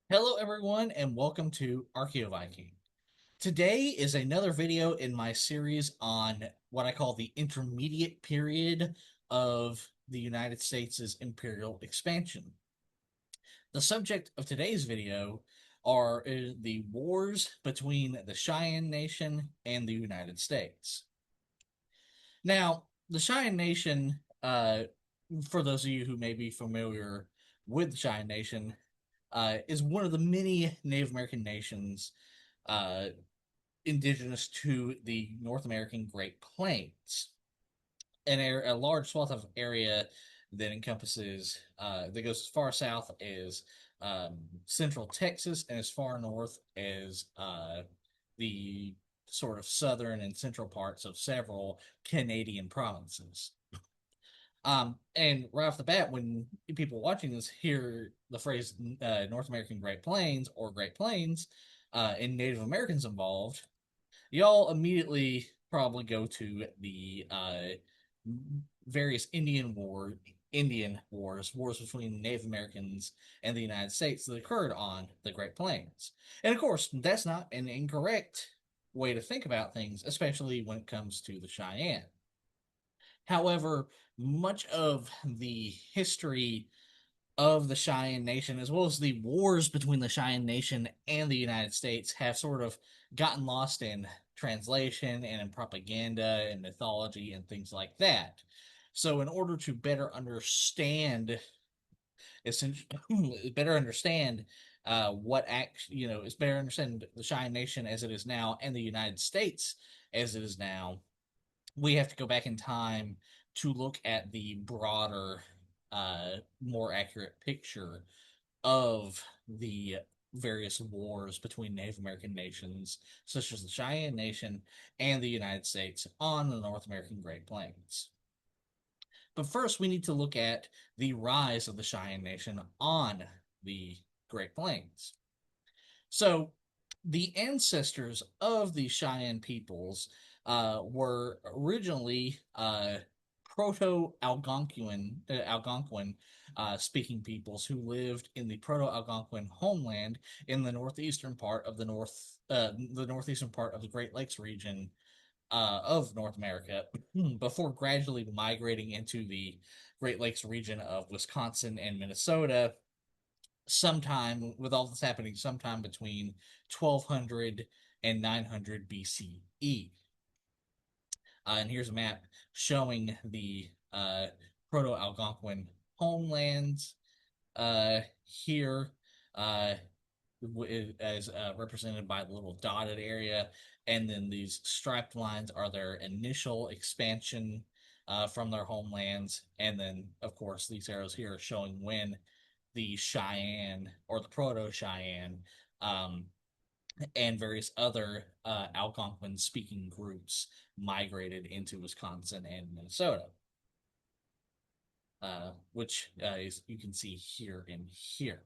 Hello, everyone, and welcome to Archaeoviking. Today is another video in my series on what I call the intermediate period of the United States' imperial expansion. The subject of today's video are the wars between the Cheyenne Nation and the United States. Now, the Cheyenne Nation, for those of you who may be familiar with the Cheyenne Nation, is one of the many Native American nations uh, indigenous to the North American Great Plains, a large swath of area that encompasses that goes as far south as central Texas and as far north as the sort of southern and central parts of several Canadian provinces. And right off the bat, when people watching this hear the phrase North American Great Plains or Great Plains, and Native Americans involved, y'all immediately probably go to the various Indian wars between Native Americans and the United States that occurred on the Great Plains. And of course, that's not an incorrect way to think about things, especially when it comes to the Cheyenne. However, much of the history of the Cheyenne Nation, as well as the wars between the Cheyenne Nation and the United States, have sort of gotten lost in translation and in propaganda and mythology and things like that. So, in order to better understand, better understand what act is better understand the Cheyenne Nation as it is now and the United States as it is now, we have to go back in time to look at the broader, more accurate picture of the various wars between Native American nations, such as the Cheyenne Nation and the United States on the North American Great Plains. But first, we need to look at the rise of the Cheyenne Nation on the Great Plains. So, the ancestors of the Cheyenne peoples were originally Algonquin speaking peoples who lived in the Proto-Algonquin homeland in the northeastern part of the northeastern part of the Great Lakes region of North America, before gradually migrating into the Great Lakes region of Wisconsin and Minnesota sometime with all this happening sometime between 1200 and 900 BCE. And here's a map showing the Proto-Algonquin homelands here uh, as represented by the little dotted area. And then these striped lines are their initial expansion from their homelands. And then, of course, these arrows here are showing when the Cheyenne or the Proto Cheyenne um, and various other Algonquin speaking groups migrated into Wisconsin and Minnesota, which is you can see here and here.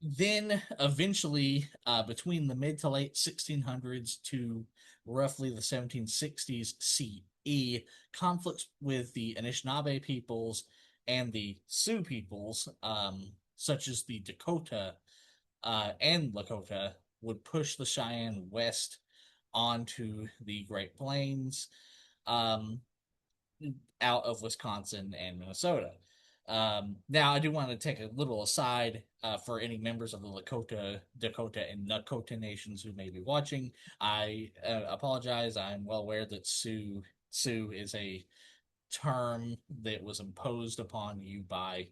Then eventually, between the mid to late 1600s to roughly the 1760s CE, conflicts with the Anishinaabe peoples and the Sioux peoples, such as the Dakota and Lakota, would push the Cheyenne west onto the Great Plains, um, out of Wisconsin and Minnesota. Now, I do want to take a little aside for any members of the Lakota, Dakota, and Nakota nations who may be watching. I apologize. I'm well aware that Sioux is a term that was imposed upon you by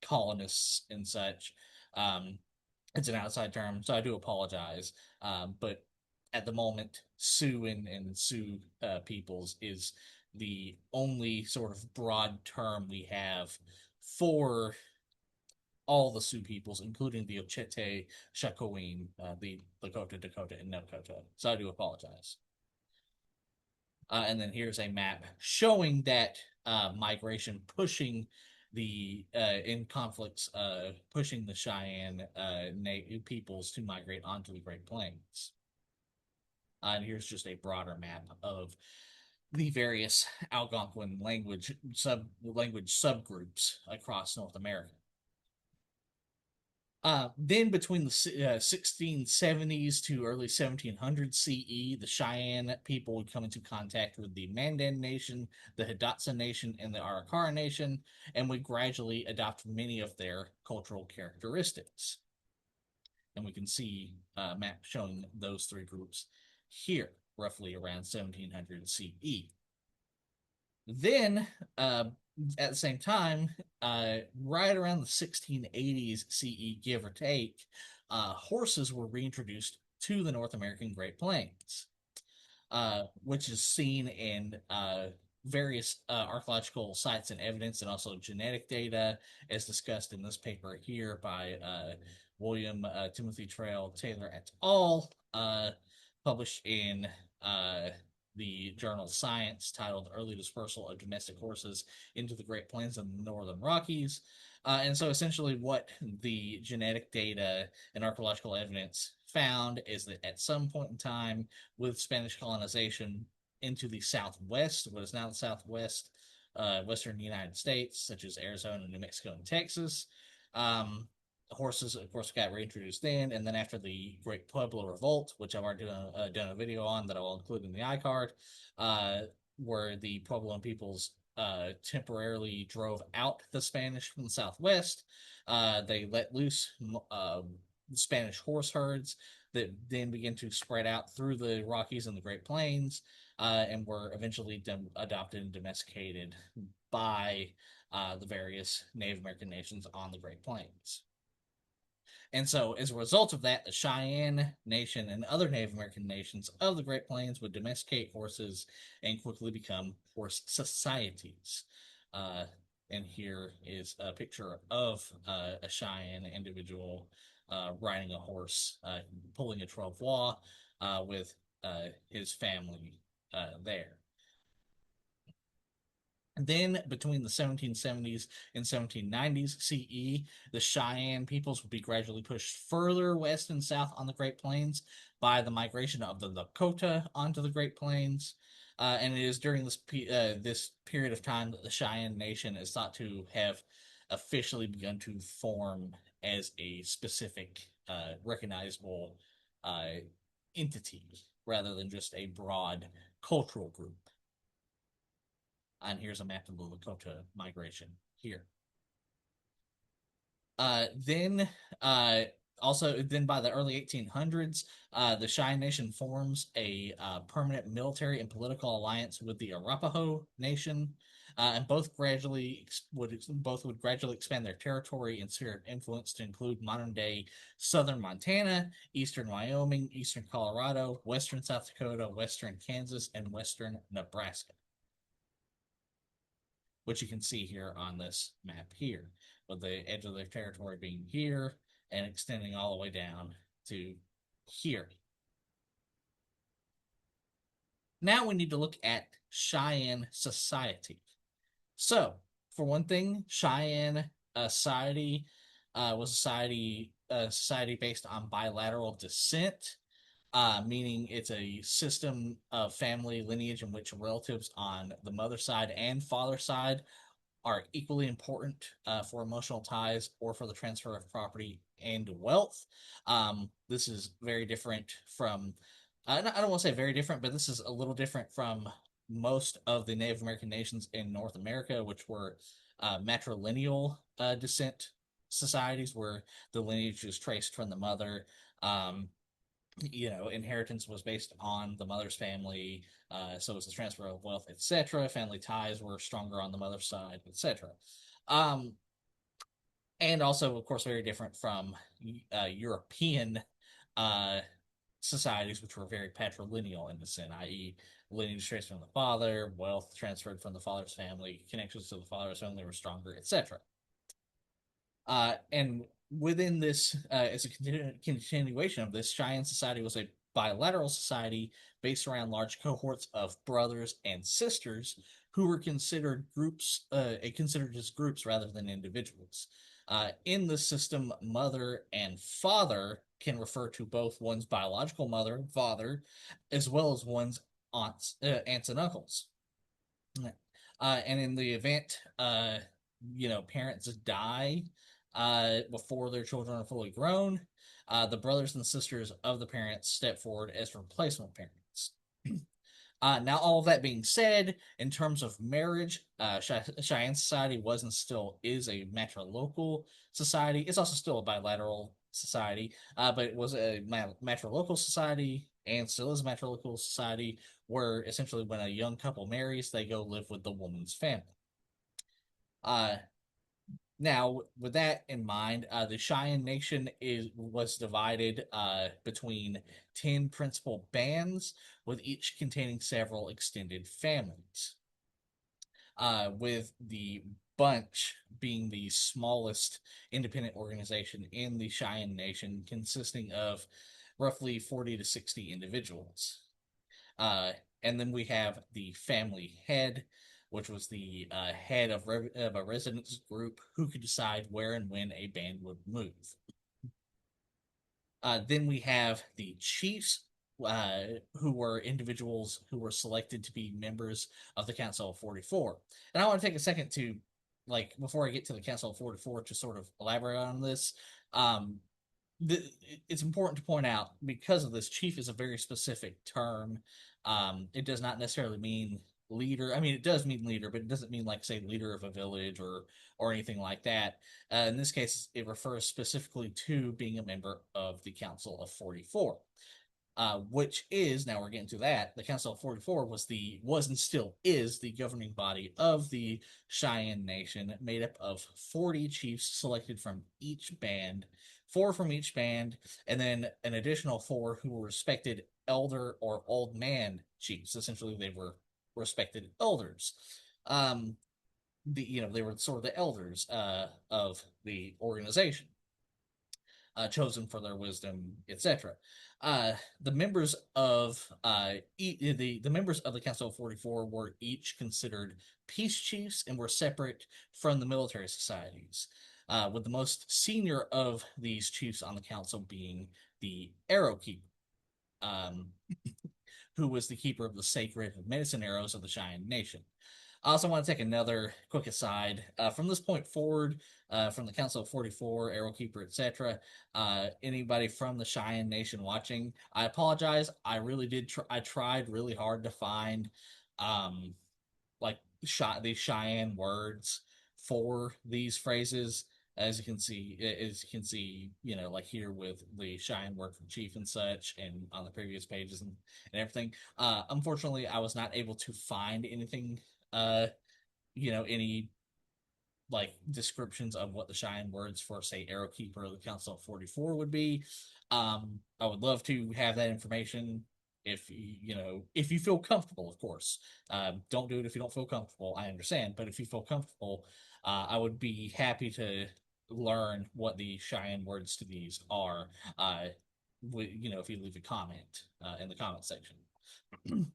colonists and such. Um, it's an outside term, so I do apologize. But at the moment, Sioux and Sioux peoples is the only sort of broad term we have for all the Sioux peoples, including the Ochete, Shakoween, the Lakota, Dakota, and Nakota. So I do apologize. And then here's a map showing that migration pushing in conflicts, pushing the Cheyenne peoples to migrate onto the Great Plains. And here's just a broader map of the various Algonquin language subgroups across North America. Then between the 1670s to early 1700s CE, the Cheyenne people would come into contact with the Mandan Nation, the Hidatsa Nation, and the Arikara Nation, and would gradually adopt many of their cultural characteristics. And we can see a map showing those three groups here, roughly around 1700 CE. Then, at the same time, right around the 1680s CE, give or take, horses were reintroduced to the North American Great Plains, which is seen in various archaeological sites and evidence, and also genetic data, as discussed in this paper here by William Timothy Trail Taylor et al., published in the journal Science, titled Early Dispersal of Domestic Horses into the Great Plains of the Northern Rockies. And so essentially what the genetic data and archaeological evidence found is that at some point in time with Spanish colonization into the Southwest, what is now the Southwest, Western United States, such as Arizona, New Mexico, and Texas, horses, of course, got reintroduced then. And then after the Great Pueblo Revolt, which I've already done a video on that I will include in the iCard, where the Puebloan peoples temporarily drove out the Spanish from the Southwest. They let loose Spanish horse herds that then began to spread out through the Rockies and the Great Plains, and were eventually adopted and domesticated by the various Native American nations on the Great Plains. And so, as a result of that, the Cheyenne Nation and other Native American nations of the Great Plains would domesticate horses and quickly become horse societies. Uh, and here is a picture of a Cheyenne individual riding a horse, pulling a travois with his family there. And then between the 1770s and 1790s CE, the Cheyenne peoples would be gradually pushed further west and south on the Great Plains by the migration of the Lakota onto the Great Plains. And it is during this period of time that the Cheyenne Nation is thought to have officially begun to form as a specific, recognizable entity rather than just a broad cultural group. And here's a map of the Lakota migration here. Then also then by the early 1800s, the Cheyenne Nation forms a permanent military and political alliance with the Arapaho Nation, and both would gradually expand their territory and sphere of influence to include modern day southern Montana, eastern Wyoming, eastern Colorado, western South Dakota, western Kansas, and western Nebraska, which you can see here on this map here, with the edge of their territory being here and extending all the way down to here. Now we need to look at Cheyenne society. So, for one thing, Cheyenne society was a society based on bilateral descent, meaning it's a system of family lineage in which relatives on the mother side and father side are equally important for emotional ties or for the transfer of property and wealth. This is very different from, I don't want to say very different, but this is a little different from most of the Native American nations in North America, which were matrilineal descent societies where the lineage is traced from the mother. Inheritance was based on the mother's family, so was the transfer of wealth, etc. Family ties were stronger on the mother's side, etc. And also, of course, very different from European uh, societies, which were very patrilineal in descent, i.e., lineage traced from the father, wealth transferred from the father's family, connections to the father's family were stronger, etc. And within this, as a continuation of this, Cheyenne society was a bilateral society based around large cohorts of brothers and sisters who were considered as groups rather than individuals. In the system, mother and father can refer to both one's biological mother, father, as well as one's aunts and uncles. And in the event, parents die, before their children are fully grown. The brothers and sisters of the parents step forward as replacement parents. Now, all of that being said, in terms of marriage, Cheyenne society was and still is a matrilocal society. It's also still a bilateral society, but it was a matrilocal society and still is a matrilocal society where essentially when a young couple marries, they go live with the woman's family. Uh, Now, with that in mind, the Cheyenne Nation was divided between 10 principal bands, with each containing several extended families. With the Bunch being the smallest independent organization in the Cheyenne Nation, consisting of roughly 40 to 60 individuals. Uh, and then we have the family head, which was the head of a residence group who could decide where and when a band would move. Then we have the chiefs, who were individuals who were selected to be members of the Council of 44. And I want to take a second to, like, before I get to the Council of 44, to sort of elaborate on this. Um, it's important to point out, because of this, chief is a very specific term. It does not necessarily mean leader. I mean, it does mean leader, but it doesn't mean, like, say, leader of a village or anything like that. In this case, it refers specifically to being a member of the Council of 44. Which is, now we're getting to that, the Council of 44 was and still is the governing body of the Cheyenne Nation, made up of 40 chiefs selected from each band, 4 from each band, and then an additional 4 who were respected elder or old man chiefs. Essentially, they were respected elders. They were sort of the elders of the organization, chosen for their wisdom, etc. The members of the members of the Council of 44 were each considered peace chiefs and were separate from the military societies, with the most senior of these chiefs on the council being the Arrow Keeper, um, who was the keeper of the sacred medicine arrows of the Cheyenne Nation. I also want to take another quick aside. From this point forward, from the Council of 44, Arrowkeeper, etc., anybody from the Cheyenne Nation watching, I apologize. I really did. I tried really hard to find, um, like, these Cheyenne words for these phrases. As you can see, like here with the Cheyenne word for chief and such, and on the previous pages and everything. Unfortunately, I was not able to find anything, any, like, descriptions of what the Cheyenne words for, say, Arrowkeeper or the Council of 44 would be. I would love to have that information if you feel comfortable, of course. Don't do it if you don't feel comfortable. I understand, but if you feel comfortable, I would be happy to learn what the Cheyenne words to these are. If you leave a comment in the comment section.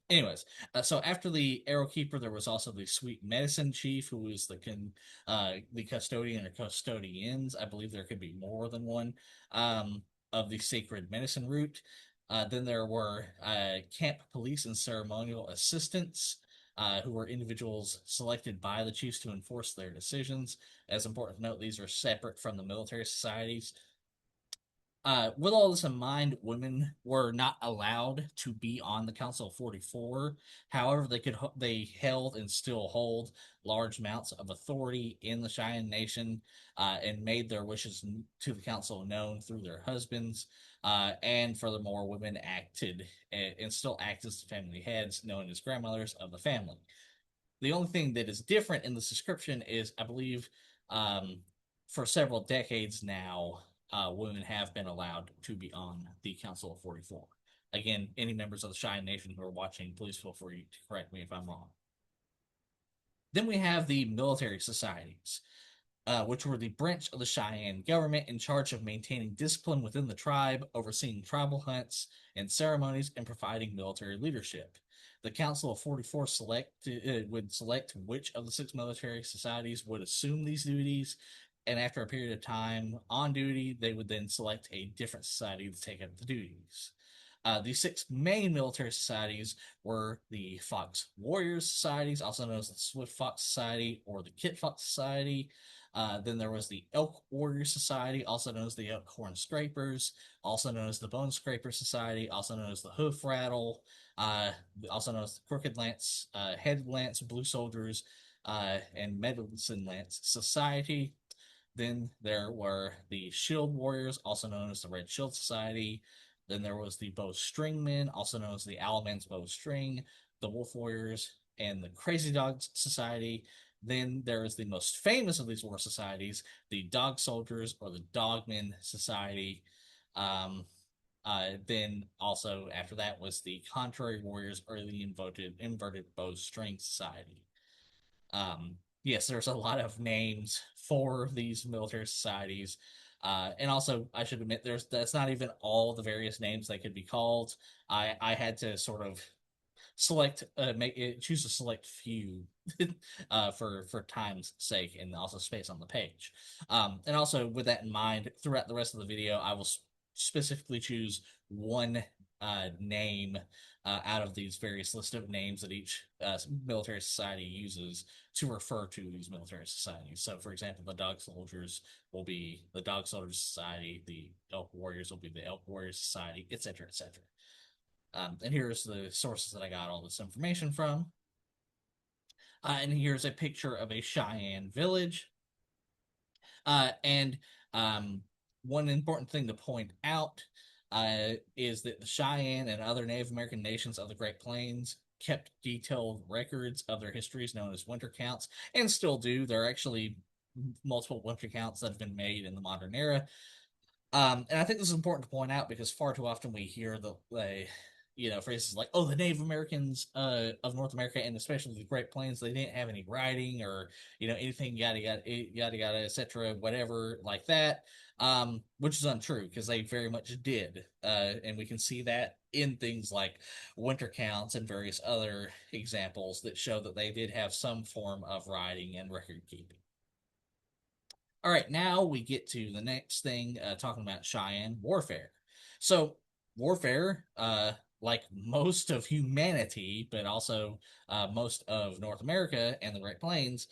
Anyways, so after the Arrow Keeper, there was also the Sweet Medicine Chief, who was the custodian or custodians. I believe there could be more than one, of the Sacred Medicine route. Then there were camp police and ceremonial assistants, who were individuals selected by the chiefs to enforce their decisions. As important to note, these are separate from the military societies. With all this in mind, women were not allowed to be on the Council of 44. However, they held and still hold large amounts of authority in the Cheyenne Nation, and made their wishes to the council known through their husbands. And furthermore, women acted and still act as the family heads, known as grandmothers of the family. The only thing that is different in this description is, I believe, um, for several decades now, women have been allowed to be on the Council of 44. Again, any members of the Cheyenne Nation who are watching, please feel free to correct me if I'm wrong. Then we have the military societies, which were the branch of the Cheyenne government in charge of maintaining discipline within the tribe, overseeing tribal hunts and ceremonies, and providing military leadership. The Council of 44 would select which of the 6 military societies would assume these duties, and after a period of time on duty, they would then select a different society to take up the duties. The 6 main military societies were the Fox Warriors Societies, also known as the Swift Fox Society or the Kit Fox Society, Then there was the Elk Warrior Society, also known as the Elkhorn Scrapers, also known as the Bone Scraper Society, also known as the Hoof Rattle, uh, also known as the Crooked Lance, Headed Lance, Blue Soldiers, and Medicine Lance Society. Then there were the Shield Warriors, also known as the Red Shield Society. Then there was the Bow String Men, also known as the Owlman's Bow String, the Wolf Warriors, and the Crazy Dogs Society. Then there is the most famous of these war societies, the Dog Soldiers or the Dogmen Society. Um, then also after that was the Contrary Warriors or the Inverted Bow String Society. Yes, there's a lot of names for these military societies. And also, I should admit, that's not even all the various names they could be called. I had to sort of select make it choose a select few for time's sake and also space on the page. And also with that in mind, throughout the rest of the video, I will specifically choose one name out of these various list of names that each military society uses to refer to these military societies. So, for example, the Dog Soldiers will be the Dog Soldiers Society, the Elk Warriors will be the Elk Warriors Society, etc., etc. And here's the sources that I got all this information from. And here's a picture of a Cheyenne village. And one important thing to point out is that the Cheyenne and other Native American nations of the Great Plains kept detailed records of their histories known as winter counts and still do. There are actually multiple winter counts that have been made in the modern era. And I think this is important to point out because far too often we hear phrases like, "Oh, the Native Americans of North America and especially the Great Plains, they didn't have any writing or anything yada yada yada yada etc. whatever like that," which is untrue because they very much did, and we can see that in things like winter counts and various other examples that show that they did have some form of writing and record keeping. All right, now we get to the next thing, talking about Cheyenne warfare. So, warfare, like most of humanity, but also most of North America and the Great Plains,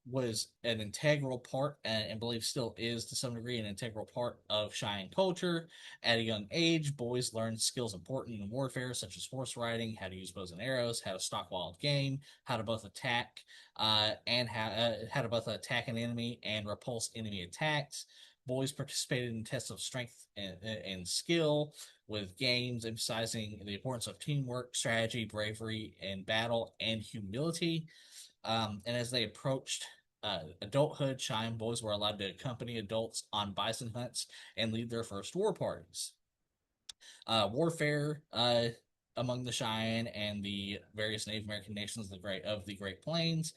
was an integral part, and believe still is to some degree an integral part of Cheyenne culture. At a young age, boys learn skills important in warfare, such as horse riding, how to use bows and arrows, how to stalk wild game, how to both attack and how to both attack an enemy and repulse enemy attacks. Boys participated in tests of strength and skill, with games emphasizing the importance of teamwork, strategy, bravery in battle, and humility. And as they approached adulthood, Cheyenne boys were allowed to accompany adults on bison hunts and lead their first war parties. Warfare among the Cheyenne and the various Native American nations of the Great Plains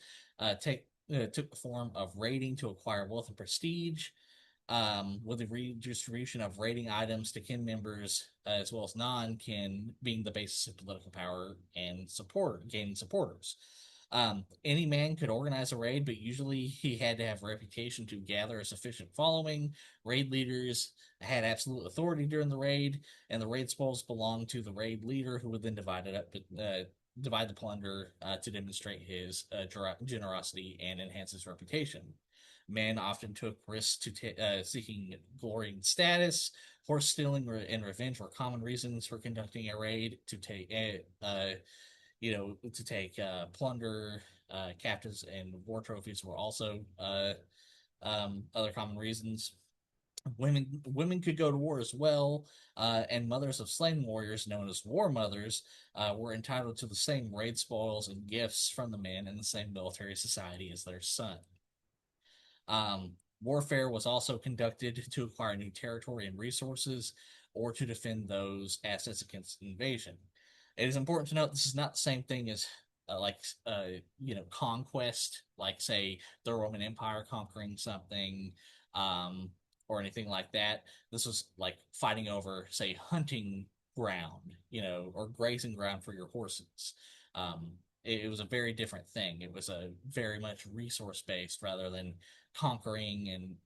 took the form of raiding to acquire wealth and prestige, with the redistribution of raiding items to kin members as well as non-kin being the basis of political power and gaining supporters. Any man could organize a raid, but usually he had to have a reputation to gather a sufficient following. Raid leaders had absolute authority during the raid, and the raid spoils belonged to the raid leader, who would then divide the plunder to demonstrate his generosity and enhance his reputation. Men often took risks seeking glory and status. Horse stealing and revenge were common reasons for conducting a raid to take plunder, captives, and war trophies were also other common reasons. Women could go to war as well, and mothers of slain warriors, known as war mothers, were entitled to the same raid spoils and gifts from the men in the same military society as their son. Warfare was also conducted to acquire new territory and resources or to defend those assets against invasion. It is important to note this is not the same thing as conquest, like say the Roman Empire conquering something, or anything like that. This was like fighting over, say, hunting ground, or grazing ground for your horses. It was a very different thing. It was a very much resource based rather than conquering and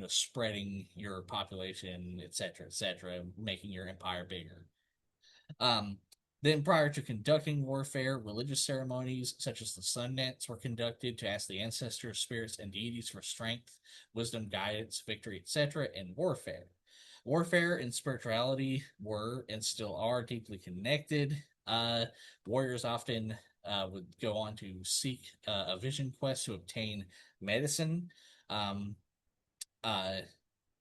spreading your population, etc., etc., making your empire bigger. Um, Then, prior to conducting warfare, religious ceremonies such as the sun dance were conducted to ask the ancestors, spirits, and deities for strength, wisdom, guidance, victory, etc. in warfare. Warfare and spirituality were and still are deeply connected. Warriors often would go on to seek a vision quest to obtain medicine. Um, uh,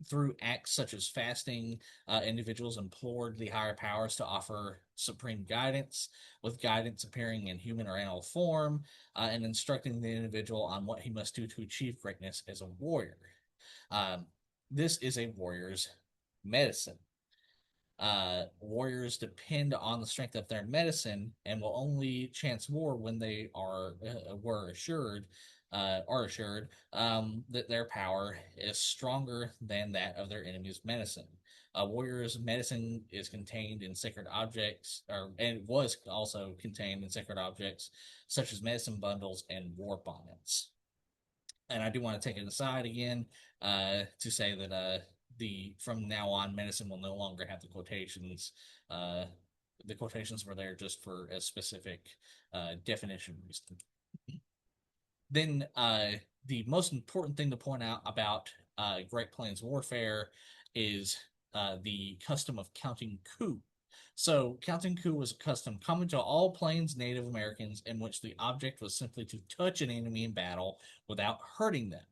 Through acts such as fasting, individuals implored the higher powers to offer supreme guidance, with guidance appearing in human or animal form, and instructing the individual on what he must do to achieve greatness as a warrior. Um, this is a warrior's medicine. Warriors depend on the strength of their medicine and will only chance war when they are assured that their power is stronger than that of their enemy's medicine. A warrior's medicine is contained in sacred objects, and was also contained in sacred objects such as medicine bundles and war bonnets. And I do want to take it aside again to say that the from now on, medicine will no longer have the quotations. Uh, the quotations were there just for a specific definition reason. Then the most important thing to point out about Great Plains warfare is the custom of counting coup. So, counting coup was a custom common to all Plains Native Americans in which the object was simply to touch an enemy in battle without hurting them.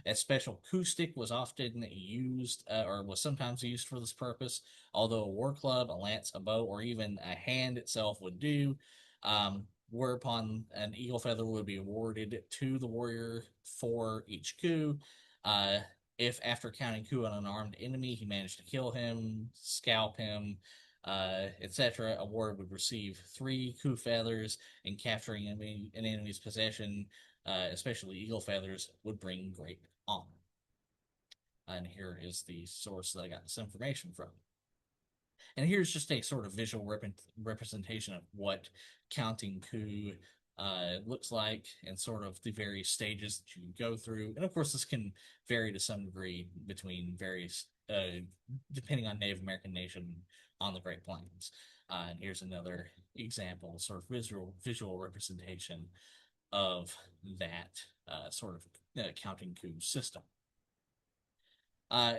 A special coup stick was often used, or was sometimes used for this purpose, although a war club, a lance, a bow, or even a hand itself would do. Whereupon an eagle feather would be awarded to the warrior for each coup. Uh, if after counting coup on an armed enemy, he managed to kill him, scalp him, etc., a warrior would receive 3 coup feathers, and capturing an enemy's possession, especially eagle feathers, would bring great honor. And here is the source that I got this information from. And here's just a sort of visual representation of what counting coup looks like and sort of the various stages that you can go through. And of course, this can vary to some degree between various, depending on Native American nation on the Great Plains. And here's another example, sort of visual representation of that sort of counting coup system.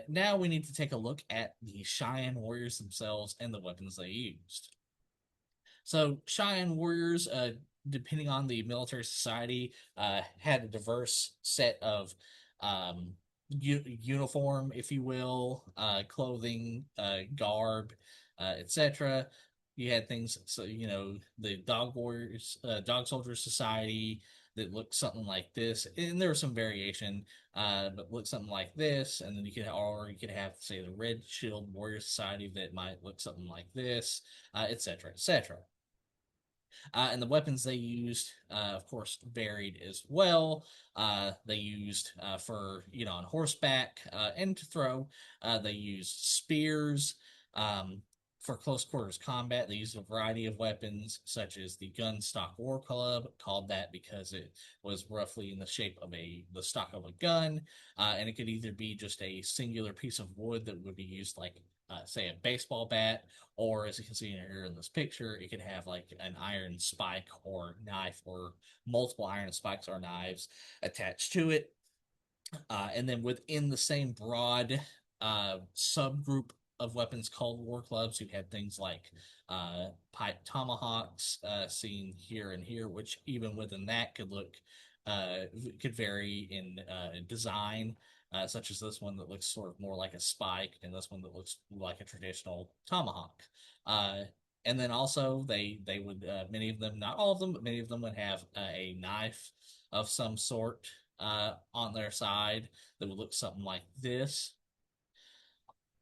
Now we need to take a look at the Cheyenne warriors themselves and the weapons they used. So Cheyenne warriors, depending on the military society, had a diverse set of um, uniform, if you will, clothing, garb, etc. You had things, so the dog warriors, dog soldiers society that looked something like this, and there was some variation, but looked something like this, and then you could have, say, the Red Shield Warrior Society that might look something like this, etc., etc. And the weapons they used, of course, varied as well. They used for on horseback and to throw. They used spears. For close quarters combat, they used a variety of weapons, such as the gun stock war club, called that because it was roughly in the shape of the stock of a gun, and it could either be just a singular piece of wood that would be used like, say, a baseball bat, or as you can see here in this picture, it could have like an iron spike or knife, or multiple iron spikes or knives attached to it. And then within the same broad subgroup of weapons called war clubs, you had things like pipe tomahawks, seen here and here, which even within that uh, could vary in design, such as this one that looks sort of more like a spike, and this one that looks like a traditional tomahawk. Uh, and then also they would, many of them, not all of them, but many of them would have a knife of some sort on their side that would look something like this.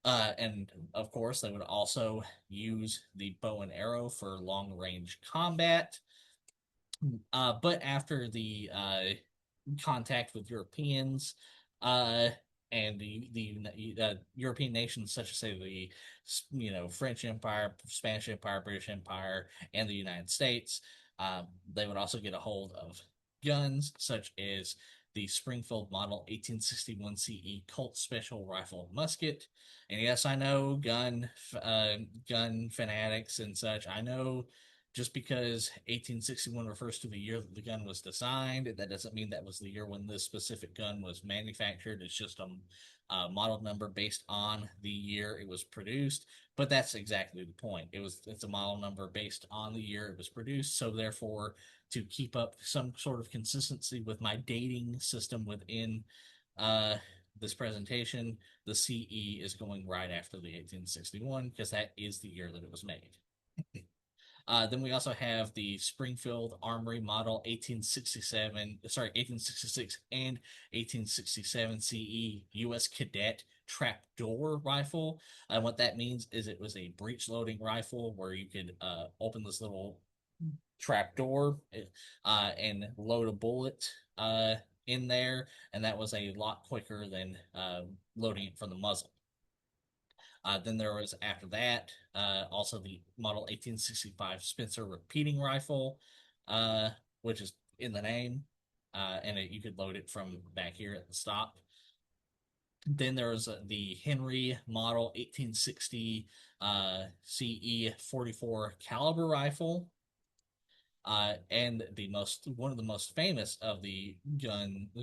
And of course, they would also use the bow and arrow for long range combat. But after the contact with Europeans, uh, and the European nations, such as, say, the French Empire, Spanish Empire, British Empire, and the United States, they would also get a hold of guns such as the Springfield Model 1861 CE Colt Special Rifle Musket. And yes, I know gun fanatics and such. I know Just because 1861 refers to the year that the gun was designed, that doesn't mean that was the year when this specific gun was manufactured. It's just a model number based on the year it was produced. But that's exactly the point. It's a model number based on the year it was produced. So therefore, to keep up some sort of consistency with my dating system within uh, this presentation, the CE is going right after the 1861 because that is the year that it was made. Then we also have the Springfield Armory Model 1866 and 1867 CE U.S. Cadet trapdoor rifle. What that means is it was a breech loading rifle where you could open this little trapdoor and load a bullet in there, and that was a lot quicker than loading it from the muzzle. Then there was after that also the Model 1865 Spencer repeating rifle, which is in the name, and you could load it from back here at the stop. Then there was the Henry Model 1860 CE 44 caliber rifle, and one of the most famous of the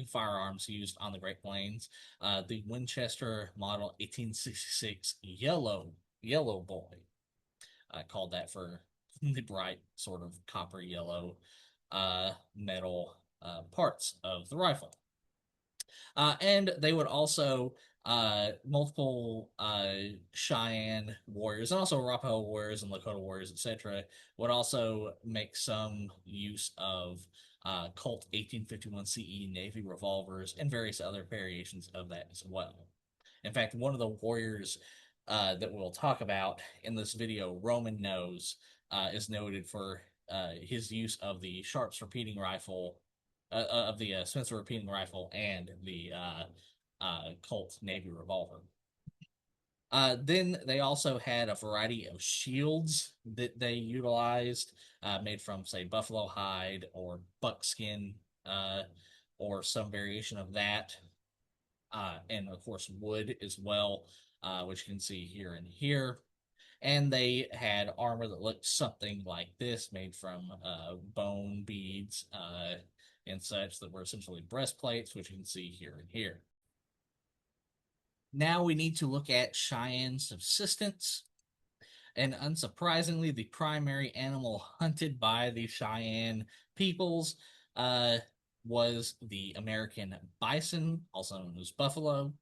firearms used on the Great Plains, the Winchester Model 1866 Yellow Boy. I called that for the bright sort of copper yellow metal parts of the rifle. And they would also multiple Cheyenne warriors and also Arapaho warriors and Lakota warriors, etc., would also make some use of Colt 1851 CE Navy revolvers and various other variations of that as well. In fact, one of the warriors that we'll talk about in this video, Roman Nose, is noted for his use of the Sharps repeating rifle, of the Spencer repeating rifle, and the Colt Navy revolver. Then they also had a variety of shields that they utilized, made from, say, buffalo hide or buckskin, or some variation of that. And of course, wood as well, which you can see here and here. And they had armor that looked something like this, made from bone beads and such, that were essentially breastplates, which you can see here and here. Now we need to look at Cheyenne subsistence. And unsurprisingly, the primary animal hunted by the Cheyenne peoples was the American bison, also known as buffalo.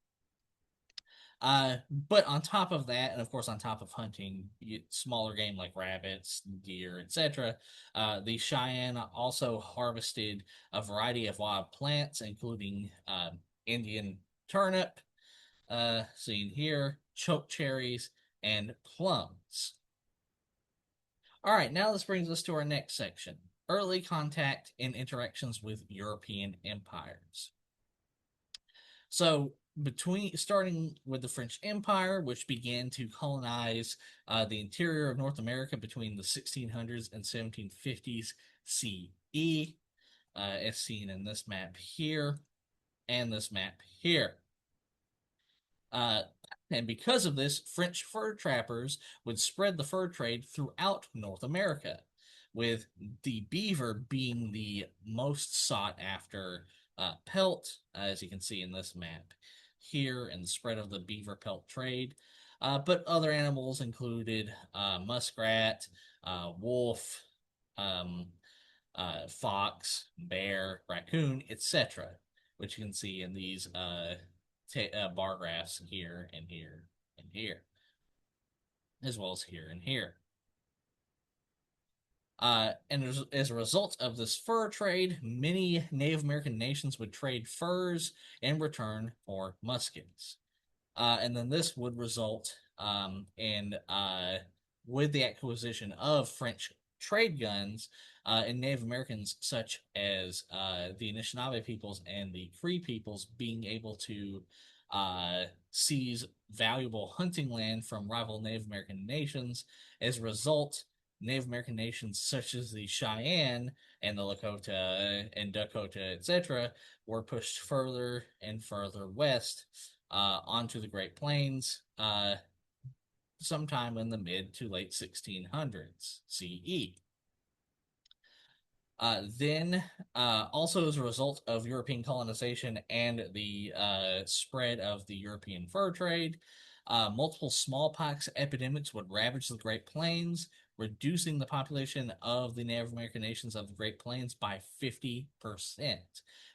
But on top of that, and of course on top of hunting smaller game like rabbits, deer, etc., the Cheyenne also harvested a variety of wild plants, including Indian turnip, seen here, choke cherries, and plums. All right, now this brings us to our next section: early contact and interactions with European empires. So, starting with the French Empire, which began to colonize the interior of North America between the 1600s and 1750s CE, as seen in this map here and this map here. And because of this, French fur trappers would spread the fur trade throughout North America, with the beaver being the most sought after pelt, as you can see in this map here, and the spread of the beaver pelt trade. But other animals included muskrat, wolf, fox, bear, raccoon, etc., which you can see in these bar graphs here and here and here, as well as here and here. And as a result of this fur trade, many Native American nations would trade furs in return for muskets. And then this would result in, with the acquisition of French trade guns, and Native Americans such as the Anishinaabe peoples and the Cree peoples being able to seize valuable hunting land from rival Native American nations. As a result, Native American nations such as the Cheyenne and the Lakota and Dakota, etc., were pushed further and further west onto the Great Plains sometime in the mid to late 1600s CE. Then, also as a result of European colonization and the spread of the European fur trade, multiple smallpox epidemics would ravage the Great Plains, reducing the population of the Native American nations of the Great Plains by 50%.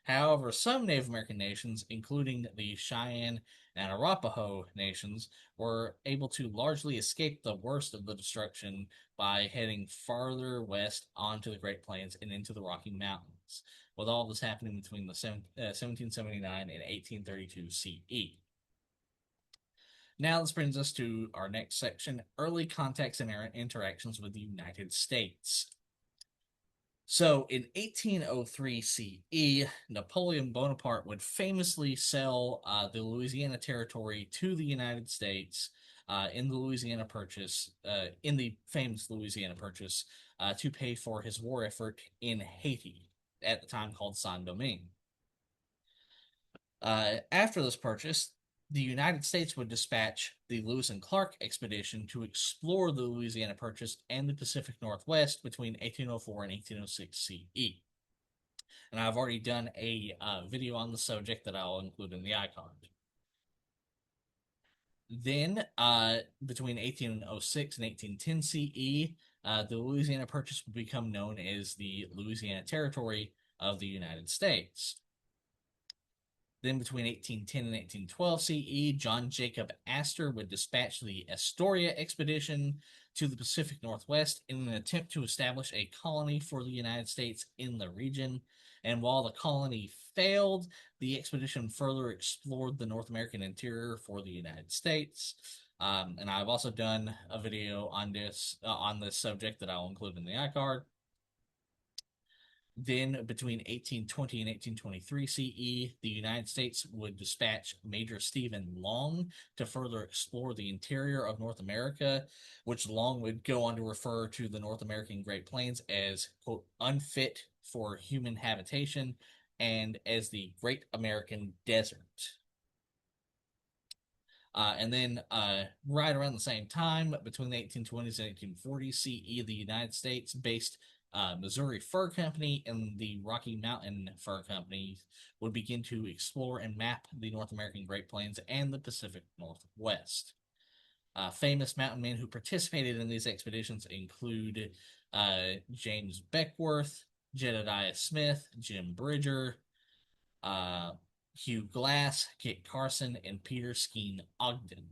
However, some Native American nations, including the Cheyenne and Arapaho nations, were able to largely escape the worst of the destruction by heading farther west onto the Great Plains and into the Rocky Mountains, with all this happening between the 1779 and 1832 CE. Now this brings us to our next section, early contacts and interactions with the United States. So in 1803 CE, Napoleon Bonaparte would famously sell the Louisiana Territory to the United States in the Louisiana Purchase, in the famous Louisiana Purchase, to pay for his war effort in Haiti, at the time called Saint-Domingue. After this purchase, the United States would dispatch the Lewis and Clark expedition to explore the Louisiana Purchase and the Pacific Northwest between 1804 and 1806 CE. And I've already done a video on the subject that I'll include in the icon. Then, between 1806 and 1810 CE, the Louisiana Purchase would become known as the Louisiana Territory of the United States. Then between 1810 and 1812 CE, John Jacob Astor would dispatch the Astoria expedition to the Pacific Northwest in an attempt to establish a colony for the United States in the region. And while the colony failed, the expedition further explored the North American interior for the United States. And I've also done a video on this subject that I'll include in the iCard. Then, between 1820 and 1823 CE, the United States would dispatch Major Stephen Long to further explore the interior of North America, which Long would go on to refer to the North American Great Plains as, quote, unfit for human habitation and as the Great American Desert. And then, right around the same time, between the 1820s and 1840s CE, the United States based Missouri Fur Company and the Rocky Mountain Fur Company would begin to explore and map the North American Great Plains and the Pacific Northwest. Famous mountain men who participated in these expeditions include James Beckwourth, Jedediah Smith, Jim Bridger, Hugh Glass, Kit Carson, and Peter Skeen Ogden.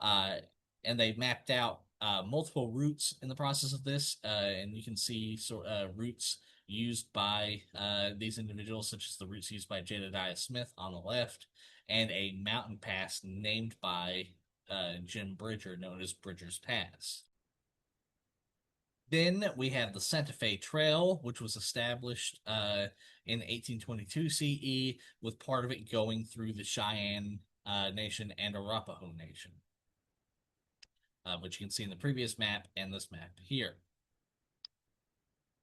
And they mapped out multiple routes in the process of this, and you can see routes used by these individuals, such as the routes used by Jedediah Smith on the left, and a mountain pass named by Jim Bridger, known as Bridger's Pass. Then we have the Santa Fe Trail, which was established in 1822 CE, with part of it going through the Cheyenne Nation and Arapaho Nation, which you can see in the previous map and this map here.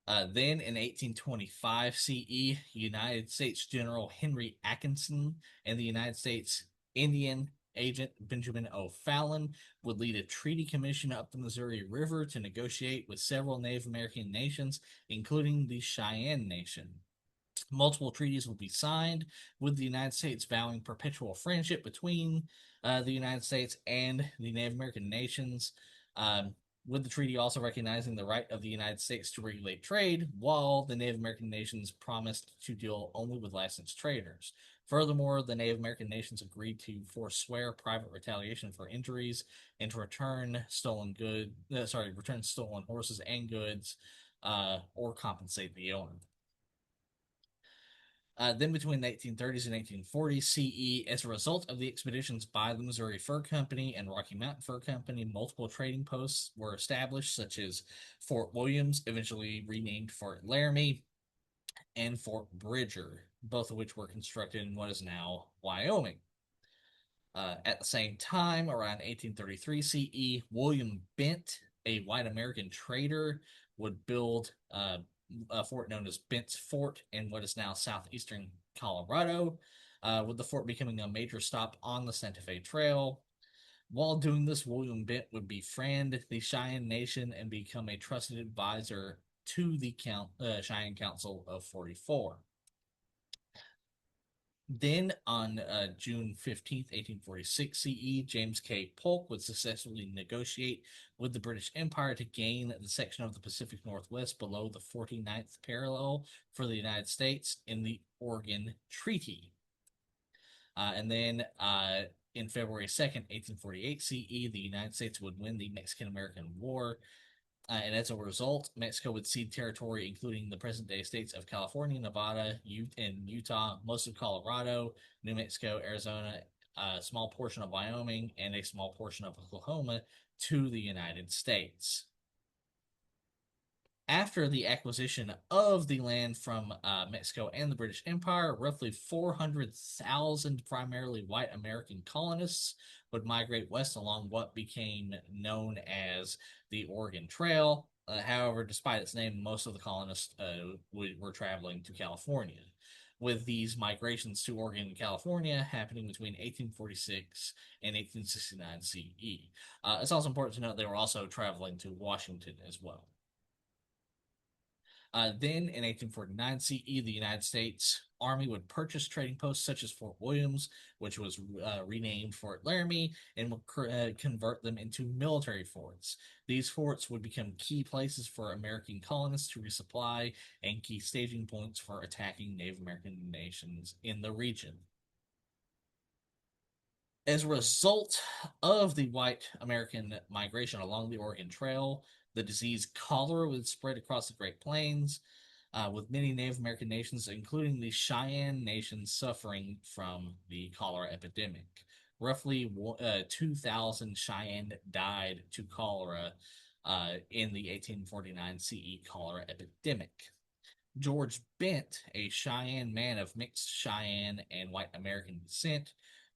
Then in 1825 CE, United States General Henry Atkinson and the United States Indian agent Benjamin O'Fallon would lead a treaty commission up the Missouri River to negotiate with several Native American nations, including the Cheyenne Nation. Multiple treaties would be signed, with the United States vowing perpetual friendship between the United States and the Native American nations, with the treaty also recognizing the right of the United States to regulate trade, while the Native American nations promised to deal only with licensed traders. Furthermore, the Native American nations agreed to forswear private retaliation for injuries and to return stolen horses and goods, or compensate the owner. Then between the 1830s and 1840s CE, as a result of the expeditions by the Missouri Fur Company and Rocky Mountain Fur Company, multiple trading posts were established, such as Fort Williams, eventually renamed Fort Laramie, and Fort Bridger, both of which were constructed in what is now Wyoming. At the same time, around 1833 CE, William Bent, a white American trader, would build a fort known as Bent's Fort in what is now southeastern Colorado, with the fort becoming a major stop on the Santa Fe Trail. While doing this, William Bent would befriend the Cheyenne Nation and become a trusted advisor to the Cheyenne Council of 44. Then on June 15th, 1846 CE, James K. Polk would successfully negotiate with the British Empire to gain the section of the Pacific Northwest below the 49th parallel for the United States in the Oregon Treaty. And then in February 2nd, 1848 CE, the United States would win the Mexican-American War. And as a result, Mexico would cede territory, including the present-day states of California, Nevada, and Utah, most of Colorado, New Mexico, Arizona, a small portion of Wyoming, and a small portion of Oklahoma to the United States. After the acquisition of the land from Mexico and the British Empire, roughly 400,000 primarily white American colonists would migrate west along what became known as the Oregon Trail. However, despite its name, most of the colonists were traveling to California, with these migrations to Oregon and California happening between 1846 and 1869 CE. It's also important to note they were also traveling to Washington as well. Then in 1849 CE, the United States Army would purchase trading posts such as Fort Williams, which was renamed Fort Laramie, and would convert them into military forts. These forts would become key places for American colonists to resupply and key staging points for attacking Native American nations in the region. As a result of the white American migration along the Oregon Trail, the disease cholera would spread across the Great Plains, with many Native American nations, including the Cheyenne Nation, suffering from the cholera epidemic. Roughly 2,000 Cheyenne died to cholera in the 1849 CE cholera epidemic. George Bent, a Cheyenne man of mixed Cheyenne and white American descent,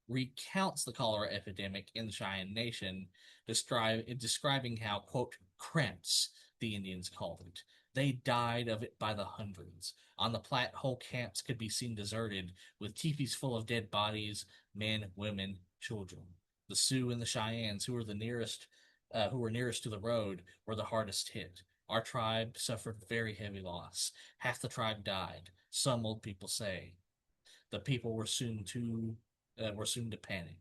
recounts the cholera epidemic in the Cheyenne Nation, describing how, quote, cramps, the Indians called it. They died of it by the hundreds. On the Platte, whole camps could be seen deserted, with teepees full of dead bodies, men, women, children. The Sioux and the Cheyennes, who were nearest to the road, were the hardest hit. Our tribe suffered very heavy loss. Half the tribe died. Some old people say. The people were soon to panic.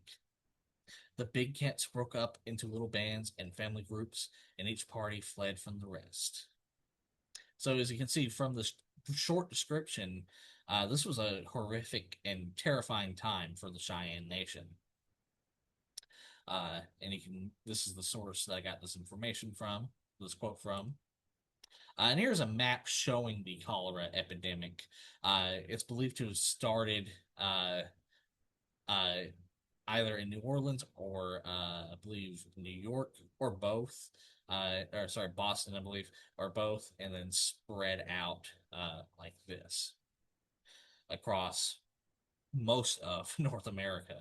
The big camps broke up into little bands and family groups, and each party fled from the rest. So, as you can see from this short description, this was a horrific and terrifying time for the Cheyenne Nation. And this is the source that I got this information from, this quote from. And here's a map showing the cholera epidemic. It's believed to have started uh, either in New Orleans or I believe New York or both. Or sorry, Boston, I believe, or both, and then spread out like this across most of North America.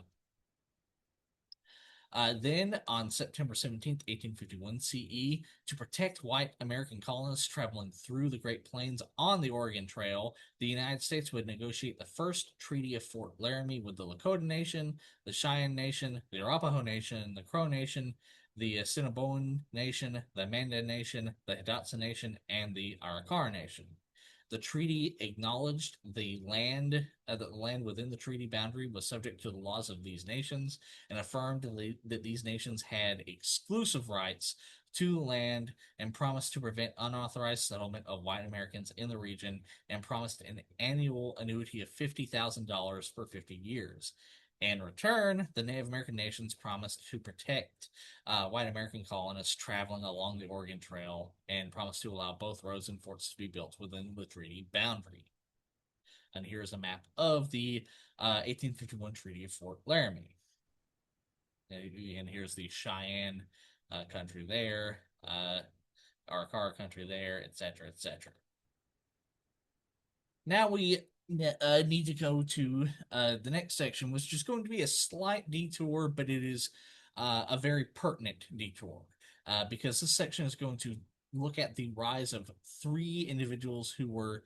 Then on September 17th, 1851 CE, to protect white American colonists traveling through the Great Plains on the Oregon Trail, the United States would negotiate the first Treaty of Fort Laramie with the Lakota Nation, the Cheyenne Nation, the Arapaho Nation, the Crow Nation, the Assiniboine Nation, the Mandan Nation, the Hidatsa Nation, and the Arikara Nation. The treaty acknowledged the land that the land within the treaty boundary was subject to the laws of these nations, and affirmed that these nations had exclusive rights to land, and promised to prevent unauthorized settlement of white Americans in the region, and promised an annual annuity of $50,000 for 50 years. In return, the Native American nations promised to protect white American colonists traveling along the Oregon Trail, and promised to allow both roads and forts to be built within the treaty boundary. And here's a map of the 1851 Treaty of Fort Laramie. And here's the Cheyenne country there, Arikara country there, etc., etc. Now we need to go to the next section, which is going to be a slight detour, but it is a very pertinent detour because this section is going to look at the rise of three individuals who were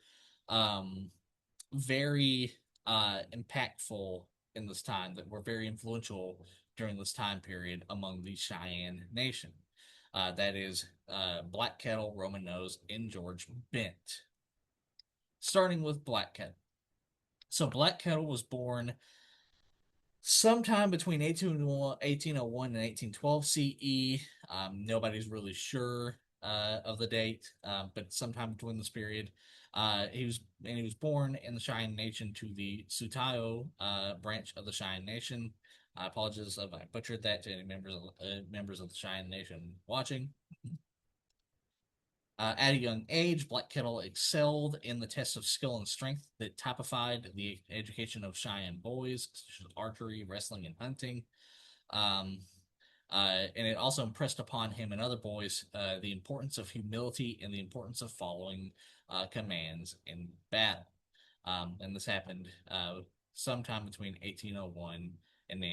very impactful in this time, that were very influential during this time period among the Cheyenne Nation. That is Black Kettle, Roman Nose, and George Bent. Starting with Black Kettle. So Black Kettle was born sometime between 1801 and 1812 CE. Nobody's really sure of the date, but sometime between this period. He was born in the Cheyenne Nation to the Sutayo branch of the Cheyenne Nation. I apologize if I butchered that to any members of the Cheyenne Nation watching. At a young age, Black Kettle excelled in the tests of skill and strength that typified the education of Cheyenne boys, such as archery, wrestling, and hunting. Um, and it also impressed upon him and other boys the importance of humility and the importance of following commands in battle. And this happened sometime between 1801 and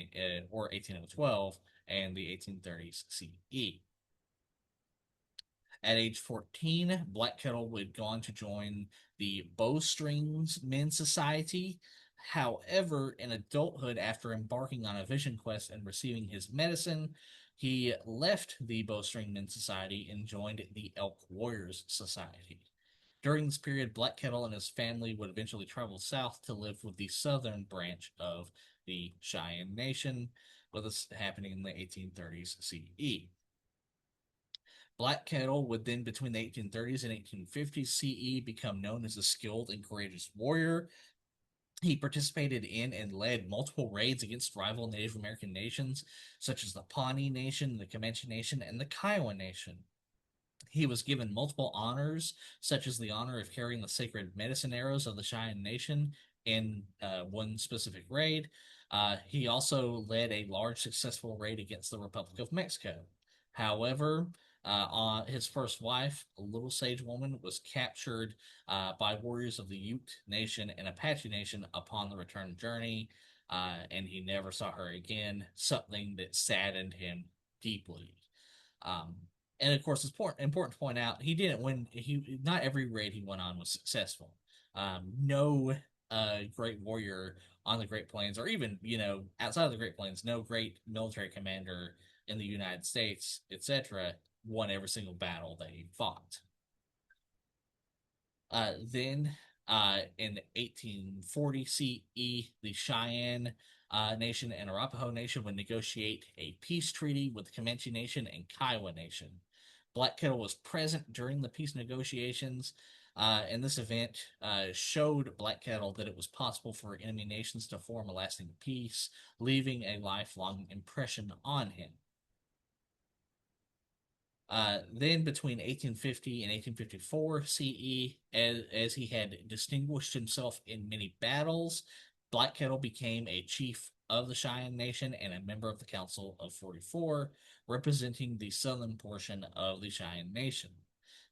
or 1812 and the 1830s CE. At age 14, Black Kettle would go on to join the Bowstrings Men's Society. However, in adulthood, after embarking on a vision quest and receiving his medicine, he left the Bowstring Men's Society and joined the Elk Warriors Society. During this period, Black Kettle and his family would eventually travel south to live with the southern branch of the Cheyenne Nation, with this happening in the 1830s CE. Black Kettle would then, between the 1830s and 1850s CE, become known as a skilled and courageous warrior. He participated in and led multiple raids against rival Native American nations, such as the Pawnee Nation, the Comanche Nation, and the Kiowa Nation. He was given multiple honors, such as the honor of carrying the sacred medicine arrows of the Cheyenne Nation in one specific raid. He also led a large successful raid against the Republic of Mexico. However, his first wife, a Little Sage Woman, was captured by warriors of the Ute Nation and Apache Nation upon the return journey, and he never saw her again, something that saddened him deeply. Um, and of course, it's important to point out he didn't win. He not every raid he went on was successful. No great warrior on the Great Plains, or even outside of the Great Plains, no great military commander in the United States, etc., won every single battle they fought. Then in 1840 CE, the Cheyenne Nation and Arapaho Nation would negotiate a peace treaty with the Comanche Nation and Kiowa Nation. Black Kettle was present during the peace negotiations, and this event showed Black Kettle that it was possible for enemy nations to form a lasting peace, leaving a lifelong impression on him. Then between 1850 and 1854 CE, as he had distinguished himself in many battles, Black Kettle became a chief of the Cheyenne Nation and a member of the Council of 44, representing the southern portion of the Cheyenne Nation.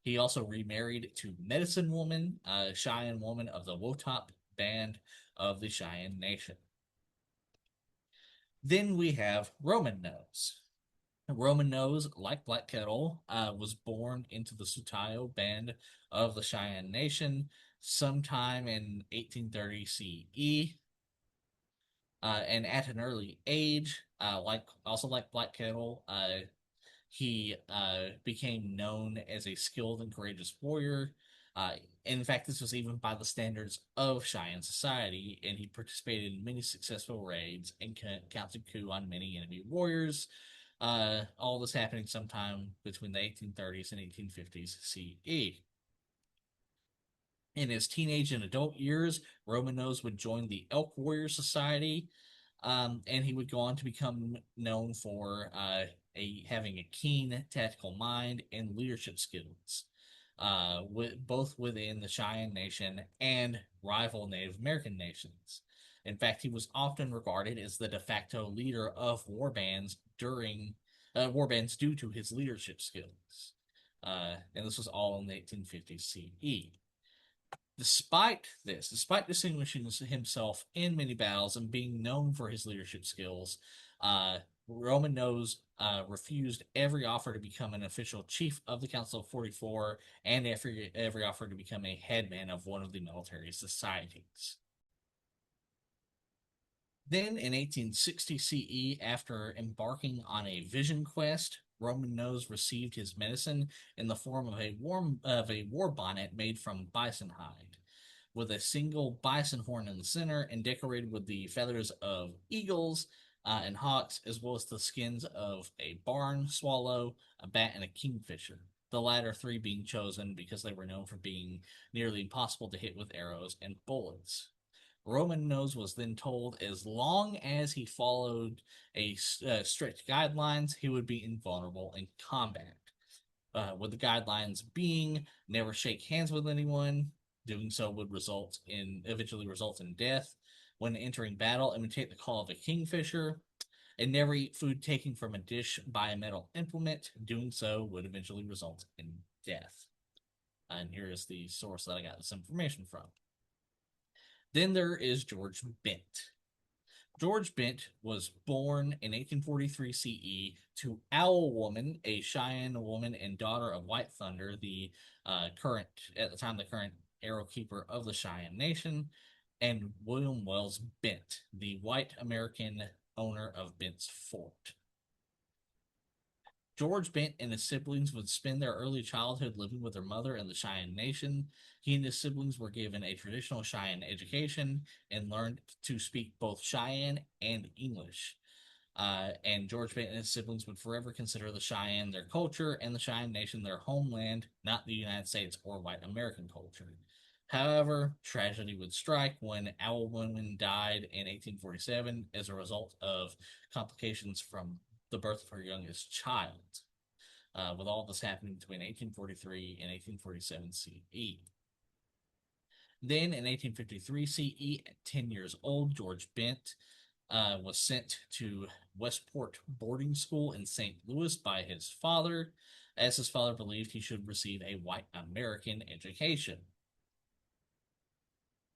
He also remarried to Medicine Woman, a Cheyenne woman of the Wotop band of the Cheyenne Nation. Then we have Roman Nose. Roman Nose, like Black Kettle, was born into the Sutayo band of the Cheyenne Nation sometime in 1830 CE. And at an early age, like Black Kettle, he became known as a skilled and courageous warrior. In fact, this was even by the standards of Cheyenne society, and he participated in many successful raids and counted coup on many enemy warriors. All this happening sometime between the 1830s and 1850s CE. In his teenage and adult years, Roman Nose would join the Elk Warrior Society, and he would go on to become known for having a keen tactical mind and leadership skills, both within the Cheyenne Nation and rival Native American nations. In fact, he was often regarded as the de facto leader of war bands due to his leadership skills. And this was all in the 1850s CE. Despite distinguishing himself in many battles and being known for his leadership skills, Roman Nose refused every offer to become an official chief of the Council of 44 and every offer to become a headman of one of the military societies. Then in 1860 CE, after embarking on a vision quest, Roman Nose received his medicine in the form of a war bonnet made from bison hide, with a single bison horn in the center and decorated with the feathers of eagles and hawks, as well as the skins of a barn swallow, a bat, and a kingfisher. The latter three being chosen because they were known for being nearly impossible to hit with arrows and bullets. Roman Nose was then told as long as he followed strict guidelines, he would be invulnerable in combat. With the guidelines being never shake hands with anyone, doing so would eventually result in death. When entering battle, imitate the call of a kingfisher, and never eat food taken from a dish by a metal implement. Doing so would eventually result in death. And here is the source that I got this information from. Then there is George Bent. George Bent was born in 1843 CE to Owl Woman, a Cheyenne woman and daughter of White Thunder, at the time, the current arrow keeper of the Cheyenne Nation, and William Wells Bent, the white American owner of Bent's Fort. George Bent and his siblings would spend their early childhood living with their mother in the Cheyenne Nation. He and his siblings were given a traditional Cheyenne education and learned to speak both Cheyenne and English. And George Bent and his siblings would forever consider the Cheyenne their culture and the Cheyenne Nation their homeland, not the United States or white American culture. However, tragedy would strike when Owl Woman died in 1847 as a result of complications from the birth of her youngest child, with all this happening between 1843 and 1847 CE. Then in 1853 CE, at 10 years old, George Bent was sent to Westport boarding school in St. Louis by his father, as his father believed he should receive a white American education.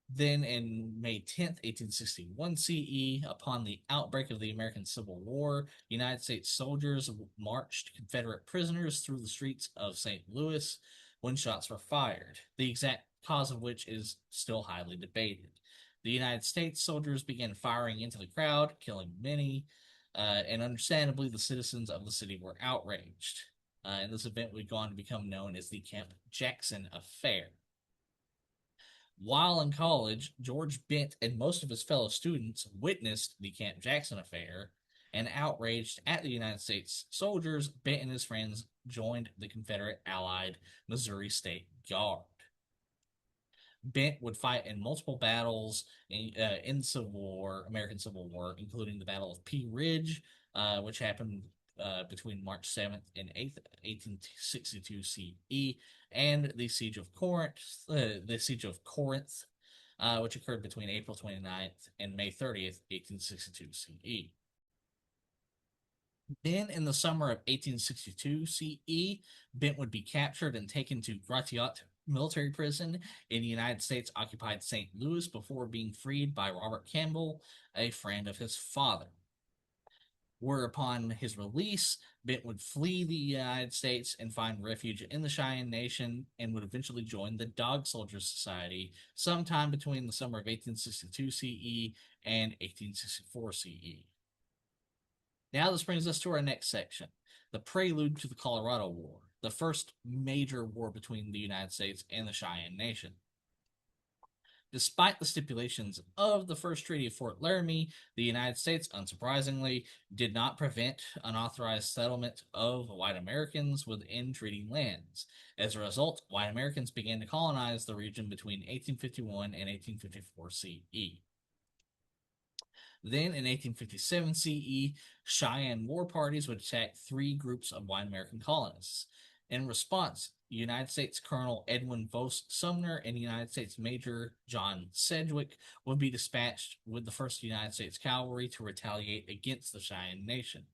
Then in May 10th, 1861 CE, upon the outbreak of the American Civil War, United States soldiers marched Confederate prisoners through the streets of St. Louis when shots were fired, the exact cause of which is still highly debated. The United States soldiers began firing into the crowd, killing many, and understandably, the citizens of the city were outraged. And this event would go on to become known as the Camp Jackson Affair. While in college, George Bent and most of his fellow students witnessed the Camp Jackson Affair, and outraged at the United States soldiers, Bent and his friends joined the Confederate allied Missouri State Guard. Bent would fight in multiple battles in the Civil War, American Civil War, including the Battle of Pea Ridge, which happened between March 7th and 8th, 1862 CE, and the Siege of Corinth, which occurred between April 29th and May 30th, 1862 CE. Then, in the summer of 1862 CE, Bent would be captured and taken to Gratiot military prison in the United States occupied St. Louis before being freed by Robert Campbell, a friend of his father. Whereupon his release, Bent would flee the United States and find refuge in the Cheyenne Nation and would eventually join the Dog Soldiers Society sometime between the summer of 1862 CE and 1864 CE. Now this brings us to our next section, the prelude to the Colorado War, the first major war between the United States and the Cheyenne Nation. Despite the stipulations of the First Treaty of Fort Laramie, the United States, unsurprisingly, did not prevent unauthorized settlement of white Americans within treaty lands. As a result, white Americans began to colonize the region between 1851 and 1854 CE. Then, in 1857 CE, Cheyenne war parties would attack three groups of white American colonists. In response, United States Colonel Edwin Vos Sumner and United States Major John Sedgwick would be dispatched with the 1st United States Cavalry to retaliate against the Cheyenne Nation.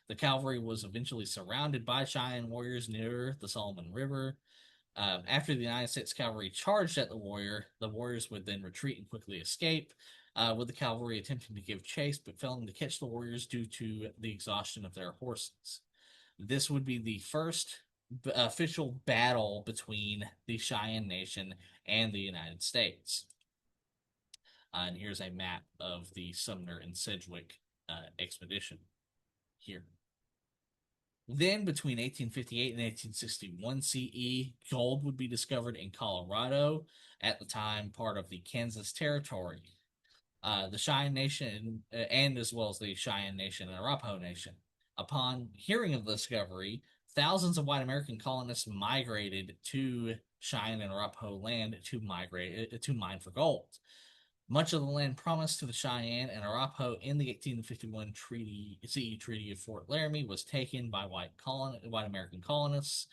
The cavalry was eventually surrounded by Cheyenne warriors near the Solomon River. After the United States Cavalry charged at the warriors would then retreat and quickly escape, with the cavalry attempting to give chase but failing to catch the warriors due to the exhaustion of their horses. This would be the first official battle between the Cheyenne Nation and the United States. And here's a map of the Sumner and Sedgwick expedition here. Then, between 1858 and 1861 CE, gold would be discovered in Colorado, at the time part of the Kansas Territory. The Cheyenne Nation, and as well as the Cheyenne Nation and Arapaho Nation. Upon hearing of the discovery, thousands of white American colonists migrated to Cheyenne and Arapaho land to mine for gold. Much of the land promised to the Cheyenne and Arapaho in the 1851 CE Treaty of Fort Laramie was taken by white American colonists,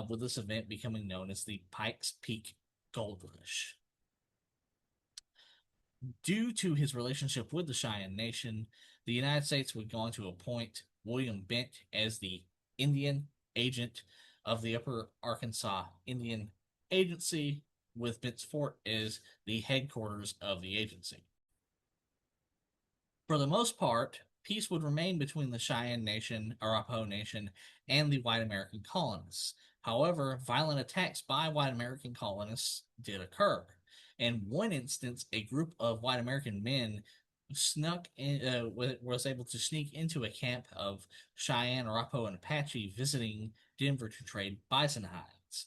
with this event becoming known as the Pikes Peak Gold Rush. Due to his relationship with the Cheyenne Nation, the United States would go on to appoint William Bent as the Indian agent of the Upper Arkansas Indian Agency, with Bent's Fort as the headquarters of the agency. For the most part, peace would remain between the Cheyenne Nation, Arapaho Nation, and the white American colonists. However, violent attacks by white American colonists did occur. In one instance, a group of white American men was able to sneak into a camp of Cheyenne, Arapaho, and Apache visiting Denver to trade bison hides.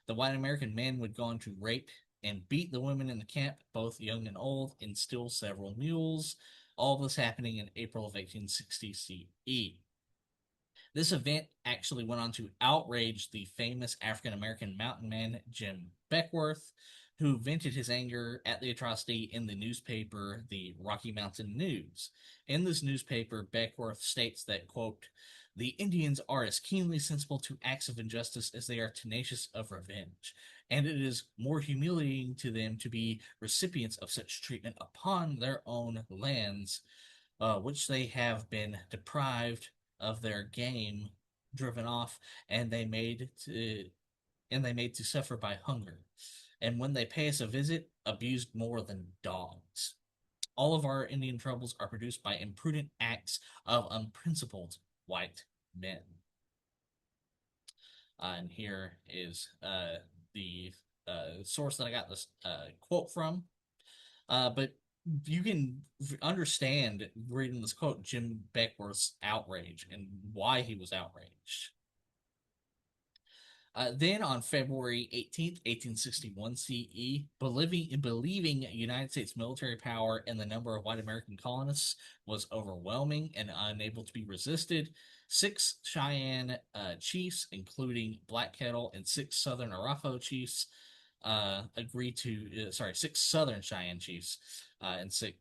The white American men would go on to rape and beat the women in the camp, both young and old, and steal several mules. All this happening in April of 1860 CE. This event actually went on to outrage the famous African American mountain man Jim Beckwourth, who vented his anger at the atrocity in the newspaper, the Rocky Mountain News. In this newspaper, Beckwourth states that, quote, "The Indians are as keenly sensible to acts of injustice as they are tenacious of revenge, and it is more humiliating to them to be recipients of such treatment upon their own lands, which they have been deprived of their game, driven off, and they made to suffer by hunger. And when they pay us a visit, abused more than dogs. All of our Indian troubles are produced by imprudent acts of unprincipled white men." And here is the source that I got this quote from. But you can understand reading this quote Jim Beckwourth's outrage and why he was outraged. Then on February 18th, 1861 CE, believing United States military power and the number of white American colonists was overwhelming and unable to be resisted, 6 Cheyenne chiefs, including Black Kettle, and 6 Southern Arapaho chiefs, agreed to, 6 Southern Cheyenne chiefs,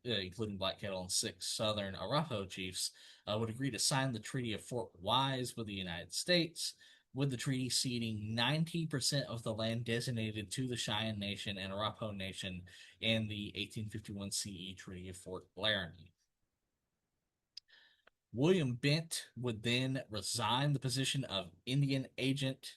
including Black Kettle, and 6 Southern Arapaho chiefs, would agree to sign the Treaty of Fort Wise with the United States, with the treaty ceding 90% of the land designated to the Cheyenne Nation and Arapaho Nation in the 1851 CE Treaty of Fort Laramie. William Bent would then resign the position of Indian agent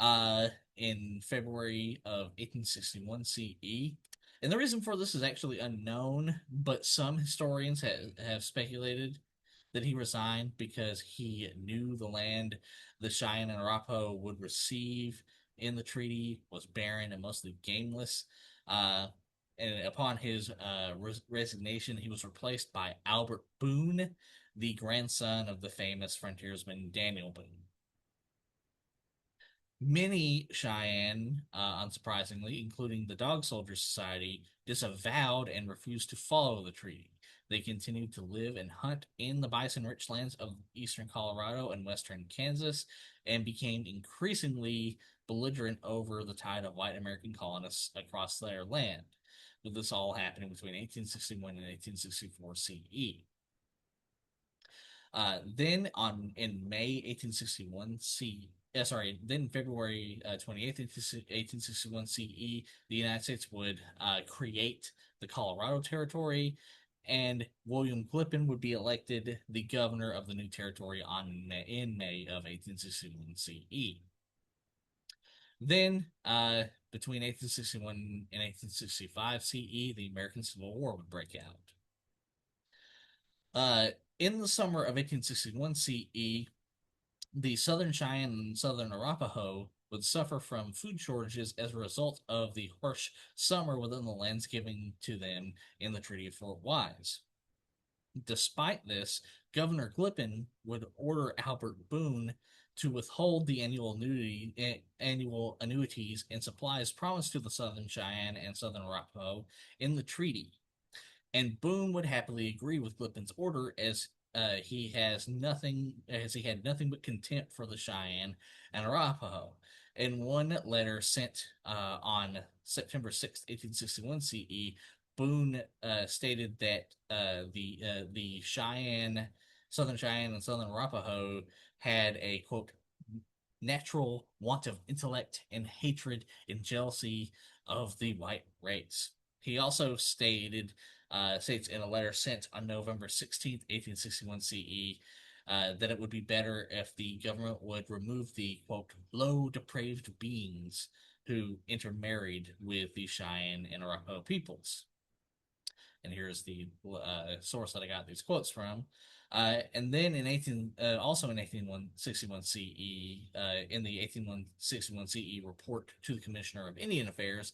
in February of 1861 CE. And the reason for this is actually unknown, but some historians have speculated that he resigned because he knew the land the Cheyenne and Arapaho would receive in the treaty was barren and mostly gameless. And upon his resignation, he was replaced by Albert Boone, the grandson of the famous frontiersman Daniel Boone. Many Cheyenne, unsurprisingly, including the Dog Soldier Society, disavowed and refused to follow the treaty. They continued to live and hunt in the bison-rich lands of eastern Colorado and western Kansas, and became increasingly belligerent over the tide of white American colonists across their land, with this all happening between 1861 and 1864 CE. Then in May 1861 then February 28th, 1861 CE, the United States would create the Colorado Territory, and William Glippen would be elected the governor of the new territory in May of 1861 CE. Then, between 1861 and 1865 CE, the American Civil War would break out. In the summer of 1861 CE, the Southern Cheyenne and Southern Arapaho would suffer from food shortages as a result of the harsh summer within the lands given to them in the Treaty of Fort Wise. Despite this, Governor Glippin would order Albert Boone to withhold the annual annuities and supplies promised to the Southern Cheyenne and Southern Arapaho in the treaty. And Boone would happily agree with Glippin's order as he had nothing but contempt for the Cheyenne and Arapaho. In one letter sent on September 6th, 1861 CE, Boone stated that the Southern Cheyenne and Southern Arapaho had a quote natural want of intellect and hatred and jealousy of the white race. He also states in a letter sent on November 16th, 1861 CE, that it would be better if the government would remove the quote low depraved beings who intermarried with the Cheyenne and Arapaho peoples. And here's the source that I got these quotes from. And then also in 1861 CE, in the 1861 CE report to the Commissioner of Indian Affairs,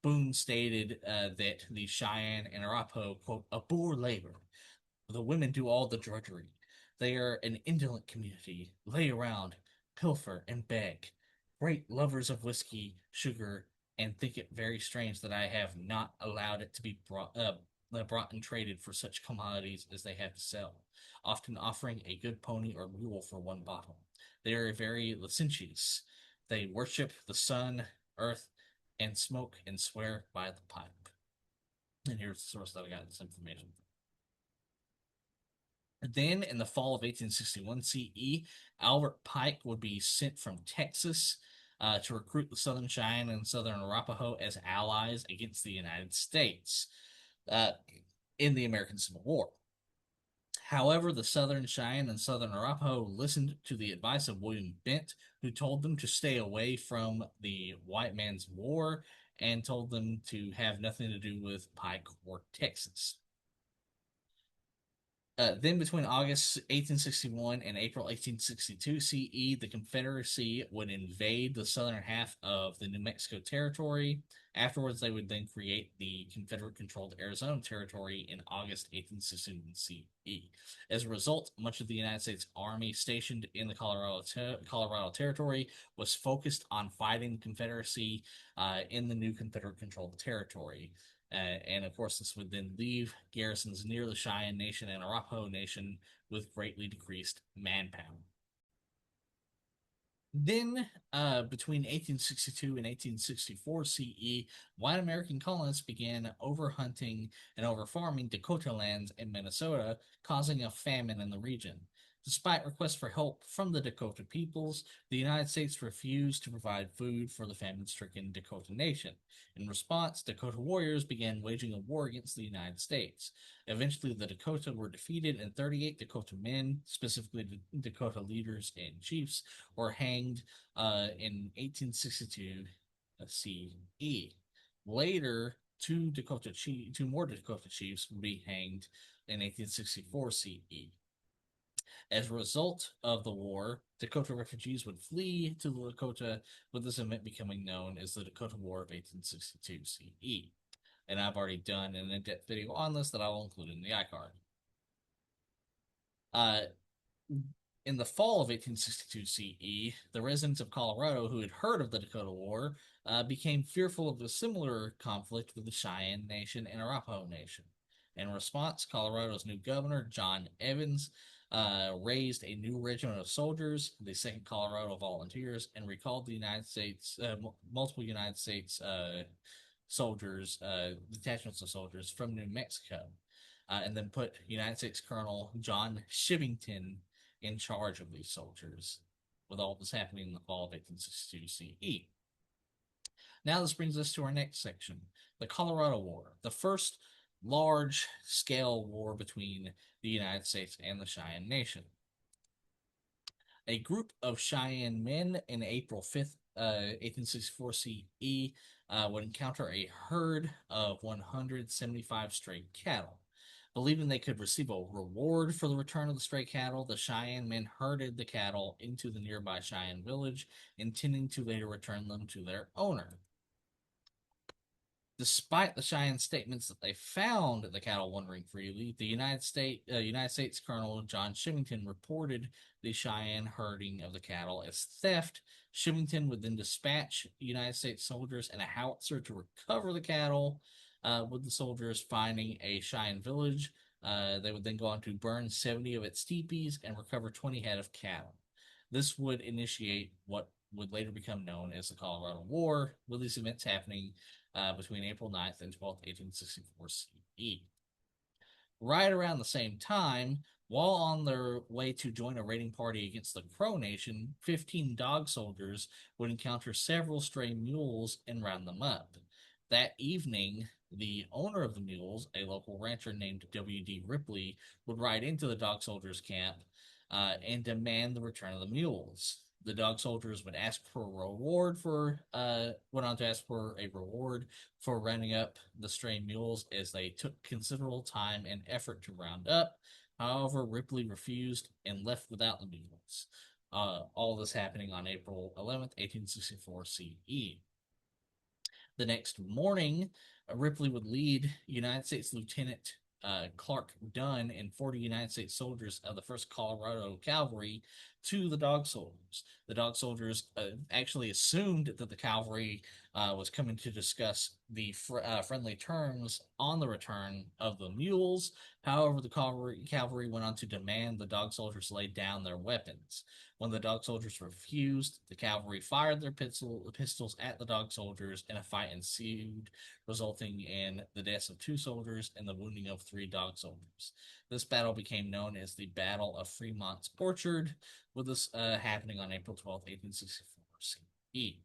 Boone stated that the Cheyenne and Arapaho, quote, abhor labor. The women do all the drudgery. They are an indolent community, lay around, pilfer, and beg. Great lovers of whiskey, sugar, and think it very strange that I have not allowed it to be brought and traded for such commodities as they have to sell, often offering a good pony or mule for one bottle. They are very licentious. They worship the sun, earth, and smoke and swear by the pipe. And here's the source that I got this information. Then, in the fall of 1861 CE, Albert Pike would be sent from Texas to recruit the Southern Cheyenne and Southern Arapaho as allies against the United States uh, in the American Civil War. However, the Southern Cheyenne and Southern Arapaho listened to the advice of William Bent, who told them to stay away from the white man's war and told them to have nothing to do with Pike or Texas. Then between August 1861 and April 1862 CE, the Confederacy would invade the southern half of the New Mexico Territory. Afterwards, they would then create the Confederate-controlled Arizona Territory in August 1861 CE. As a result, much of the United States Army stationed in the Colorado Territory was focused on fighting the Confederacy in the new Confederate-controlled territory. And of course, this would then leave garrisons near the Cheyenne Nation and Arapaho Nation with greatly decreased manpower. Then, between 1862 and 1864 CE, white American colonists began overhunting and overfarming Dakota lands in Minnesota, causing a famine in the region. Despite requests for help from the Dakota peoples, the United States refused to provide food for the famine-stricken Dakota Nation. In response, Dakota warriors began waging a war against the United States. Eventually, the Dakota were defeated, and 38 Dakota men, specifically Dakota leaders and chiefs, were hanged in 1862 CE. Later, two more Dakota chiefs would be hanged in 1864 CE. As a result of the war, Dakota refugees would flee to the Dakota, with this event becoming known as the Dakota War of 1862 CE. And I've already done an in-depth video on this that I will include in the iCard. In the fall of 1862 CE, the residents of Colorado who had heard of the Dakota War became fearful of a similar conflict with the Cheyenne Nation and Arapaho Nation. In response, Colorado's new governor, John Evans, raised a new regiment of soldiers, the Second Colorado Volunteers, and recalled the United States, multiple United States soldiers, detachments of soldiers from New Mexico, and then put United States Colonel John Shivington in charge of these soldiers, with all this happening in the fall of 1862 CE. Now this brings us to our next section, the Colorado War, the first large-scale war between the United States and the Cheyenne Nation. A group of Cheyenne men in April 5th, 1864 CE would encounter a herd of 175 stray cattle. Believing they could receive a reward for the return of the stray cattle, the Cheyenne men herded the cattle into the nearby Cheyenne village, intending to later return them to their owner. Despite the Cheyenne statements that they found the cattle wandering freely, the United States Colonel John Shivington reported the Cheyenne herding of the cattle as theft. Shivington would then dispatch United States soldiers and a howitzer to recover the cattle. With the soldiers finding a Cheyenne village, they would then go on to burn 70 of its teepees and recover 20 head of cattle. This would initiate what would later become known as the Colorado War, with these events happening between April 9th and 12th, 1864 CE. Right around the same time, while on their way to join a raiding party against the Crow Nation, 15 dog soldiers would encounter several stray mules and round them up. That evening, the owner of the mules, a local rancher named W.D. Ripley, would ride into the dog soldiers' camp and demand the return of the mules. The dog soldiers would ask for a reward for went on to ask for a reward for rounding up the stray mules as they took considerable time and effort to round up. However, Ripley refused and left without the mules. All this happening on April 11th, 1864 CE. The next morning, Ripley would lead United States Lieutenant Clark Dunn and 40 United States soldiers of the 1st Colorado Cavalry to the dog soldiers. The dog soldiers actually assumed that the cavalry was coming to discuss the friendly terms on the return of the mules. However, the cavalry went on to demand the dog soldiers lay down their weapons. When the dog soldiers refused, the cavalry fired their pistols at the dog soldiers, and a fight ensued, resulting in the deaths of 2 soldiers and the wounding of 3 dog soldiers. This battle became known as the Battle of Fremont's Orchard, with this happening on April 12th, 1864 CE.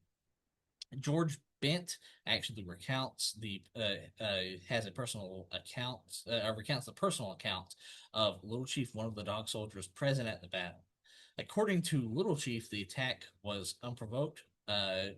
George Bent actually recounts has a personal account recounts the personal account of Little Chief, one of the dog soldiers present at the battle. According to Little Chief, the attack was unprovoked,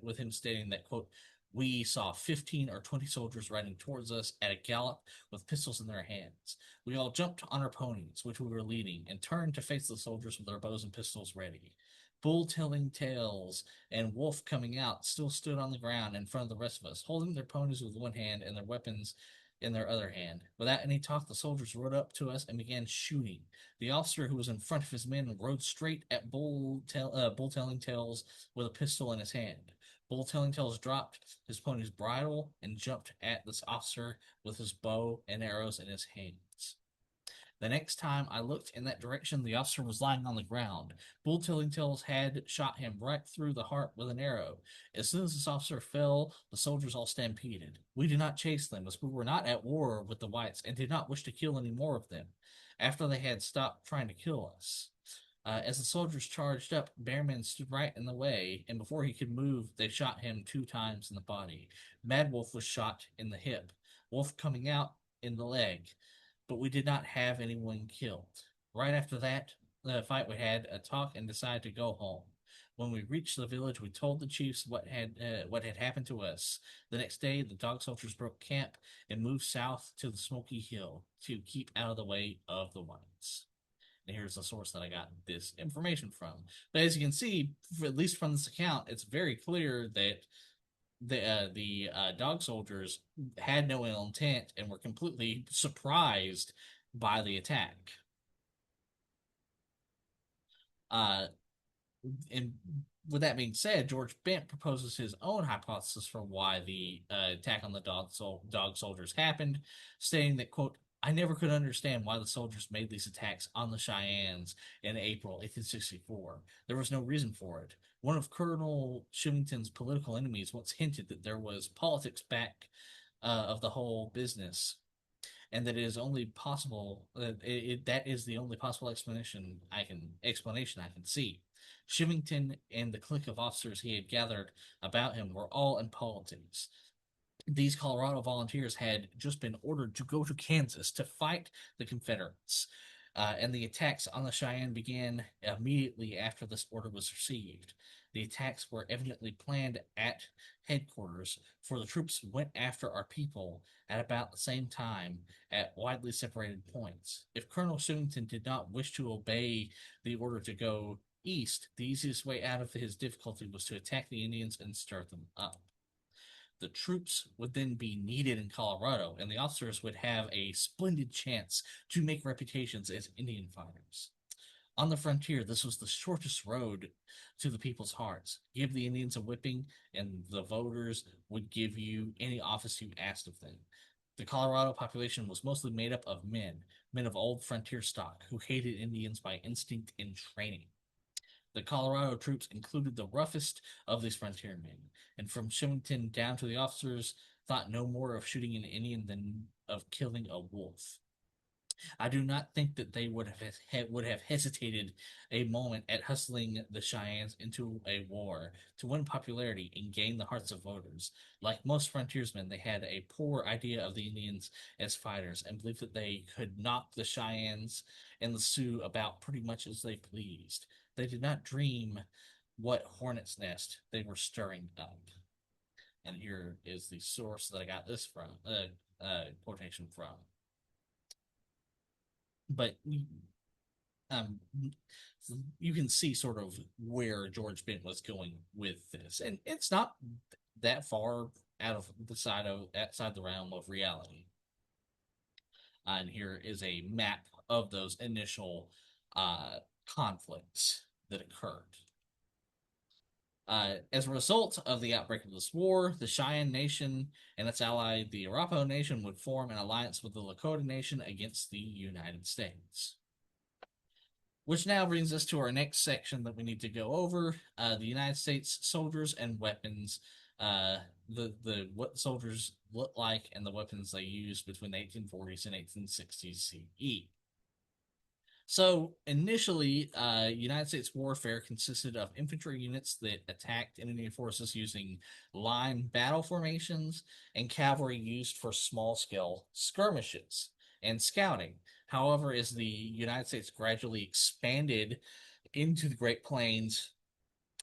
with him stating that, quote, we saw 15 or 20 soldiers riding towards us at a gallop with pistols in their hands. We all jumped on our ponies, which we were leading, and turned to face the soldiers with our bows and pistols ready. Bull telling tales and Wolf coming out still stood on the ground in front of the rest of us, holding their ponies with one hand and their weapons in their other hand. Without any talk, the soldiers rode up to us and began shooting. The officer who was in front of his men rode straight at Bull telling tales with a pistol in his hand. Bull telling tales dropped his pony's bridle and jumped at this officer with his bow and arrows in his hands. The next time I looked in that direction, the officer was lying on the ground. Bull Telling Tales had shot him right through the heart with an arrow. As soon as this officer fell, the soldiers all stampeded. We did not chase them, as we were not at war with the whites and did not wish to kill any more of them, after they had stopped trying to kill us. As the soldiers charged up, Bearman stood right in the way, and before he could move, they shot him 2 times in the body. Mad Wolf was shot in the hip, Wolf coming out in the leg, but we did not have anyone killed. Right after that, the fight, we had a talk and decided to go home. When we reached the village, we told the chiefs what had happened to us. The next day, the dog soldiers broke camp and moved south to the Smoky Hill to keep out of the way of the whites. And here's the source that I got this information from. But as you can see, at least from this account, it's very clear that the dog soldiers had no ill intent and were completely surprised by the attack. Uh, and with that being said, George Bent proposes his own hypothesis for why the attack on the dog soldiers happened, stating that, quote, I never could understand why the soldiers made these attacks on the Cheyennes in April 1864. There was no reason for it. One of Colonel Shivington's political enemies once hinted that there was politics back of the whole business, and that it is only possible that is the only possible explanation I can see. Shivington and the clique of officers he had gathered about him were all in politics. These Colorado volunteers had just been ordered to go to Kansas to fight the Confederates, and the attacks on the Cheyenne began immediately after this order was received. The attacks were evidently planned at headquarters, for the troops went after our people at about the same time at widely separated points. If Colonel Shivington did not wish to obey the order to go east, the easiest way out of his difficulty was to attack the Indians and stir them up. The troops would then be needed in Colorado, and the officers would have a splendid chance to make reputations as Indian fighters. On the frontier, this was the shortest road to the people's hearts. Give the Indians a whipping, and the voters would give you any office you asked of them. The Colorado population was mostly made up of men of old frontier stock, who hated Indians by instinct and training. The Colorado troops included the roughest of these frontiermen, and from Shillington down to the officers, thought no more of shooting an Indian than of killing a wolf. I do not think that they would have hesitated a moment at hustling the Cheyennes into a war to win popularity and gain the hearts of voters. Like most frontiersmen, they had a poor idea of the Indians as fighters and believed that they could knock the Cheyennes and the Sioux about pretty much as they pleased. They did not dream what hornet's nest they were stirring up. And here is the source that I got this from, quotation from. But um, you can see sort of where George Bent was going with this, and it's not that far out of the side of outside the realm of reality. And here is a map of those initial uh, conflicts that occurred. As a result of the outbreak of this war, the Cheyenne Nation and its ally, the Arapaho Nation, would form an alliance with the Lakota Nation against the United States. Which now brings us to our next section that we need to go over: the United States soldiers and weapons. The what soldiers look like and the weapons they used between the 1840s and 1860s CE. So initially, United States warfare consisted of infantry units that attacked enemy forces using line battle formations and cavalry used for small-scale skirmishes and scouting. However, as the United States gradually expanded into the Great Plains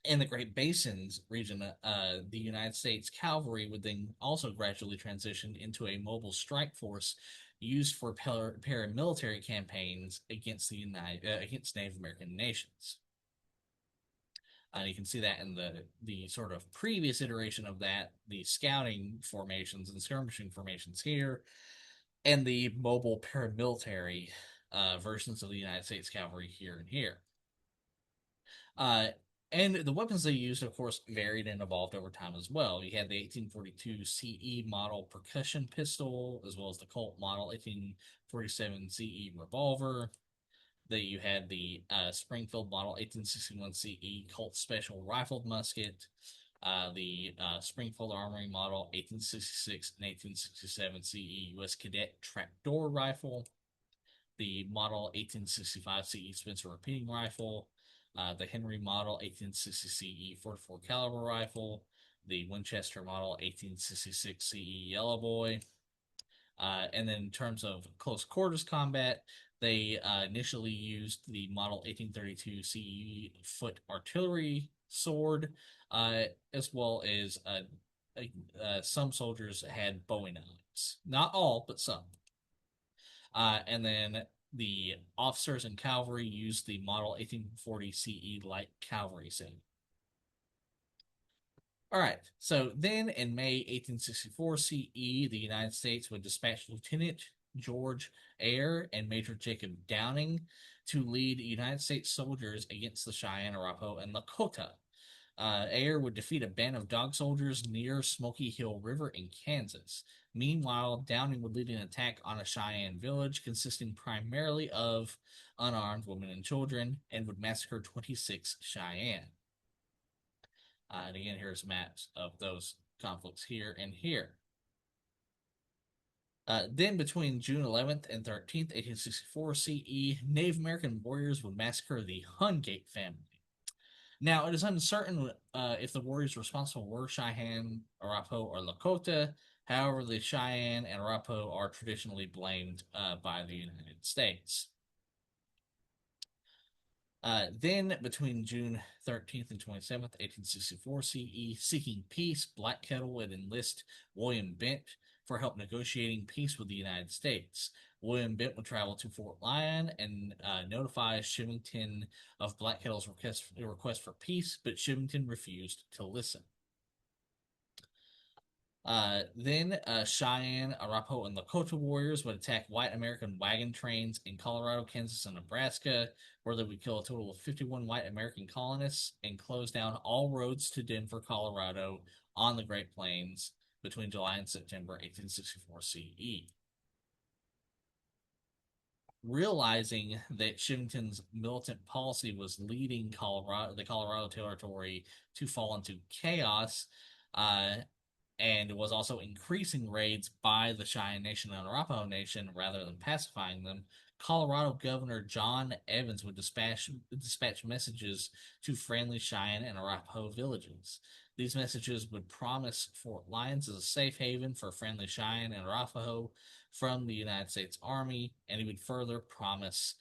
and the Great Basins region, the United States cavalry would then also gradually transition into a mobile strike force used for paramilitary campaigns against against Native American nations. And you can see that in the sort of previous iteration of that, the scouting formations and skirmishing formations here, and the mobile paramilitary versions of the United States cavalry here and here. Uh, and the weapons they used, of course, varied and evolved over time as well. You had the 1842 CE model percussion pistol, as well as the Colt model 1847 CE revolver. That you had the Springfield model 1861 CE Colt Special rifled musket, the Springfield Armory model 1866 and 1867 CE U.S. Cadet trapdoor rifle, the model 1865 CE Spencer repeating rifle, the Henry model 1860 CE 44 caliber rifle, the Winchester model 1866 CE Yellow Boy. And then in terms of close quarters combat, they initially used the model 1832 CE foot artillery sword, as well as some soldiers had Bowie knives. Not all, but some. And then the officers and cavalry used the model 1840 CE light cavalry set. All right, so then in May 1864 CE, the United States would dispatch Lieutenant George Eyre and Major Jacob Downing to lead United States soldiers against the Cheyenne, Arapaho, and Lakota. Eyre would defeat a band of dog soldiers near Smoky Hill River in Kansas. Meanwhile, Downing would lead an attack on a Cheyenne village consisting primarily of unarmed women and children and would massacre 26 Cheyenne. And again, here's maps of those conflicts here and here. Then between June 11th and 13th, 1864 CE, Native American warriors would massacre the Hungate family. Now, it is uncertain if the warriors responsible were Cheyenne, Arapaho, or Lakota. However, the Cheyenne and Arapaho are traditionally blamed by the United States. Then, between June 13th and 27th, 1864 CE, seeking peace, Black Kettle would enlist William Bent for help negotiating peace with the United States. William Bent would travel to Fort Lyon and notify Shivington of Black Kettle's request for peace, but Shivington refused to listen. Then Cheyenne, Arapaho, and Lakota warriors would attack white American wagon trains in Colorado, Kansas, and Nebraska, where they would kill a total of 51 white American colonists and close down all roads to Denver, Colorado on the Great Plains between July and September 1864 CE. Realizing that Chivington's militant policy was leading the Colorado Territory to fall into chaos, uh, and was also increasing raids by the Cheyenne Nation and Arapaho Nation rather than pacifying them, Colorado Governor John Evans would dispatch messages to friendly Cheyenne and Arapaho villages. These messages would promise Fort Lyons as a safe haven for friendly Cheyenne and Arapaho from the United States Army, and he would further promise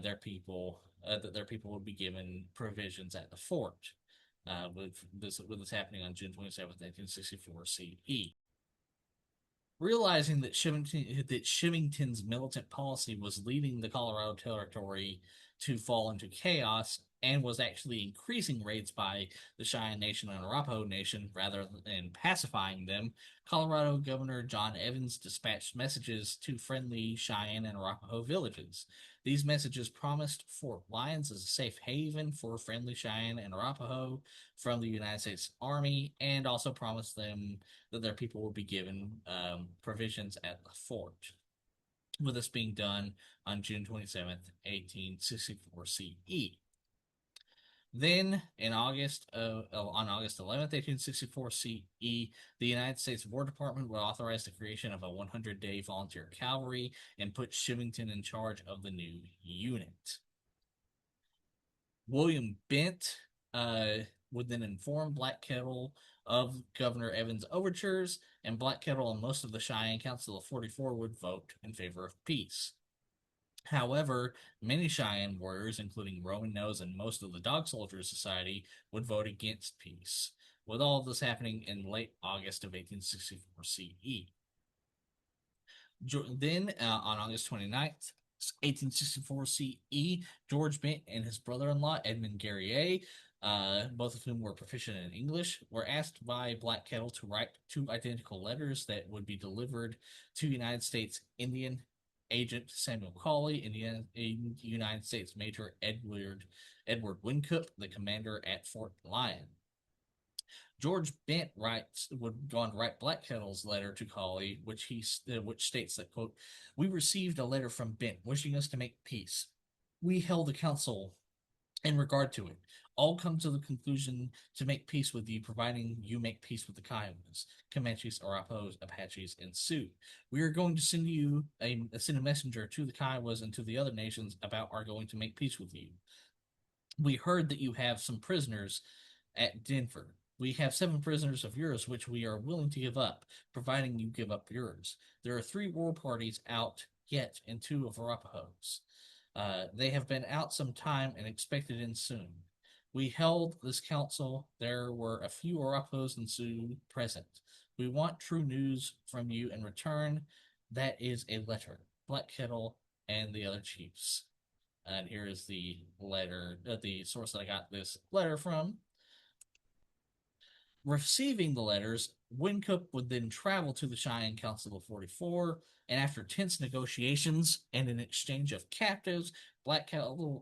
their people that their people would be given provisions at the fort. With this happening on June 27th, 1864 CE. Realizing that Chivington's militant policy was leading the Colorado Territory to fall into chaos and was actually increasing raids by the Cheyenne Nation and Arapaho Nation rather than pacifying them, Colorado Governor John Evans dispatched messages to friendly Cheyenne and Arapaho villages. These messages promised Fort Lyons as a safe haven for friendly Cheyenne and Arapaho from the United States Army, and also promised them that their people would be given provisions at the fort. With this being done on June 27th, 1864 CE. Then, on August 11th, 1864 CE, the United States War Department would authorize the creation of a 100-day volunteer cavalry and put Chivington in charge of the new unit. William Bent would then inform Black Kettle of Governor Evans' overtures, and Black Kettle and most of the Cheyenne Council of 44 would vote in favor of peace. However, many Cheyenne warriors, including Roman Nose and most of the Dog Soldiers Society, would vote against peace, with all of this happening in late August of 1864 CE. Then, on August 29th, 1864 CE, George Bent and his brother-in-law, Edmund Guerrier, both of whom were proficient in English, were asked by Black Kettle to write two identical letters that would be delivered to United States Indian Agent Samuel Cawley and United States Major Edward Wynkoop, the commander at Fort Lyon. George Bent would go on to write Black Kettle's letter to Cawley, which states that, quote, "We received a letter from Bent wishing us to make peace. We held a council in regard to it. All come to the conclusion to make peace with you, providing you make peace with the Kiowas, Comanches, Arapahos, Apaches, and Sioux. We are going to send a messenger to the Kiowas and to the other nations about our going to make peace with you. We heard that you have some prisoners at Denver. We have 7 prisoners of yours, which we are willing to give up, providing you give up yours. There are 3 war parties out yet, and 2 of Arapahoes. They have been out some time and expected in soon. We held this council. There were a few Arapahoes and Sioux present. We want true news from you in return. That is a letter. Black Kettle and the other chiefs." And here is the letter, the source that I got this letter from. Receiving the letters, Wynkoop would then travel to the Cheyenne Council of 44, and after tense negotiations and an exchange of captives, Black Kettle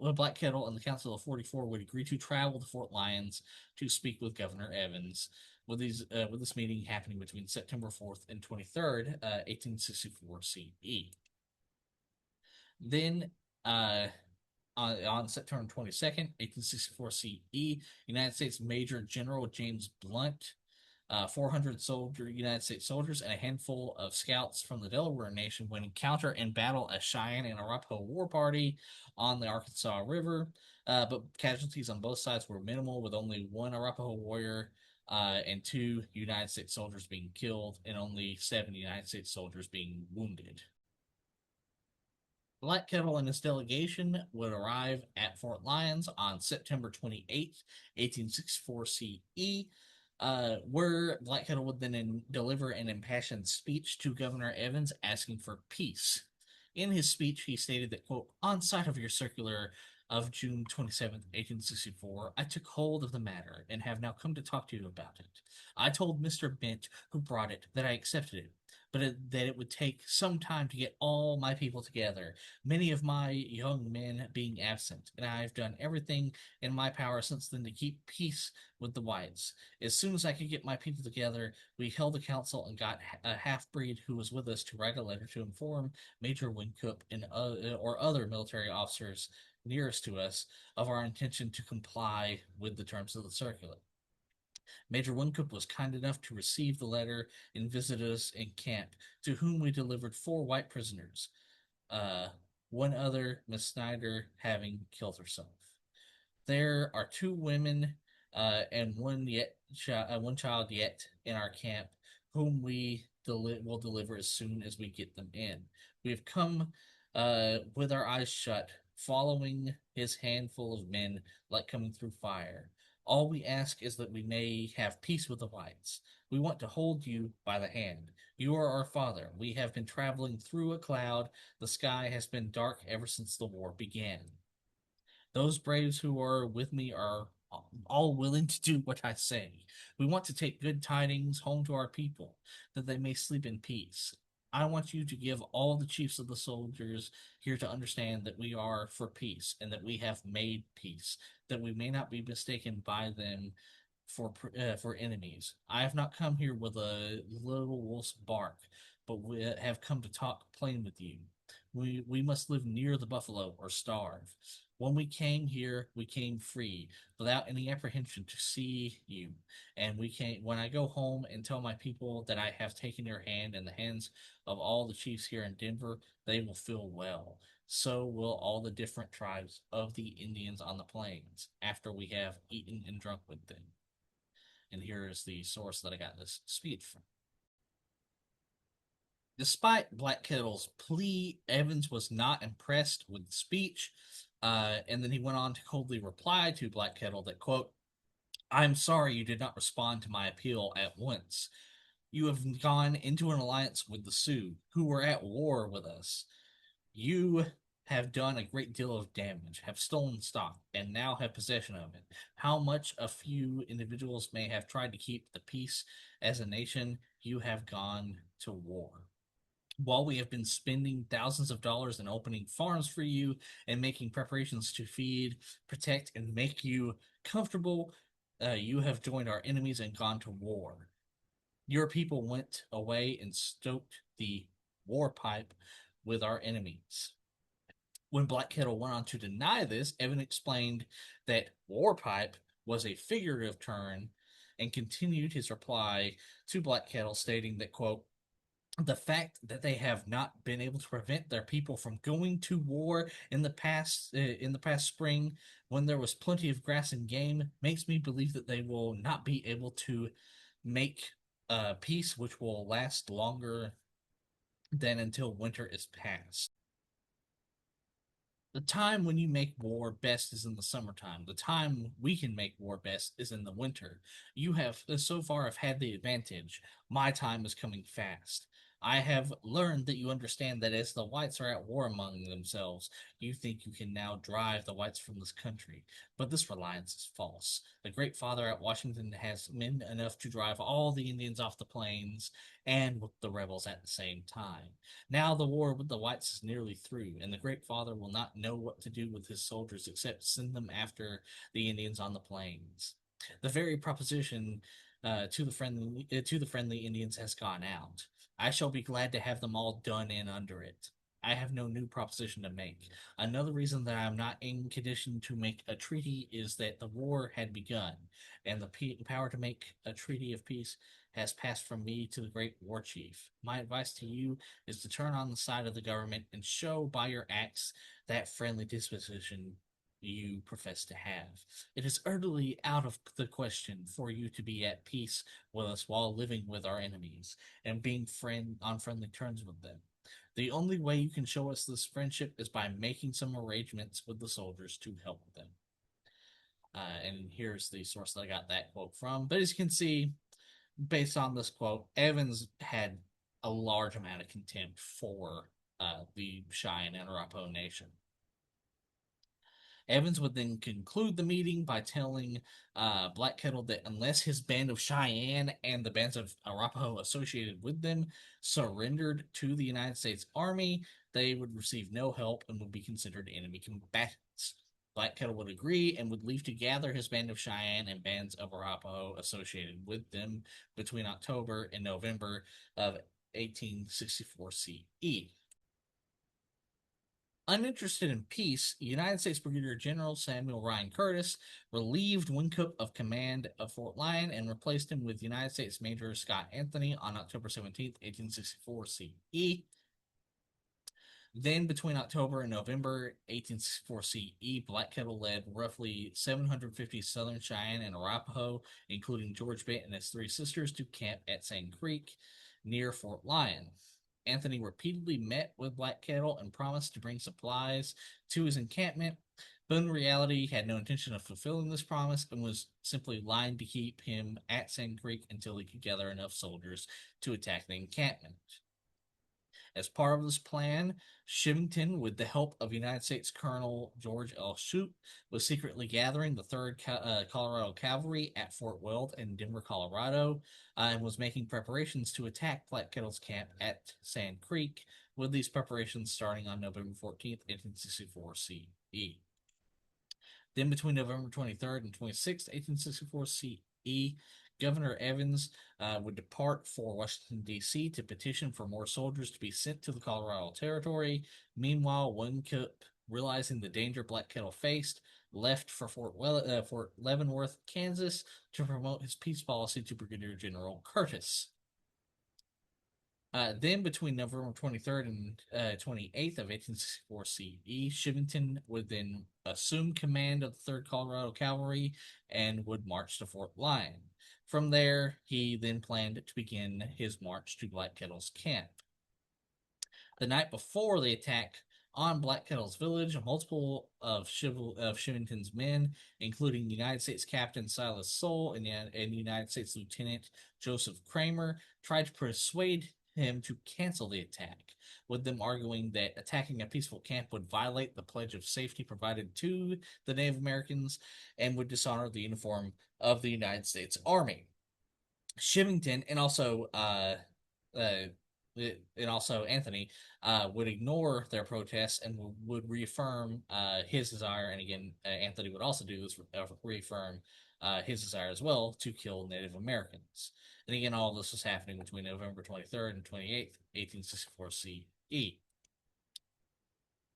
and the Council of 44 would agree to travel to Fort Lyons to speak with Governor Evans, with this meeting happening between September 4th and 23rd, 1864 CE. Then, on September 22nd, 1864 CE, United States Major General James Blunt, 400 United States soldiers, and a handful of scouts from the Delaware Nation would encounter and battle a Cheyenne and Arapaho war party on the Arkansas River, but casualties on both sides were minimal, with only 1 Arapaho warrior and 2 United States soldiers being killed, and only 7 United States soldiers being wounded. Black Kettle and his delegation would arrive at Fort Lyons on September 28th, 1864 CE, where Black Kettle would then deliver an impassioned speech to Governor Evans asking for peace. In his speech, he stated that, quote, "On sight of your circular, of June 27th, 1864, I took hold of the matter and have now come to talk to you about it. I told Mr. Bent, who brought it, that I accepted it, but that it would take some time to get all my people together, many of my young men being absent, and I have done everything in my power since then to keep peace with the whites. As soon as I could get my people together, we held a council and got a half breed who was with us to write a letter to inform Major Wynkoop and or other military officers nearest to us of our intention to comply with the terms of the circular. Major Wynkoop was kind enough to receive the letter and visit us in camp, to whom we delivered 4 white prisoners, uh, one other, Miss Snyder, having killed herself. There are 2 women and one child yet in our camp, whom we will deliver as soon as we get them in. We have come with our eyes shut, following his handful of men like coming through fire. All we ask is that we may have peace with the whites. We want to hold you by the hand. You are our father. We have been traveling through a cloud. The sky has been dark ever since the war began. Those braves who are with me are all willing to do what I say. We want to take good tidings home to our people, that they may sleep in peace. I want you to give all the chiefs of the soldiers here to understand that we are for peace and that we have made peace, that we may not be mistaken by them for enemies. I have not come here with a little wolf's bark, but we have come to talk plain with you. We must live near the buffalo or starve. When we came here, we came free, without any apprehension to see you. And we came when I go home and tell my people that I have taken your hand in the hands of all the chiefs here in Denver, they will feel well. So will all the different tribes of the Indians on the plains after we have eaten and drunk with them. And here is the source that I got this speech from. Despite Black Kettle's plea, Evans was not impressed with the speech, and then he went on to coldly reply to Black Kettle that, quote, I'm sorry you did not respond to my appeal at once. You have gone into an alliance with the Sioux, who were at war with us. You have done a great deal of damage, have stolen stock, and now have possession of it. How much a few individuals may have tried to keep the peace as a nation, you have gone to war. While we have been spending thousands of dollars in opening farms for you and making preparations to feed, protect, and make you comfortable, you have joined our enemies and gone to war. Your people went away and stoked the war pipe with our enemies. When Black Kettle went on to deny this, Evan explained that war pipe was a figurative term and continued his reply to Black Kettle, stating that, quote, the fact that they have not been able to prevent their people from going to war in the past spring when there was plenty of grass and game makes me believe that they will not be able to make peace which will last longer than until winter is past. The time when you make war best is in the summertime. The time we can make war best is in the winter. You have so far have had the advantage. My time is coming fast. I have learned that you understand that as the whites are at war among themselves, you think you can now drive the whites from this country. But this reliance is false. The great father at Washington has men enough to drive all the Indians off the plains and with the rebels at the same time. Now the war with the whites is nearly through, and the great father will not know what to do with his soldiers except send them after the Indians on the plains. The very proposition to the friendly Indians has gone out. I shall be glad to have them all done in under it. I have no new proposition to make. Another reason that I am not in condition to make a treaty is that the war had begun, and the power to make a treaty of peace has passed from me to the great war chief. My advice to you is to turn on the side of the government and show by your acts that friendly disposition you profess to have. It is utterly out of the question for you to be at peace with us while living with our enemies and being on friendly terms with them. The only way you can show us this friendship is by making some arrangements with the soldiers to help them. And here's the source that I got that quote from. But as you can see, based on this quote, Evans had a large amount of contempt for the Cheyenne and Arapaho Nation. Evans would then conclude the meeting by telling Black Kettle that unless his band of Cheyenne and the bands of Arapaho associated with them surrendered to the United States Army, they would receive no help and would be considered enemy combatants. Black Kettle would agree and would leave to gather his band of Cheyenne and bands of Arapaho associated with them between October and November of 1864 CE. Uninterested in peace, United States Brigadier General Samuel Ryan Curtis relieved Wynkoop of command of Fort Lyon and replaced him with United States Major Scott Anthony on October 17th, 1864 CE. Then, between October and November 1864 CE, Black Kettle led roughly 750 Southern Cheyenne and Arapaho, including George Bent and his three sisters, to camp at Sand Creek near Fort Lyon. Anthony repeatedly met with Black Kettle and promised to bring supplies to his encampment, but in reality had no intention of fulfilling this promise and was simply lying to keep him at Sand Creek until he could gather enough soldiers to attack the encampment. As part of this plan, Shivington, with the help of United States Colonel George L. Shoup, was secretly gathering the 3rd Colorado Cavalry at Fort Weld in Denver, Colorado, and was making preparations to attack Black Kettle's camp at Sand Creek, with these preparations starting on November 14th, 1864 CE. Then, between November 23rd and 26th, 1864 CE, Governor Evans would depart for Washington, D.C. to petition for more soldiers to be sent to the Colorado Territory. Meanwhile, Wynkoop, realizing the danger Black Kettle faced, left for Fort Leavenworth, Kansas, to promote his peace policy to Brigadier General Curtis. Then, between November 23rd and 28th of 1864 CE, Shivington would then assume command of the 3rd Colorado Cavalry and would march to Fort Lyon. From there, he then planned to begin his march to Black Kettle's camp. The night before the attack on Black Kettle's village, multiple of Shivington's men, including United States Captain Silas Soule and United States Lieutenant Joseph Kramer, tried to persuade him to cancel the attack, with them arguing that attacking a peaceful camp would violate the pledge of safety provided to the Native Americans and would dishonor the uniform of the United States Army. Shivington and also Anthony would ignore their protests and would reaffirm his desire, and again, Anthony would also do this, reaffirm his desire as well to kill Native Americans. And again, all this was happening between November 23rd and 28th, 1864 CE.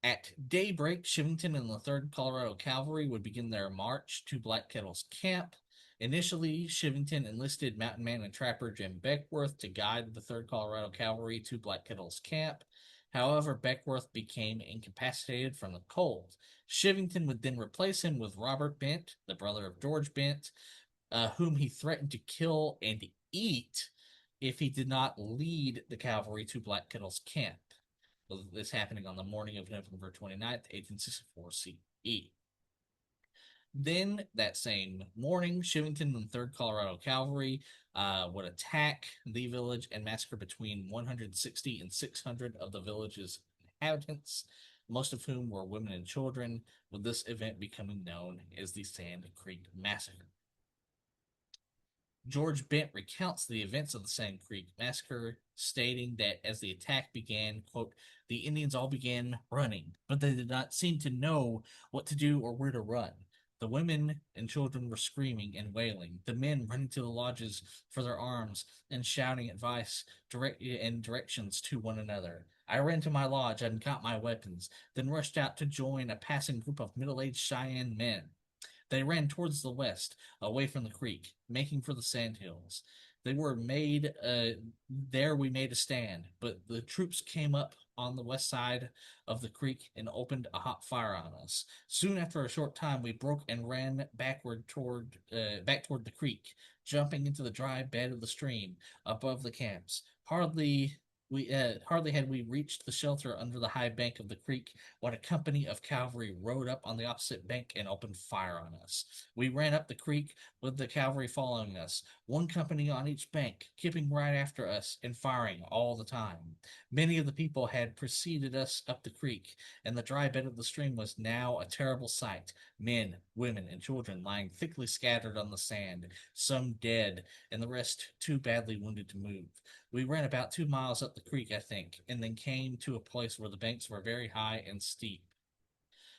At daybreak, Shivington and the 3rd Colorado Cavalry would begin their march to Black Kettle's camp. Initially, Shivington enlisted mountain man and trapper Jim Beckworth to guide the 3rd Colorado Cavalry to Black Kettle's camp. However, Beckworth became incapacitated from the cold. Shivington would then replace him with Robert Bent, the brother of George Bent, whom he threatened to kill and eat if he did not lead the cavalry to Black Kettle's camp. This happening on the morning of November 29th, 1864 CE. Then, that same morning, Shivington and 3rd Colorado Cavalry would attack the village and massacre between 160 and 600 of the village's inhabitants, most of whom were women and children, with this event becoming known as the Sand Creek Massacre. George Bent recounts the events of the Sand Creek Massacre, stating that as the attack began, quote, the Indians all began running, but they did not seem to know what to do or where to run. The women and children were screaming and wailing, the men running to the lodges for their arms and shouting advice and directions to one another. I ran to my lodge and got my weapons, then rushed out to join a passing group of middle-aged Cheyenne men. They ran towards the west, away from the creek, making for the sandhills. There we made a stand, but the troops came up on the west side of the creek and opened a hot fire on us. Soon after a short time, we broke and ran back toward the creek, jumping into the dry bed of the stream above the camps. Hardly We hardly had we reached the shelter under the high bank of the creek when a company of cavalry rode up on the opposite bank and opened fire on us. We ran up the creek with the cavalry following us, one company on each bank, keeping right after us and firing all the time. Many of the people had preceded us up the creek, and the dry bed of the stream was now a terrible sight. Men, women, and children lying thickly scattered on the sand, some dead, and the rest too badly wounded to move. We ran about 2 miles up the creek, I think, and then came to a place where the banks were very high and steep.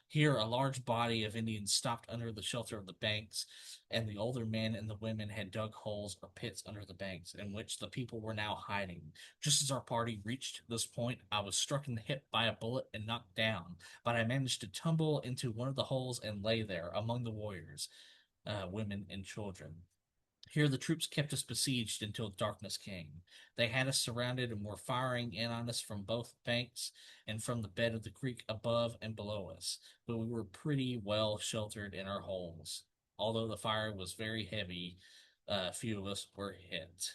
Here, a large body of Indians stopped under the shelter of the banks, and the older men and the women had dug holes or pits under the banks, in which the people were now hiding. Just as our party reached this point, I was struck in the hip by a bullet and knocked down, but I managed to tumble into one of the holes and lay there among the warriors, women, and children. Here the troops kept us besieged until darkness came. They had us surrounded and were firing in on us from both banks and from the bed of the creek above and below us, but we were pretty well sheltered in our holes. Although the fire was very heavy, few of us were hit.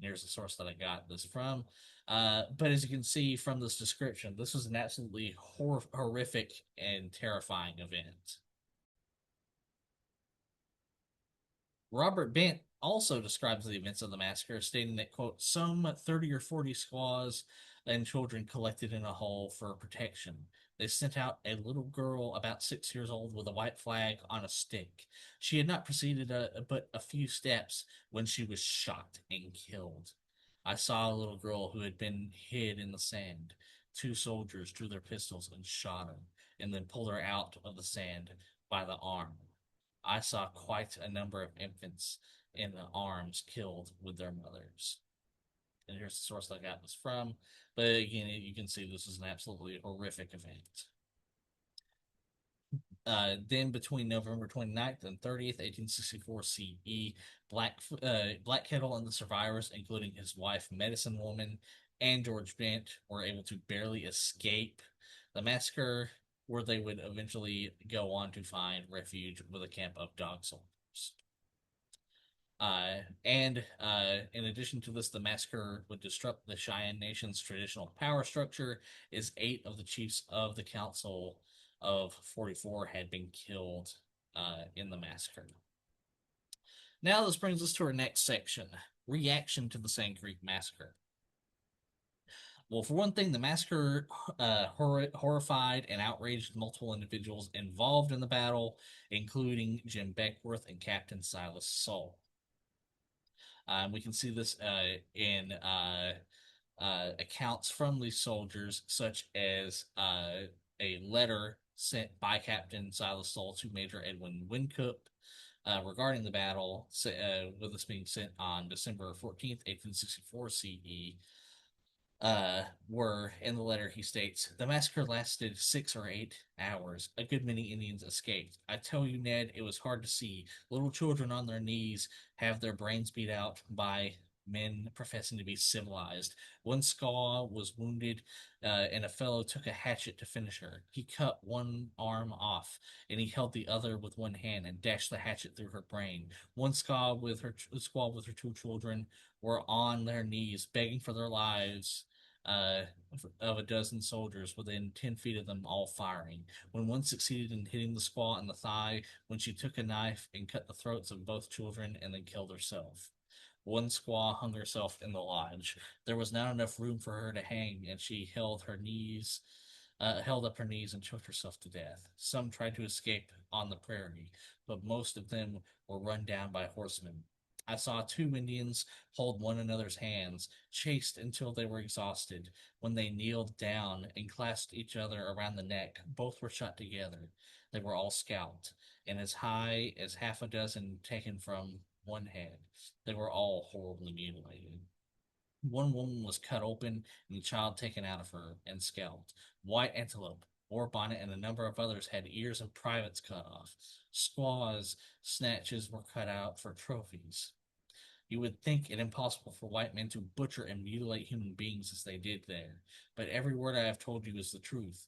Here's the source that I got this from. But as you can see from this description, this was an absolutely horrific and terrifying event. Robert Bent also describes the events of the massacre, stating that, quote, some 30 or 40 squaws and children collected in a hole for protection. They sent out a little girl about 6 years old with a white flag on a stick. She had not proceeded but a few steps when she was shot and killed. I saw a little girl who had been hid in the sand. Two soldiers drew their pistols and shot her, and then pulled her out of the sand by the arm. I saw quite a number of infants in the arms killed with their mothers. And here's the source that I got this from. But again, you can see this is an absolutely horrific event. Then between November 29th and 30th, 1864 CE, Black Kettle and the survivors, including his wife, Medicine Woman, and George Bent, were able to barely escape the massacre, where they would eventually go on to find refuge with a camp of dog soldiers. And in addition to this, the massacre would disrupt the Cheyenne Nation's traditional power structure, as 8 of the chiefs of the Council of 44 had been killed in the massacre. Now, this brings us to our next section, reaction to the Sand Creek Massacre. Well, for one thing, the massacre horrified and outraged multiple individuals involved in the battle, including Jim Beckworth and Captain Silas Soule. We can see this in accounts from these soldiers, such as a letter sent by Captain Silas Soule to Major Edwin Wynkoop regarding the battle, with this being sent on December 14th, 1864 CE. Were in the letter he states, the massacre lasted 6 or 8 hours. A good many Indians escaped. I tell you, Ned, it was hard to see. Little children on their knees have their brains beat out by men professing to be civilized. One squaw was wounded, and a fellow took a hatchet to finish her. He cut one arm off, and he held the other with one hand and dashed the hatchet through her brain. One squaw with her 2 children were on their knees begging for their lives, uh, of a dozen soldiers within 10 feet of them, all firing. When one succeeded in hitting the squaw in the thigh, when she took a knife and cut the throats of both children and then killed herself. One squaw hung herself in the lodge. There was not enough room for her to hang, and she held up her knees and choked herself to death. Some tried to escape on the prairie, but most of them were run down by horsemen. I saw 2 Indians hold one another's hands, chased until they were exhausted. When they kneeled down and clasped each other around the neck, both were shot together. They were all scalped, and as high as half a dozen taken from one head. They were all horribly mutilated. One woman was cut open and the child taken out of her and scalped. White Antelope, War Bonnet, and a number of others had ears of privates cut off. Squaws' snatches were cut out for trophies. You would think it impossible for white men to butcher and mutilate human beings as they did there, but every word I have told you is the truth,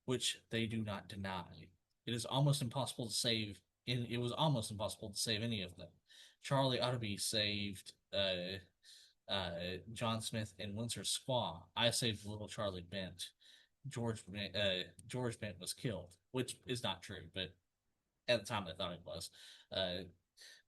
which they do not deny. It is almost impossible to save. It was almost impossible to save any of them. Charlie ought to be saved. John Smith and Windsor's squaw. I saved little Charlie Bent. George Bent was killed, which is not true, but at the time I thought it was. Uh,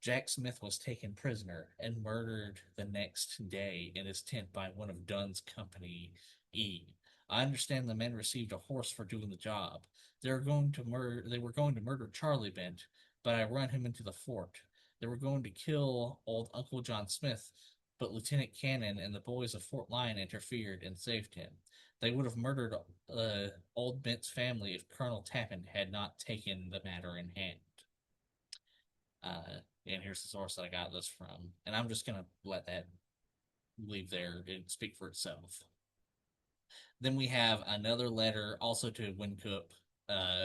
Jack Smith was taken prisoner and murdered the next day in his tent by one of Dunn's Company E. I understand the men received a horse for doing the job. They were going to murder Charlie Bent, but I run him into the fort. They were going to kill old Uncle John Smith, but Lieutenant Cannon and the boys of Fort Lyon interfered and saved him. They would have murdered old Bent's family if Colonel Tappan had not taken the matter in hand. And here's the source that I got this from. And I'm just going to let that leave there and speak for itself. Then we have another letter also to Wynkoop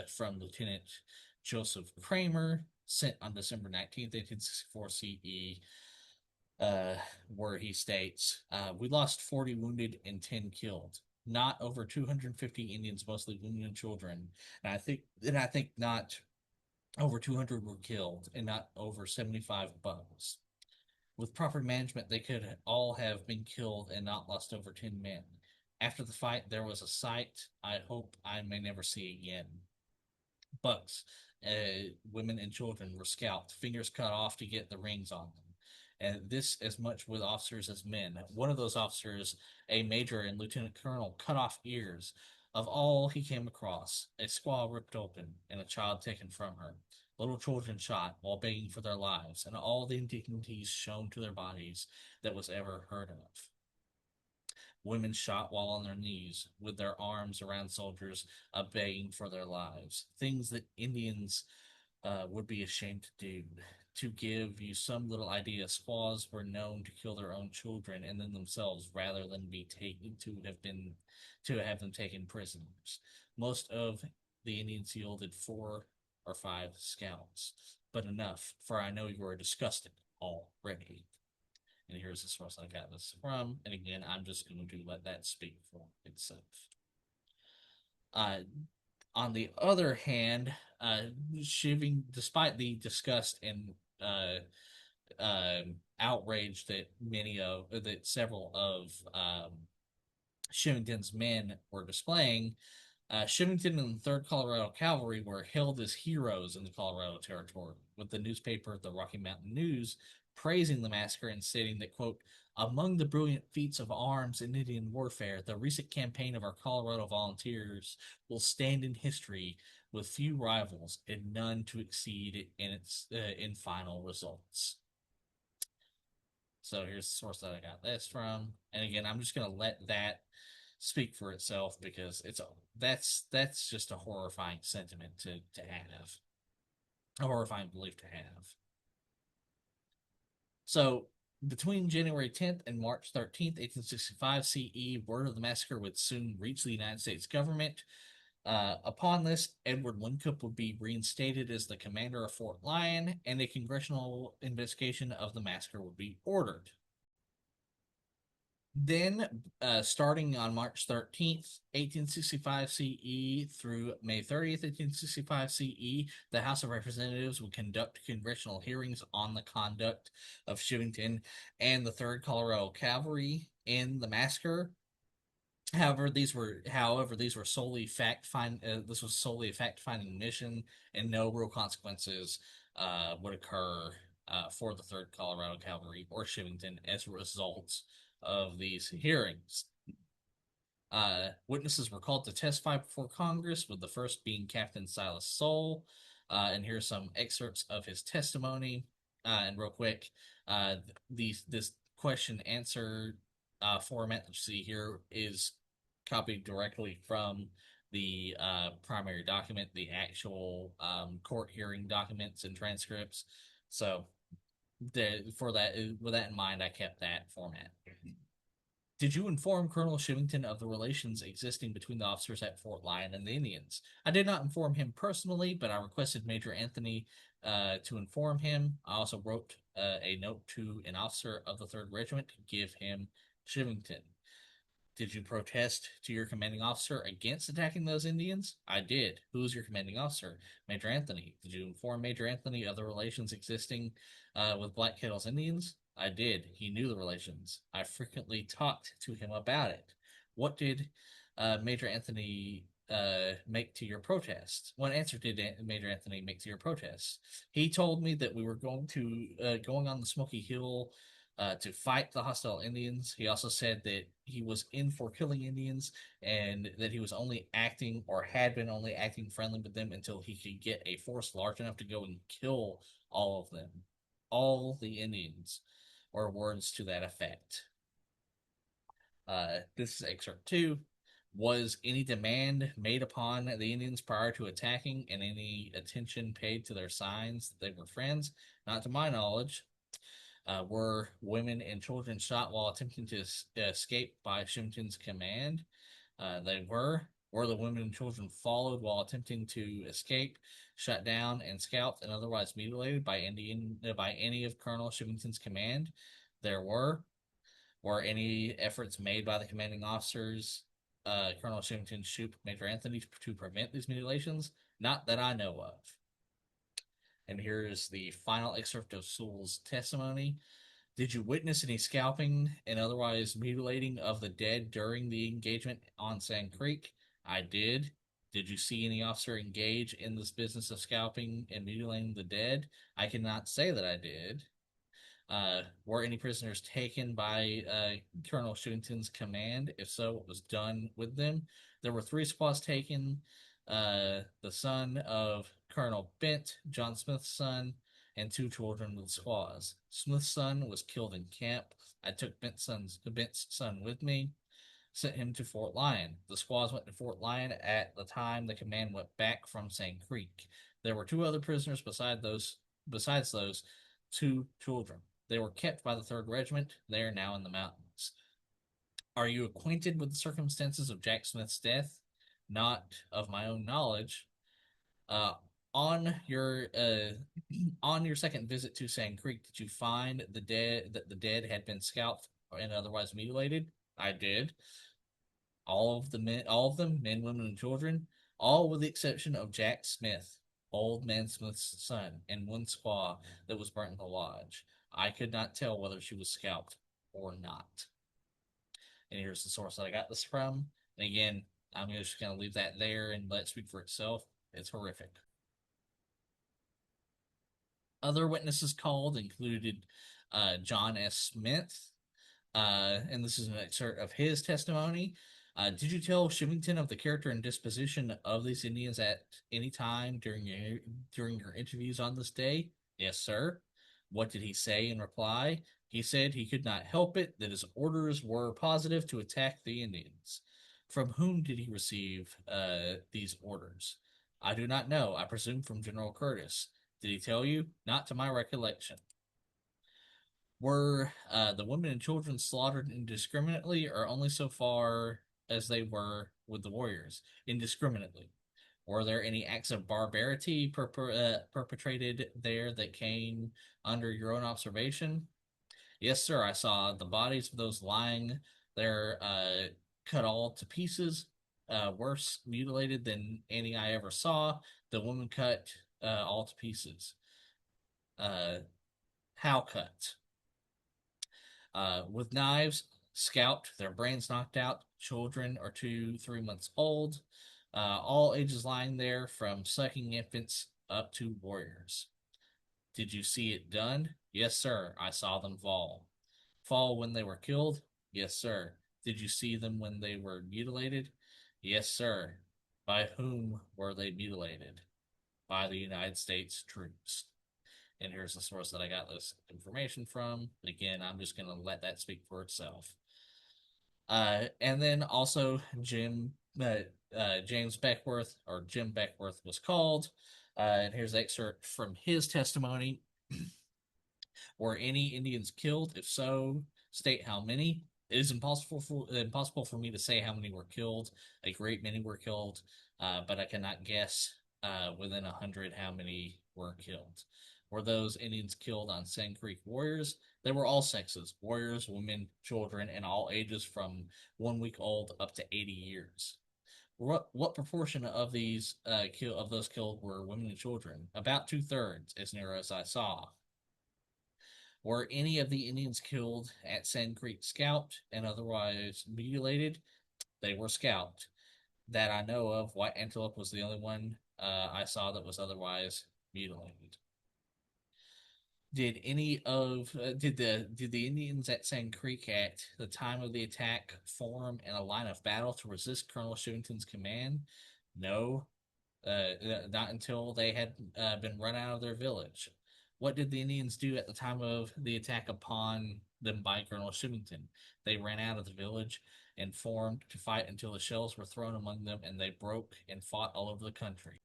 from Lieutenant Joseph Kramer, sent on December 19th, 1864 CE, where he states, we lost 40 wounded and 10 killed. Not over 250 Indians, mostly women and children. And I think not over 200 were killed, and not over 75 bucks. With proper management, they could all have been killed and not lost over 10 men. After the fight, there was a sight I hope I may never see again. Bucks, women, and children were scalped, fingers cut off to get the rings on them. And this as much with officers as men. One of those officers, a major and lieutenant colonel, cut off ears of all he came across, a squaw ripped open, and a child taken from her. Little children shot while begging for their lives, and all the indignities shown to their bodies that was ever heard of. Women shot while on their knees, with their arms around soldiers, begging for their lives. Things that Indians would be ashamed to do. To give you some little idea, squaws were known to kill their own children and then themselves rather than be taken to have them taken prisoners. Most of the Indians yielded 4 or 5 scalps, but enough, for I know you are disgusted already. And here's the source I got this from. And again, I'm just going to let that speak for itself. Uh, on the other hand, Shiving, despite the disgust and outrage that several of Shivington's men were displaying, Shivington and the 3rd Colorado Cavalry were hailed as heroes in the Colorado Territory, with the newspaper, the Rocky Mountain News, praising the massacre and stating that, quote, among the brilliant feats of arms in Indian warfare, the recent campaign of our Colorado volunteers will stand in history with few rivals and none to exceed in final results. So here's the source that I got this from. And again, I'm just going to let that speak for itself because that's just a horrifying sentiment to have, a horrifying belief to have. So between January 10th and March 13th, 1865 CE, word of the massacre would soon reach the United States government. Upon this, Edward Wynkoop would be reinstated as the commander of Fort Lyon, and a congressional investigation of the massacre would be ordered. Then, starting on March 13th, 1865 CE through May 30th, 1865 CE, the House of Representatives would conduct congressional hearings on the conduct of Shivington and the 3rd Colorado Cavalry in the massacre. However, these were solely fact find. This was solely a fact finding mission, and no real consequences would occur for the 3rd Colorado Cavalry or Shivington as a result of these hearings. Witnesses were called to testify before Congress, with the first being Captain Silas Soule. And here's some excerpts of his testimony. And real quick, this question answer format that you see here is copied directly from the primary document, the actual court hearing documents and transcripts. So with that in mind, I kept that format. Did you inform Colonel Shivington of the relations existing between the officers at Fort Lyon and the Indians? I did not inform him personally, but I requested Major Anthony to inform him. I also wrote a note to an officer of the 3rd Regiment to give him Shivington. Did you protest to your commanding officer against attacking those Indians? I did. Who is your commanding officer? Major Anthony. Did you inform Major Anthony of the relations existing with Black Kettle's Indians? I did. He knew the relations. I frequently talked to him about it. What did Major Anthony make to your protests? What answer did Major Anthony make to your protests? He told me that we were going on the Smoky Hill to fight the hostile Indians. He also said that he was in for killing Indians and that he was only acting or had been only acting friendly with them until he could get a force large enough to go and kill all of them, all the Indians, or words to that effect. This is excerpt two. Was any demand made upon the Indians prior to attacking and any attention paid to their signs that they were friends? Not to my knowledge. Were women and children shot while attempting to escape by Shimton's command? They were. Were the women and children followed while attempting to escape, shot down, and scalped and otherwise mutilated by any of Colonel Shimton's command? There were. Were any efforts made by the commanding officers, Colonel Shimton, shoot Major Anthony, to prevent these mutilations? Not that I know of. And here is the final excerpt of Sewell's testimony. Did you witness any scalping and otherwise mutilating of the dead during the engagement on Sand Creek? I did. Did you see any officer engage in this business of scalping and mutilating the dead? I cannot say that I did. Were any prisoners taken by Colonel Shillington's command? If so, what was done with them? There were three squaws taken. The son of Colonel Bent, John Smith's son, and two children with squaws. Smith's son was killed in camp. I took Bent's son with me, sent him to Fort Lyon. The squaws went to Fort Lyon at the time the command went back from Sand Creek. There were two other prisoners besides those two children. They were kept by the 3rd Regiment. They are now in the mountains. Are you acquainted with the circumstances of Jack Smith's death? Not of my own knowledge. Uh, on your on your second visit to Sand Creek, did you find the dead had been scalped and otherwise mutilated? I did. All of them, men, women, and children, all with the exception of Jack Smith, old man Smith's son, and one squaw that was burnt in the lodge. I could not tell whether she was scalped or not. And here's the source that I got this from. And again, I'm just going to leave that there and let it speak for itself. It's horrific. Other witnesses called included John S. Smith, and this is an excerpt of his testimony. Did you tell Shivington of the character and disposition of these Indians at any time during your interviews on this day? Yes, sir. What did he say in reply? He said he could not help it, that his orders were positive to attack the Indians. From whom did he receive these orders? I do not know. I presume from General Curtis. Did he tell you? Not to my recollection. Were the women and children slaughtered indiscriminately or only so far as they were with the warriors? Indiscriminately. Were there any acts of barbarity perpetrated there that came under your own observation? Yes, sir. I saw the bodies of those lying there cut all to pieces, worse mutilated than any I ever saw. The woman cut all to pieces. How cut? With knives, scalped, their brains knocked out, children are 2, 3 months old, all ages lying there from sucking infants up to warriors. Did you see it done? Yes, sir. I saw them fall. Fall when they were killed? Yes, sir. Did you see them when they were mutilated? Yes, sir. By whom were they mutilated? By the United States troops. And here's the source that I got this information from. Again, I'm just going to let that speak for itself. And then also James Beckworth, or Jim Beckworth, was called. And here's the excerpt from his testimony. Were any Indians killed? If so, state how many. It is impossible for me to say how many were killed. A great many were killed, but I cannot guess within 100 how many were killed. Were those Indians killed on Sand Creek warriors? They were all sexes, warriors, women, children, and all ages from 1 week old up to 80 years. What proportion of these of those killed were women and children? About 2/3, as near as I saw. Were any of the Indians killed at Sand Creek scalped and otherwise mutilated? They were scalped. That I know of. White Antelope was the only one I saw that was otherwise mutilated. Did the Indians at Sand Creek at the time of the attack form in a line of battle to resist Colonel Shillington's command? No, not until they had been run out of their village. What did the Indians do at the time of the attack upon them by Colonel Shillington? They ran out of the village and formed to fight until the shells were thrown among them and they broke and fought all over the country.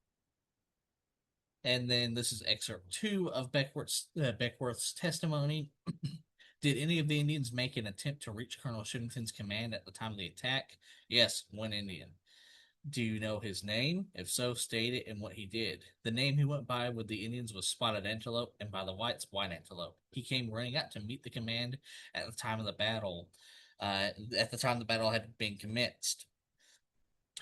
And then this is excerpt two of Beckworth's testimony. Did any of the Indians make an attempt to reach Colonel Shillington's command at the time of the attack? Yes, one Indian. Do you know his name? If so, state it and what he did. The name he went by with the Indians was Spotted Antelope, and by the whites, White Antelope. He came running out to meet the command at the time of the battle. At the time the battle had been commenced,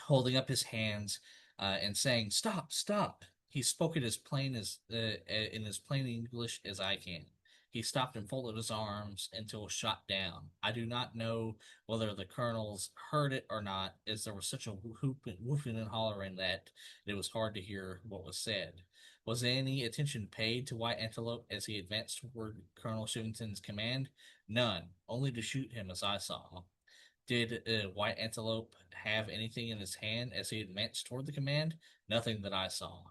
holding up his hands and saying, "Stop! Stop!" He spoke it as plain as in as plain English as I can. He stopped and folded his arms until shot down. I do not know whether the colonels heard it or not, as there was such a whooping and hollering that it was hard to hear what was said. Was any attention paid to White Antelope as he advanced toward Colonel Shillington's command? None, only to shoot him as I saw. Did White Antelope have anything in his hand as he advanced toward the command? Nothing that I saw.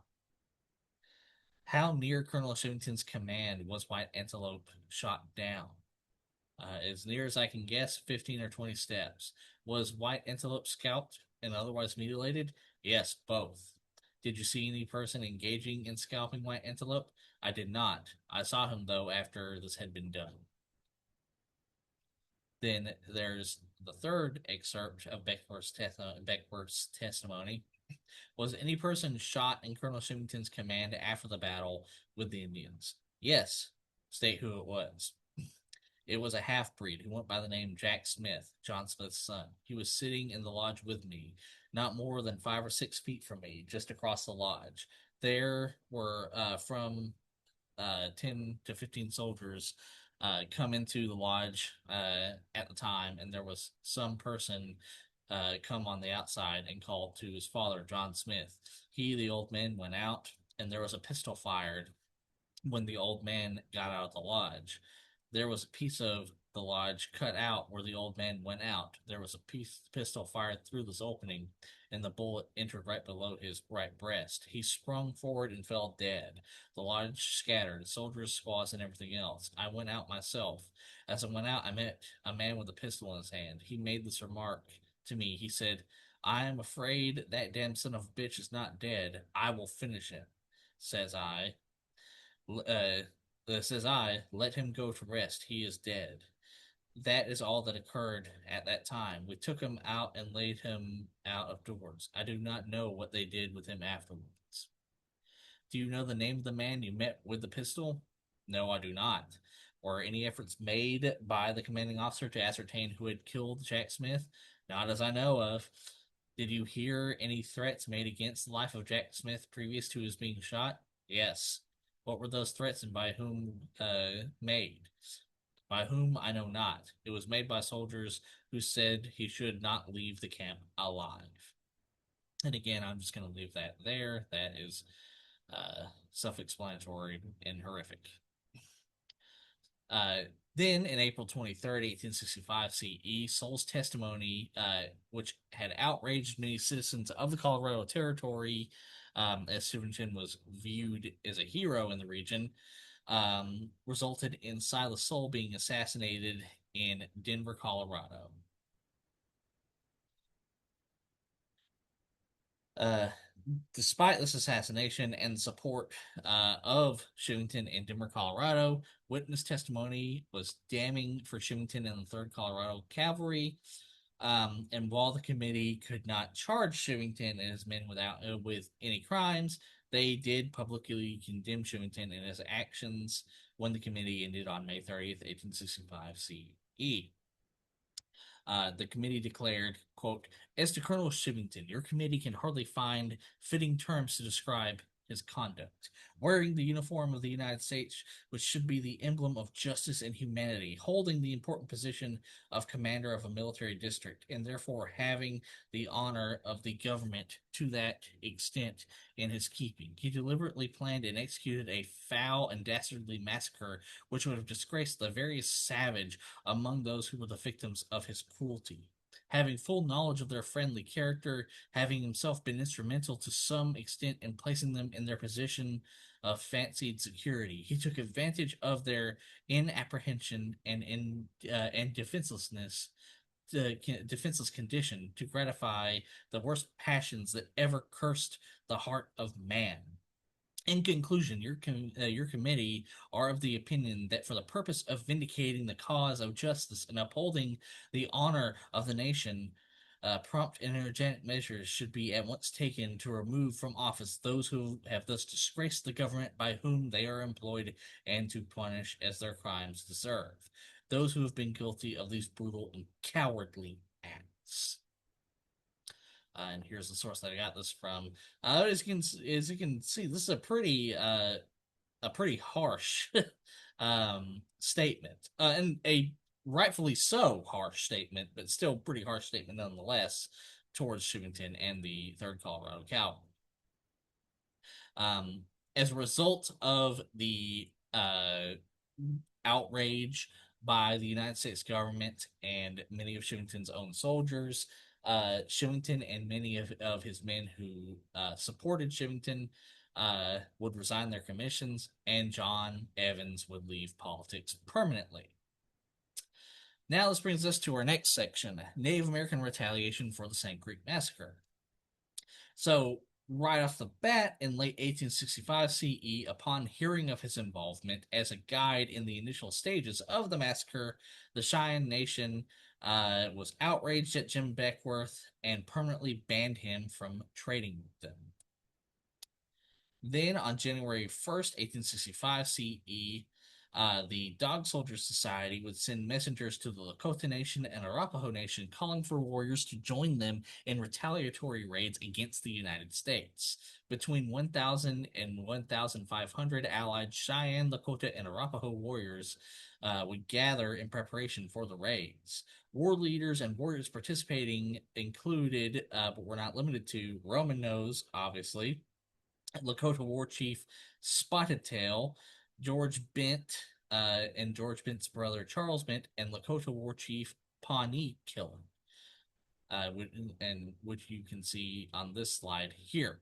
How near Colonel Shillington's command was White Antelope shot down? As near as I can guess, 15 or 20 steps. Was White Antelope scalped and otherwise mutilated? Yes, both. Did you see any person engaging in scalping White Antelope? I did not. I saw him, though, after this had been done. Then there's the third excerpt of Beckworth's testimony. Was any person shot in Colonel Shillington's command after the battle with the Indians? Yes. State who it was. It was a half breed who went by the name Jack Smith, John Smith's son. He was sitting in the lodge with me, not more than 5 or 6 feet from me, just across the lodge. There were from 10 to 15 soldiers come into the lodge at the time, and there was some person come on the outside and called to his father, John Smith. He, the old man, went out, and there was a pistol fired when the old man got out of the lodge. There was a piece of the lodge cut out where the old man went out. There was a pistol fired through this opening, and the bullet entered right below his right breast. He sprung forward and fell dead. The lodge scattered, soldiers, squaws, and everything else. I went out myself. As I went out, I met a man with a pistol in his hand. He made this remark to me. He said, "I am afraid that damn son of a bitch is not dead. I will finish him." Says I, let him go to rest. He is dead. That is all that occurred at that time. We took him out and laid him out of doors. I do not know what they did with him afterwards. Do you know the name of the man you met with the pistol? No, I do not. Were any efforts made by the commanding officer to ascertain who had killed Jack Smith? Not as I know of. Did you hear any threats made against the life of Jack Smith previous to his being shot? Yes. What were those threats and by whom made? By whom I know not. It was made by soldiers who said he should not leave the camp alive. And again, I'm just going to leave that there. That is self-explanatory and horrific. Then, in April 23rd, 1865 CE, Soul's testimony, which had outraged many citizens of the Colorado Territory, as Shillington was viewed as a hero in the region, resulted in Silas Soul being assassinated in Denver, Colorado. Uh, Despite this assassination and support of Shillington in Denver, Colorado, witness testimony was damning for Shillington and the 3rd Colorado Cavalry. And while the committee could not charge Shillington and his men with any crimes, they did publicly condemn Shillington and his actions when the committee ended on May 30th, 1865 CE. The committee declared, quote, "As to Colonel Shillington, your committee can hardly find fitting terms to describe his conduct, wearing the uniform of the United States, which should be the emblem of justice and humanity, holding the important position of commander of a military district, and therefore having the honor of the government to that extent in his keeping. He deliberately planned and executed a foul and dastardly massacre which would have disgraced the veriest savage among those who were the victims of his cruelty. Having full knowledge of their friendly character, having himself been instrumental to some extent in placing them in their position of fancied security, he took advantage of their inapprehension and defenseless condition to gratify the worst passions that ever cursed the heart of man. In conclusion, your committee are of the opinion that for the purpose of vindicating the cause of justice and upholding the honor of the nation, prompt and energetic measures should be at once taken to remove from office those who have thus disgraced the government by whom they are employed, and to punish as their crimes deserve those who have been guilty of these brutal and cowardly acts. And here's the source that I got this from. As you can see, this is a pretty harsh statement, and a rightfully so harsh statement, but still pretty harsh statement nonetheless towards Chivington and the Third Colorado Cavalry. Um, as a result of the outrage by the United States government and many of Chivington's own soldiers, Chivington and many of his men who supported Chivington would resign their commissions, and John Evans would leave politics permanently. Now, this brings us to our next section, Native American retaliation for the St. Creek Massacre. So, right off the bat, in late 1865 CE, upon hearing of his involvement as a guide in the initial stages of the massacre, the Cheyenne Nation was outraged at Jim Beckwourth and permanently banned him from trading with them. Then, on January 1st, 1865 CE, the Dog Soldier Society would send messengers to the Lakota Nation and Arapaho Nation calling for warriors to join them in retaliatory raids against the United States. Between 1,000 and 1,500 allied Cheyenne, Lakota, and Arapaho warriors would gather in preparation for the raids. War leaders and warriors participating included, but were not limited to, Roman Nose, obviously, Lakota War Chief Spotted Tail, George Bent, and George Bent's brother Charles Bent, and Lakota War Chief Pawnee Killer, and which you can see on this slide here.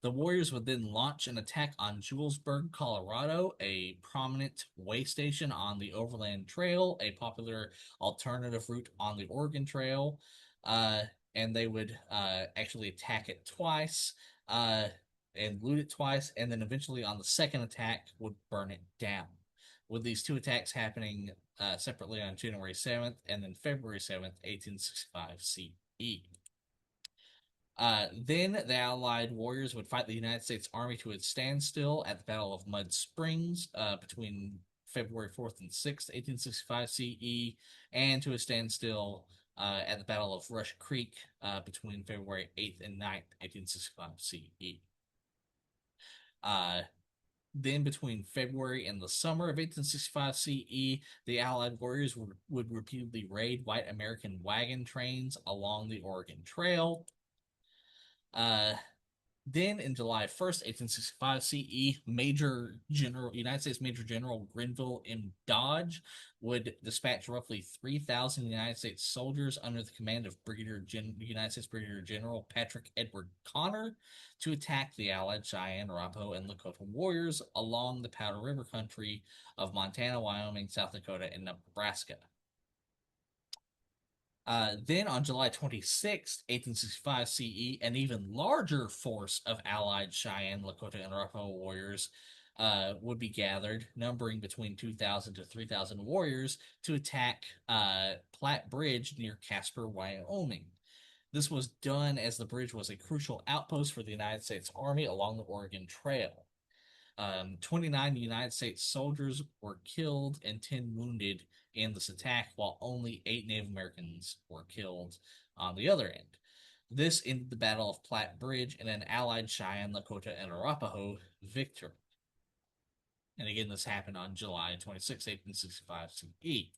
The warriors would then launch an attack on Julesburg, Colorado, a prominent way station on the Overland Trail, a popular alternative route on the Oregon Trail, and they would actually attack it twice and loot it twice, and then eventually on the second attack would burn it down. With these two attacks happening separately on January 7th and then February 7th, 1865 CE. Then the Allied warriors would fight the United States Army to its standstill at the Battle of Mud Springs between February 4th and 6th, 1865 CE, and to a standstill at the Battle of Rush Creek between February 8th and 9th, 1865 CE. Then between February and the summer of 1865 CE, the Allied warriors would repeatedly raid white American wagon trains along the Oregon Trail. Then in July 1st, 1865 CE, United States Major General Grenville M. Dodge would dispatch roughly 3,000 United States soldiers under the command of United States Brigadier General Patrick Edward Connor to attack the Allied Cheyenne, Arapaho, and Lakota warriors along the Powder River country of Montana, Wyoming, South Dakota, and Nebraska. Then on July 26th, 1865 CE, an even larger force of allied Cheyenne, Lakota, and Arapaho warriors would be gathered, numbering between 2,000 to 3,000 warriors, to attack Platte Bridge near Casper, Wyoming. This was done as the bridge was a crucial outpost for the United States Army along the Oregon Trail. 29 United States soldiers were killed and 10 wounded in this attack, while only 8 Native Americans were killed on the other end. This ended the Battle of Platte Bridge in an allied Cheyenne, Lakota, and Arapaho victory. And again, this happened on July 26, 1865 CE.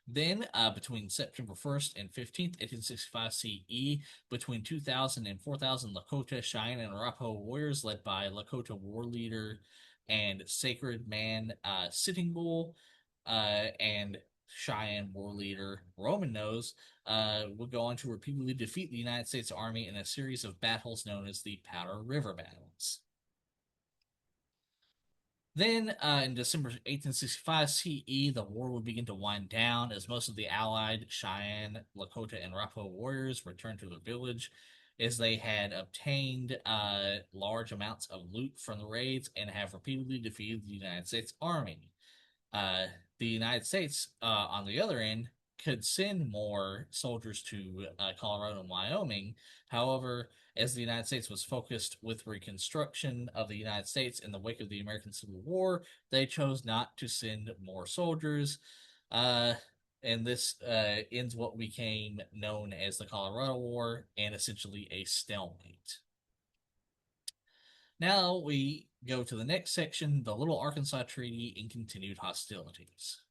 Then, between September 1st and 15th, 1865 CE, between 2,000 and 4,000 Lakota, Cheyenne, and Arapaho warriors led by Lakota war leader and sacred man Sitting Bull and Cheyenne war leader Roman Nose would go on to repeatedly defeat the United States Army in a series of battles known as the Powder River Battles. Then, in December 1865 CE, the war would begin to wind down as most of the allied Cheyenne, Lakota, and Arapaho warriors returned to their village as they had obtained large amounts of loot from the raids and have repeatedly defeated the United States Army. Uh, the United States, on the other end, could send more soldiers to Colorado and Wyoming. However, as the United States was focused with reconstruction of the United States in the wake of the American Civil War, they chose not to send more soldiers. Uh, and this ends what became known as the Colorado War and essentially a stalemate. Now we go to the next section, the Little Arkansas Treaty and continued hostilities.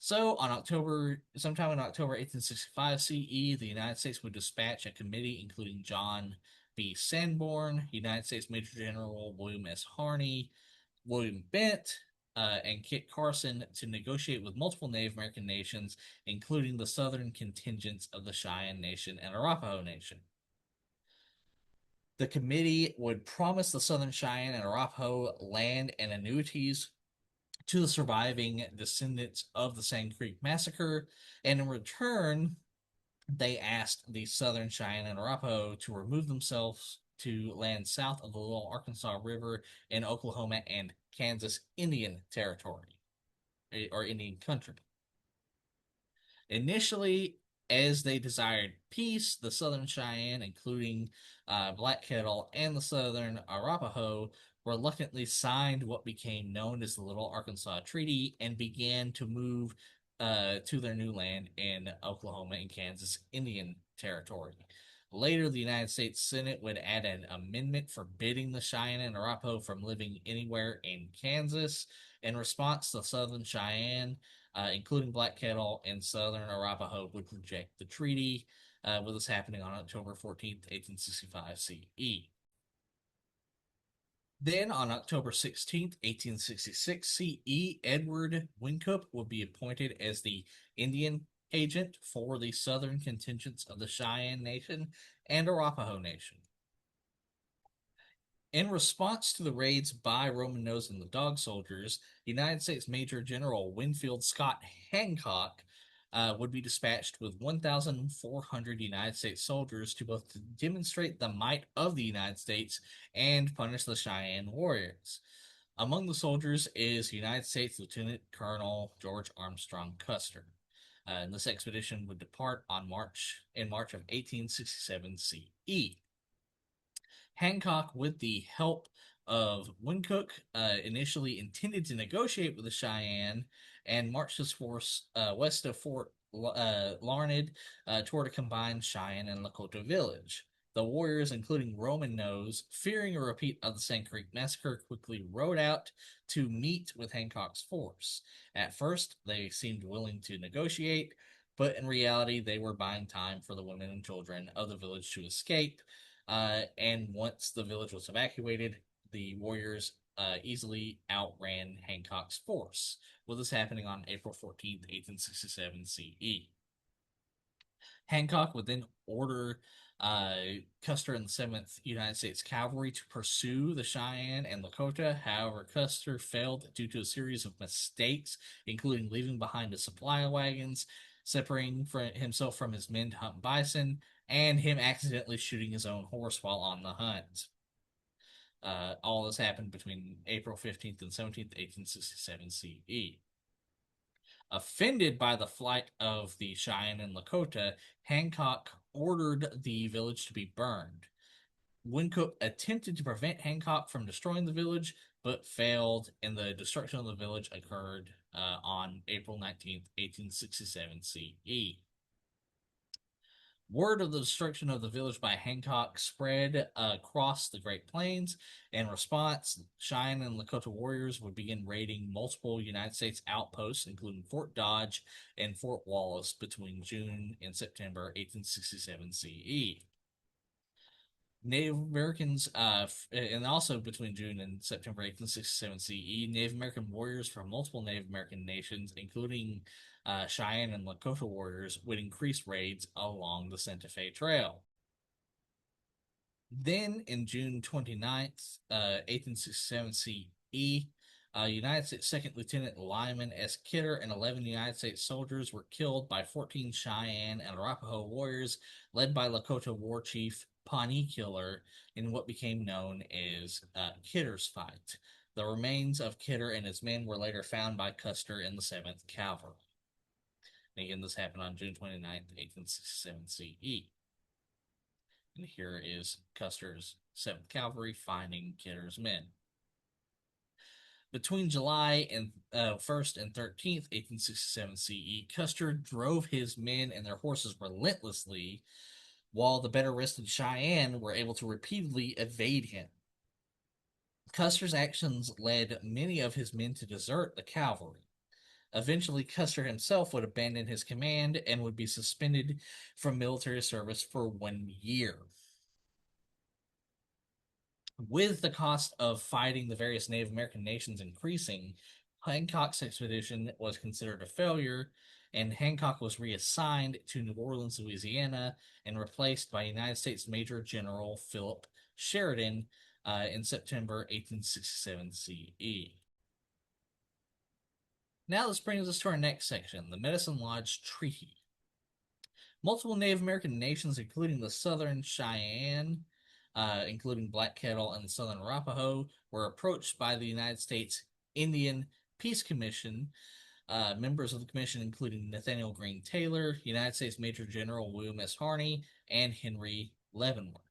So, sometime in October 1865 CE, the United States would dispatch a committee including John B. Sanborn, United States Major General William S. Harney, William Bent, and Kit Carson to negotiate with multiple Native American nations, including the southern contingents of the Cheyenne Nation and Arapaho Nation. The committee would promise the Southern Cheyenne and Arapaho land and annuities to the surviving descendants of the Sand Creek Massacre, and in return, they asked the Southern Cheyenne and Arapaho to remove themselves to land south of the Little Arkansas River in Oklahoma and Kansas Indian Territory, or Indian Country. Initially, as they desired peace, the Southern Cheyenne, including Black Kettle and the Southern Arapaho, reluctantly signed what became known as the Little Arkansas Treaty and began to move to their new land in Oklahoma and Kansas Indian Territory. Later, the United States Senate would add an amendment forbidding the Cheyenne and Arapaho from living anywhere in Kansas. In response, the Southern Cheyenne, including Black Kettle and Southern Arapaho, would reject the treaty, with this happening on October 14th, 1865 CE. Then, on October 16th, 1866 CE, Edward Wynkoop would be appointed as the Indian agent for the southern contingents of the Cheyenne Nation and Arapaho Nation. In response to the raids by Roman Nose and the Dog Soldiers, United States Major General Winfield Scott Hancock would be dispatched with 1,400 United States soldiers to both demonstrate the might of the United States and punish the Cheyenne warriors. Among the soldiers is United States Lieutenant Colonel George Armstrong Custer. And this expedition would depart in March of 1867 CE. Hancock, with the help of Wynkoop, initially intended to negotiate with the Cheyenne and marched his force west of Fort Larned toward a combined Cheyenne and Lakota village. The warriors, including Roman Nose, fearing a repeat of the Sand Creek Massacre, quickly rode out to meet with Hancock's force. At first, they seemed willing to negotiate, but in reality, they were buying time for the women and children of the village to escape. And once the village was evacuated, the warriors easily outran Hancock's force, with this happening on April 14th, 1867 CE. Hancock would then order Custer and the 7th United States Cavalry to pursue the Cheyenne and Lakota. However, Custer failed due to a series of mistakes, including leaving behind the supply wagons, separating himself from his men to hunt bison, and him accidentally shooting his own horse while on the hunt. All this happened between April 15th and 17th, 1867 CE. Offended by the flight of the Cheyenne and Lakota, Hancock ordered the village to be burned. Wynkoop attempted to prevent Hancock from destroying the village, but failed, and the destruction of the village occurred on April 19th, 1867 CE. Word of the destruction of the village by Hancock spread across the Great Plains. In response, Cheyenne and Lakota warriors would begin raiding multiple United States outposts, including Fort Dodge and Fort Wallace, between June and September 1867 CE. Native Americans, and also between June and September 1867 CE, Native American warriors from multiple Native American nations, including Cheyenne and Lakota warriors, would increase raids along the Santa Fe Trail. Then, in June 29th, 1867 CE, United States Second Lieutenant Lyman S. Kidder and 11 United States soldiers were killed by 14 Cheyenne and Arapaho warriors led by Lakota War Chief Pawnee Killer in what became known as Kidder's Fight. The remains of Kidder and his men were later found by Custer in the 7th Cavalry. And again, this happened on June 29th, 1867 CE. And here is Custer's 7th Cavalry finding Kidder's men. Between July and 1st and 13th, 1867 CE, Custer drove his men and their horses relentlessly, while the better rested Cheyenne were able to repeatedly evade him. Custer's actions led many of his men to desert the cavalry. Eventually, Custer himself would abandon his command and would be suspended from military service for 1 year. With the cost of fighting the various Native American nations increasing, Hancock's expedition was considered a failure, and Hancock was reassigned to New Orleans, Louisiana, and replaced by United States Major General Philip Sheridan in September 1867 CE. Now this brings us to our next section, the Medicine Lodge Treaty. Multiple Native American nations, including the Southern Cheyenne, including Black Kettle and the Southern Arapaho, were approached by the United States Indian Peace Commission. Members of the commission, including Nathaniel Green Taylor, United States Major General William S. Harney, and Henry Leavenworth.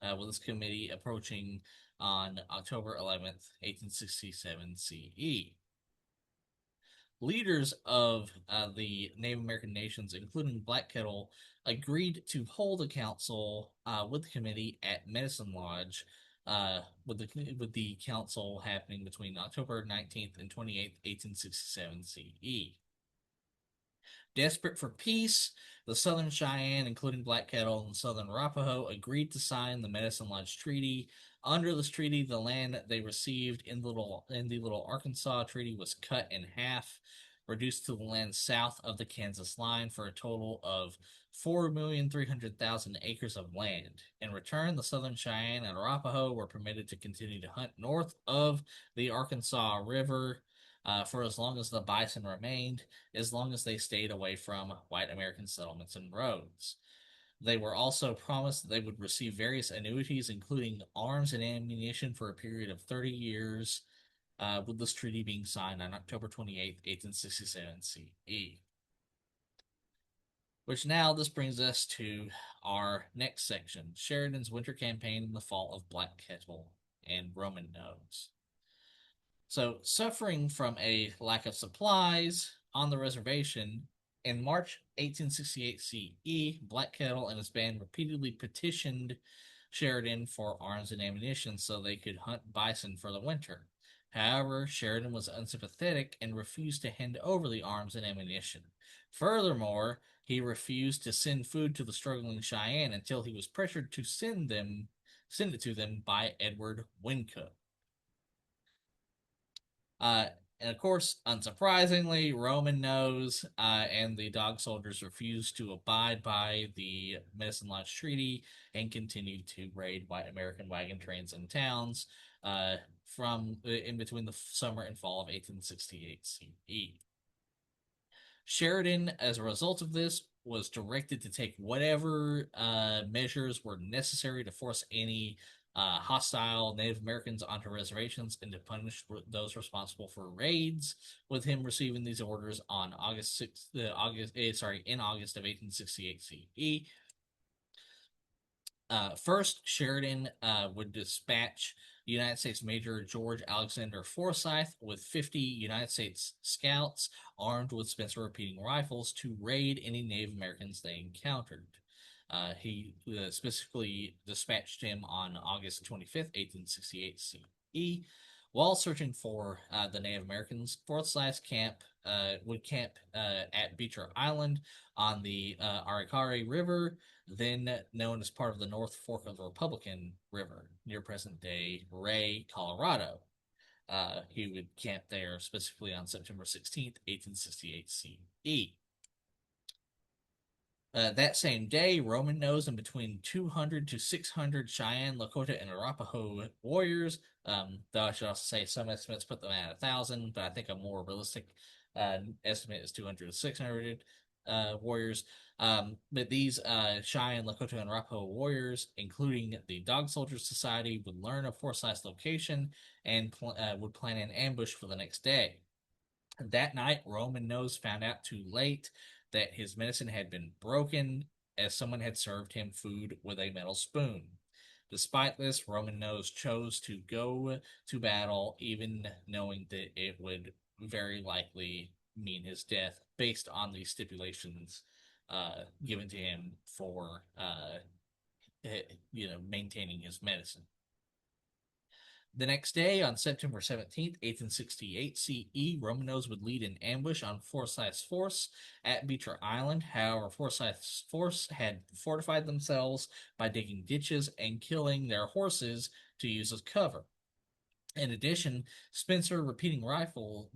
With this committee approaching on October 11th, 1867 CE. Leaders of the Native American nations, including Black Kettle, agreed to hold a council with the committee at Medicine Lodge, with the council happening between October 19th and 28th, 1867 CE. Desperate for peace, the Southern Cheyenne, including Black Kettle and Southern Arapaho, agreed to sign the Medicine Lodge Treaty. Under this treaty, the land they received in the Little Arkansas Treaty was cut in half, reduced to the land south of the Kansas line for a total of 4,300,000 acres of land. In return, the Southern Cheyenne and Arapaho were permitted to continue to hunt north of the Arkansas River for as long as the bison remained, as long as they stayed away from white American settlements and roads. They were also promised that they would receive various annuities, including arms and ammunition, for a period of 30 years, with this treaty being signed on October 28, 1867 CE. Which now this brings us to our next section, Sheridan's winter campaign and the fall of Black Kettle and Roman Nose. So, suffering from a lack of supplies on the reservation, in March 1868 CE, Black Kettle and his band repeatedly petitioned Sheridan for arms and ammunition so they could hunt bison for the winter. However, Sheridan was unsympathetic and refused to hand over the arms and ammunition. Furthermore, he refused to send food to the struggling Cheyenne until he was pressured to send it to them by Edward Wynkoop. And of course, unsurprisingly, Roman Nose and the Dog Soldiers refused to abide by the Medicine Lodge Treaty and continued to raid white American wagon trains and towns from in between the summer and fall of 1868 CE. Sheridan, as a result of this, was directed to take whatever measures were necessary to force any hostile Native Americans onto reservations and to punish those responsible for raids, with him receiving these orders on in August of 1868 CE. First, Sheridan would dispatch United States Major George Alexander Forsyth with 50 United States scouts armed with Spencer repeating rifles to raid any Native Americans they encountered. He specifically dispatched him on August 25th, 1868 CE. While searching for the Native Americans, Forsyth's camp would camp at Beecher Island on the Arikari River, then known as part of the North Fork of the Republican River, near present-day Ray, Colorado. He would camp there specifically on September 16th, 1868 CE. That same day, Roman Nose and between 200 to 600 Cheyenne, Lakota, and Arapaho warriors. Though I should also say some estimates put them at 1,000, but I think a more realistic estimate is 200 to 600 warriors. But these Cheyenne, Lakota, and Arapaho warriors, including the Dog Soldiers Society, would learn of Forsyth's location and would plan an ambush for the next day. That night, Roman Nose found out too late that his medicine had been broken, as someone had served him food with a metal spoon. Despite this, Roman Nose chose to go to battle, even knowing that it would very likely mean his death, based on the stipulations given to him for maintaining his medicine. The next day, on September 17th, 1868 CE, Roman Nose would lead an ambush on Forsyth's force at Beecher Island. However, Forsyth's force had fortified themselves by digging ditches and killing their horses to use as cover. In addition, the Spencer repeating rifles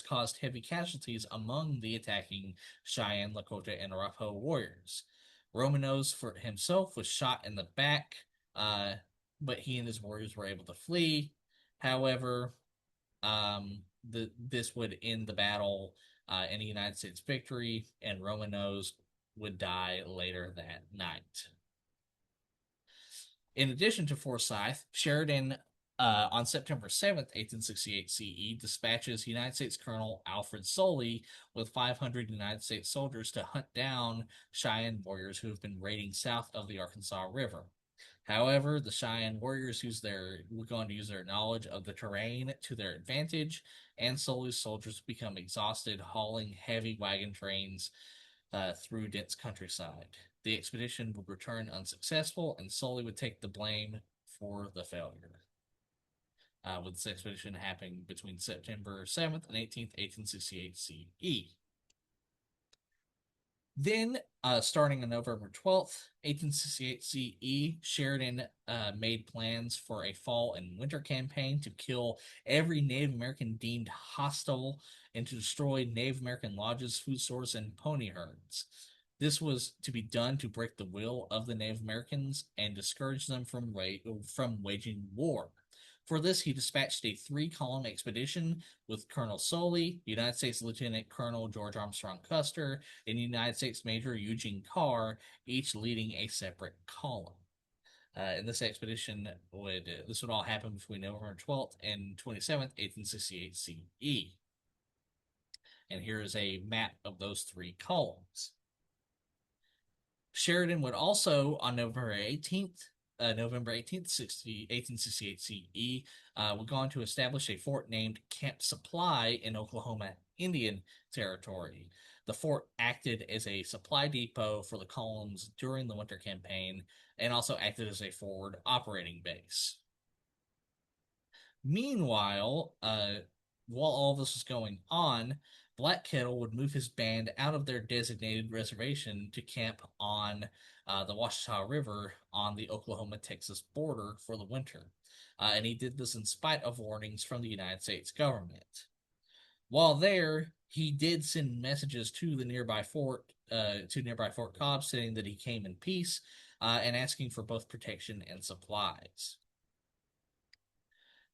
caused heavy casualties among the attacking Cheyenne, Lakota, and Arapaho warriors. Roman Nose for himself was shot in the back, but he and his warriors were able to flee. However, this would end the battle in a United States victory, and Roman Nose would die later that night. In addition to Forsyth, Sheridan on September 7th, 1868 CE, dispatches United States Colonel Alfred Sully with 500 United States soldiers to hunt down Cheyenne warriors who have been raiding south of the Arkansas River. However, the Cheyenne warriors were going to use their knowledge of the terrain to their advantage, and Sully's soldiers become exhausted hauling heavy wagon trains through dense countryside. The expedition would return unsuccessful, and Sully would take the blame for the failure. With this expedition happening between September 7th and 18th, 1868 CE. Then, starting on November 12th, 1868 CE, Sheridan made plans for a fall and winter campaign to kill every Native American deemed hostile and to destroy Native American lodges, food stores, and pony herds. This was to be done to break the will of the Native Americans and discourage them from waging war. For this, he dispatched a 3-column expedition with Colonel Sully, United States Lieutenant Colonel George Armstrong Custer, and United States Major Eugene Carr, each leading a separate column. And this expedition would all happen between November 12th and 27th, 1868 CE. And here is a map of those 3 columns. Sheridan would also, on November 18th, 1868 CE, would go on to establish a fort named Camp Supply in Oklahoma Indian Territory. The fort acted as a supply depot for the columns during the winter campaign and also acted as a forward operating base. Meanwhile, while all this was going on, Black Kettle would move his band out of their designated reservation to camp on the Washita River on the Oklahoma-Texas border for the winter. And he did this in spite of warnings from the United States government. While there, he did send messages to the nearby Fort Cobb, saying that he came in peace and asking for both protection and supplies.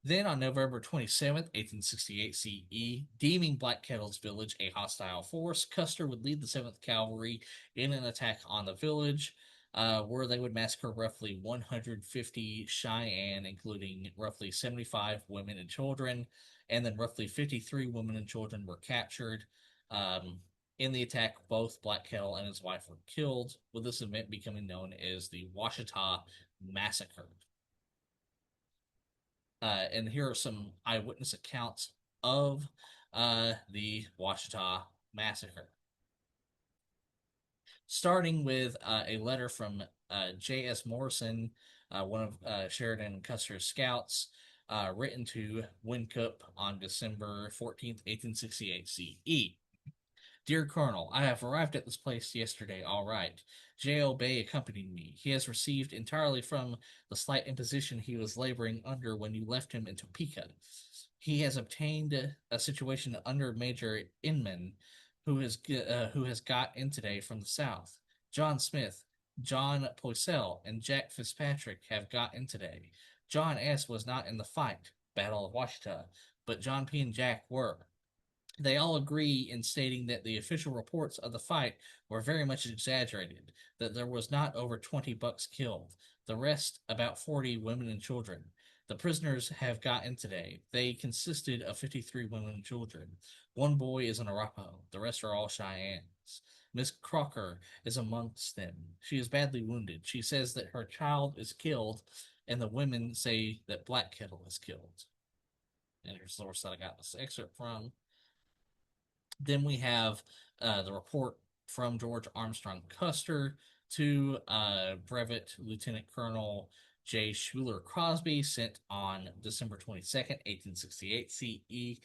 Then on November 27th, 1868 CE, deeming Black Kettle's village a hostile force, Custer would lead the 7th Cavalry in an attack on the village, where they would massacre roughly 150 Cheyenne, including roughly 75 women and children, and then roughly 53 women and children were captured. In the attack, both Black Kettle and his wife were killed, with this event becoming known as the Washita Massacre. And here are some eyewitness accounts of the Washita massacre. Starting with a letter from J.S. Morrison, one of Sheridan and Custer's scouts, written to Wynkoop on December 14th, 1868 CE. Dear Colonel, I have arrived at this place yesterday, all right. J.O. Bay accompanied me. He has received entirely from the slight imposition he was laboring under when you left him in Topeka. He has obtained a situation under Major Inman, who has got in today from the south. John Smith, John Poisel, and Jack Fitzpatrick have got in today. John S. was not in the fight, Battle of Washita, but John P. and Jack were. They all agree in stating that the official reports of the fight were very much exaggerated, that there was not over 20 bucks killed, the rest about 40 women and children. The prisoners have got in today. They consisted of 53 women and children. One boy is an Arapaho, the rest are all Cheyennes. Miss Crocker is amongst them. She is badly wounded. She says that her child is killed, and the women say that Black Kettle is killed. And here's the source that I got this excerpt from. Then we have the report from George Armstrong Custer to Brevet Lieutenant Colonel J. Schuler Crosby, sent on December 22nd, 1868 CE,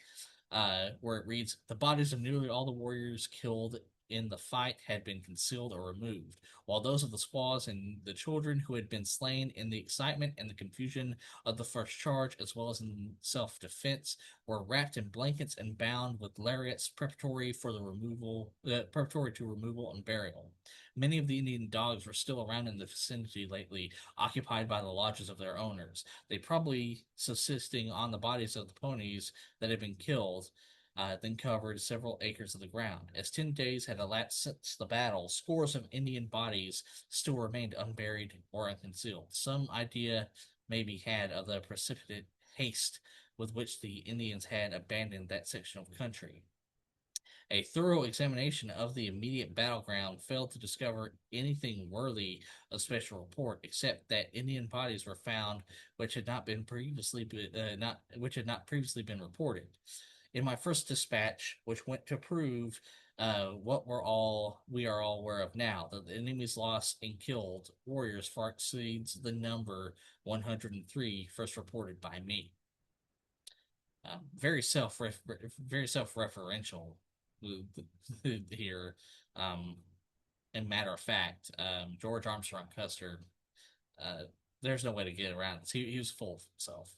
where it reads, the bodies of nearly all the warriors killed in the fight had been concealed or removed, while those of the squaws and the children who had been slain in the excitement and the confusion of the first charge, as well as in self-defense, were wrapped in blankets and bound with lariats preparatory to removal and burial. Many of the Indian dogs were still around in the vicinity lately, occupied by the lodges of their owners. They probably subsisting on the bodies of the ponies that had been killed, then covered several acres of the ground. As 10 days had elapsed since the battle, scores of Indian bodies still remained unburied or unconcealed. Some idea may be had of the precipitate haste with which the Indians had abandoned that section of country. A thorough examination of the immediate battleground failed to discover anything worthy of special report, except that Indian bodies were found which had not previously been reported. In my first dispatch, which went to prove what we are all aware of now, that the enemy's loss in killed warriors far exceeds the number 103 first reported by me. Very self-referential here. And matter of fact, George Armstrong Custer, uh, there's no way to get around this. He was full of himself.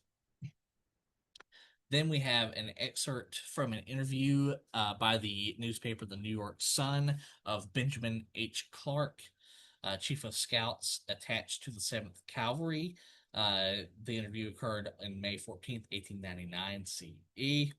Then we have an excerpt from an interview by the newspaper The New York Sun of Benjamin H. Clark, Chief of Scouts attached to the 7th Cavalry. The interview occurred on May 14th, 1899 CE,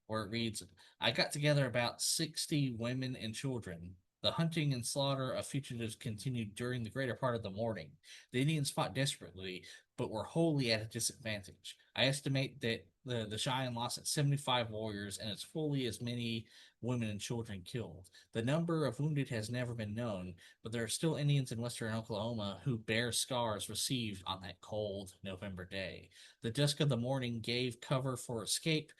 where it reads, I got together about 60 women and children. The hunting and slaughter of fugitives continued during the greater part of the morning. The Indians fought desperately, but were wholly at a disadvantage. I estimate that the Cheyenne lost at 75 warriors and as fully as many women and children killed. The number of wounded has never been known, but there are still Indians in western Oklahoma who bear scars received on that cold November day. The dusk of the morning gave cover for escape,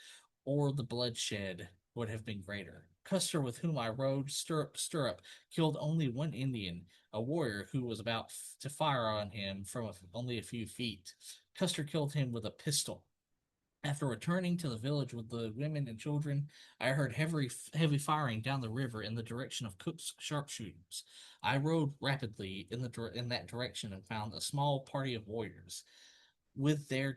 or the bloodshed would have been greater. Custer, with whom I rode stirrup to stirrup, killed only one Indian, a warrior who was about to fire on him from only a few feet. Custer killed him with a pistol. After returning to the village with the women and children, I heard heavy firing down the river in the direction of Cook's sharpshooters. I rode rapidly in that direction and found a small party of warriors with their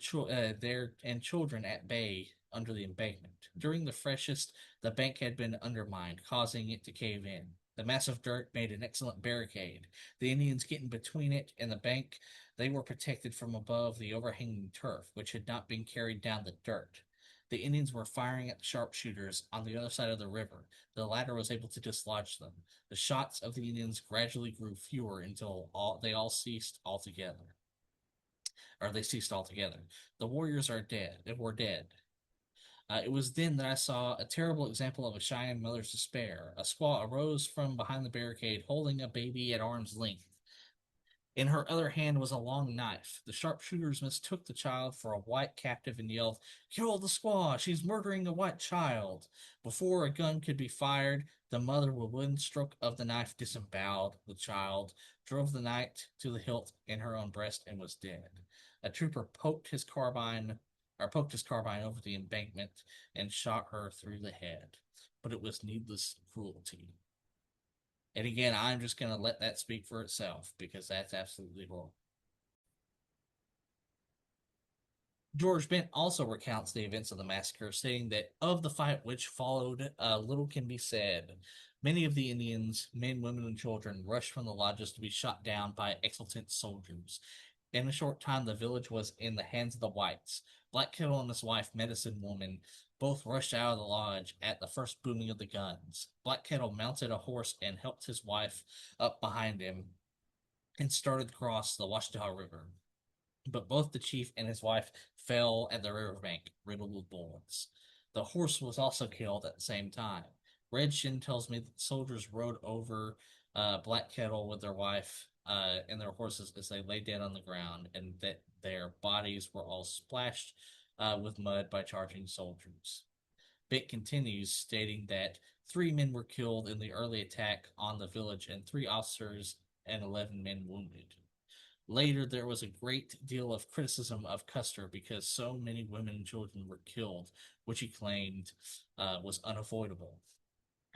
and children at bay under the embankment. During the freshest, the bank had been undermined, causing it to cave in. The mass of dirt made an excellent barricade. The Indians getting between it and the bank, they were protected from above the overhanging turf, which had not been carried down the dirt. The Indians were firing at the sharpshooters on the other side of the river. The latter was able to dislodge them. The shots of the Indians gradually grew fewer until they ceased altogether. The warriors were dead. It was then that I saw a terrible example of a Cheyenne mother's despair. A squaw arose from behind the barricade, holding a baby at arm's length. In her other hand was a long knife. The sharpshooters mistook the child for a white captive and yelled, "Kill the squaw! She's murdering a white child!" Before a gun could be fired, the mother, with one stroke of the knife, disemboweled the child, drove the knife to the hilt in her own breast, and was dead. A trooper poked his carbine over the embankment and shot her through the head. But it was needless cruelty. And again, I'm just going to let that speak for itself because that's absolutely wrong. George Bent also recounts the events of the massacre, stating that of the fight which followed, little can be said. Many of the Indians, men, women, and children, rushed from the lodges to be shot down by exultant soldiers. In a short time, the village was in the hands of the whites. Black Kettle and his wife, Medicine Woman, both rushed out of the lodge at the first booming of the guns. Black Kettle mounted a horse and helped his wife up behind him and started to cross the Washita River. But both the chief and his wife fell at the riverbank, riddled with bullets. The horse was also killed at the same time. Red Shin tells me that the soldiers rode over Black Kettle with their wife and their horses as they lay dead on the ground, and that their bodies were all splashed with mud by charging soldiers. Bit continues, stating that 3 men were killed in the early attack on the village and 3 officers and 11 men wounded. Later, there was a great deal of criticism of Custer because so many women and children were killed, which he claimed was unavoidable.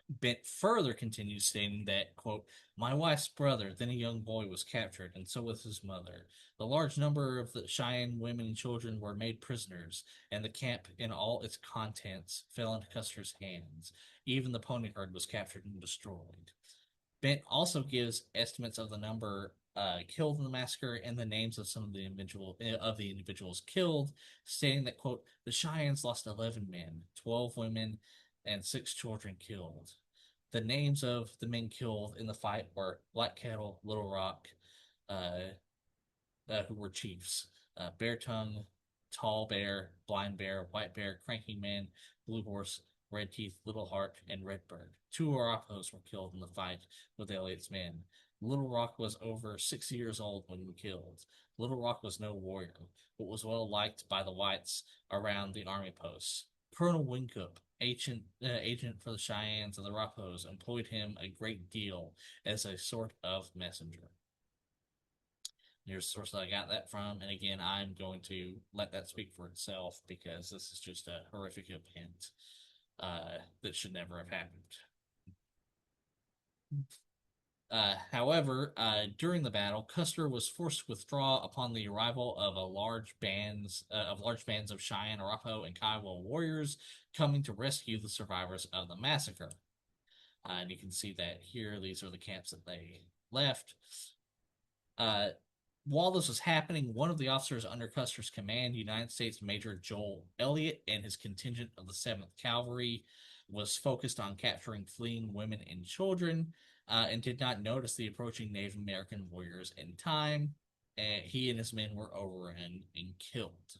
Bent further continues, stating that, quote, "My wife's brother, then a young boy, was captured, and so was his mother. The large number of the Cheyenne women and children were made prisoners, and the camp in all its contents fell into Custer's hands. Even the pony herd was captured and destroyed." Bent also gives estimates of the number killed in the massacre and the names of some of the individuals killed, stating that, quote, "The Cheyennes lost 11 men, 12 women, and 6 children killed. The names of the men killed in the fight were Black Kettle, Little Rock, uh, who were chiefs, Bear Tongue, Tall Bear, Blind Bear, White Bear, Cranky Man, Blue Horse, Red Teeth, Little Heart, and Redbird. 2 Arapahoes were killed in the fight with Elliot's men. Little Rock was over 60 years old when killed. Little Rock was no warrior, but was well liked by the whites around the army posts. Colonel Wincup, agent for the Cheyennes and the Arapahoes, employed him a great deal as a sort of messenger. Here's the source that I got that from, and again, I'm going to let that speak for itself because this is just a horrific event that should never have happened. However, during the battle, Custer was forced to withdraw upon the arrival of large bands of Cheyenne, Arapaho, and Kiowa warriors coming to rescue the survivors of the massacre. And you can see that here. These are the camps that they left. While this was happening, one of the officers under Custer's command, United States Major Joel Elliott, and his contingent of the 7th Cavalry, was focused on capturing fleeing women and children and did not notice the approaching Native American warriors in time. He and his men were overrun and killed.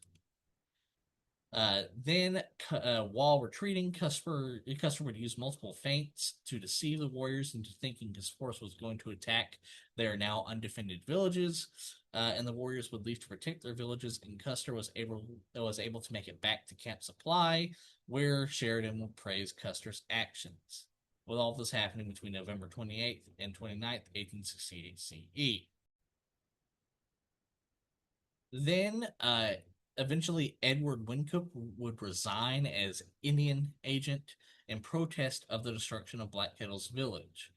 Then, while retreating, Custer would use multiple feints to deceive the warriors into thinking his force was going to attack their now undefended villages, and the warriors would leave to protect their villages. And Custer was able to make it back to Camp Supply, where Sheridan would praise Custer's actions. With all this happening between November 28th and 29th, 1868 CE. Then, eventually, Edward Wincup would resign as Indian agent in protest of the destruction of Black Kettle's village.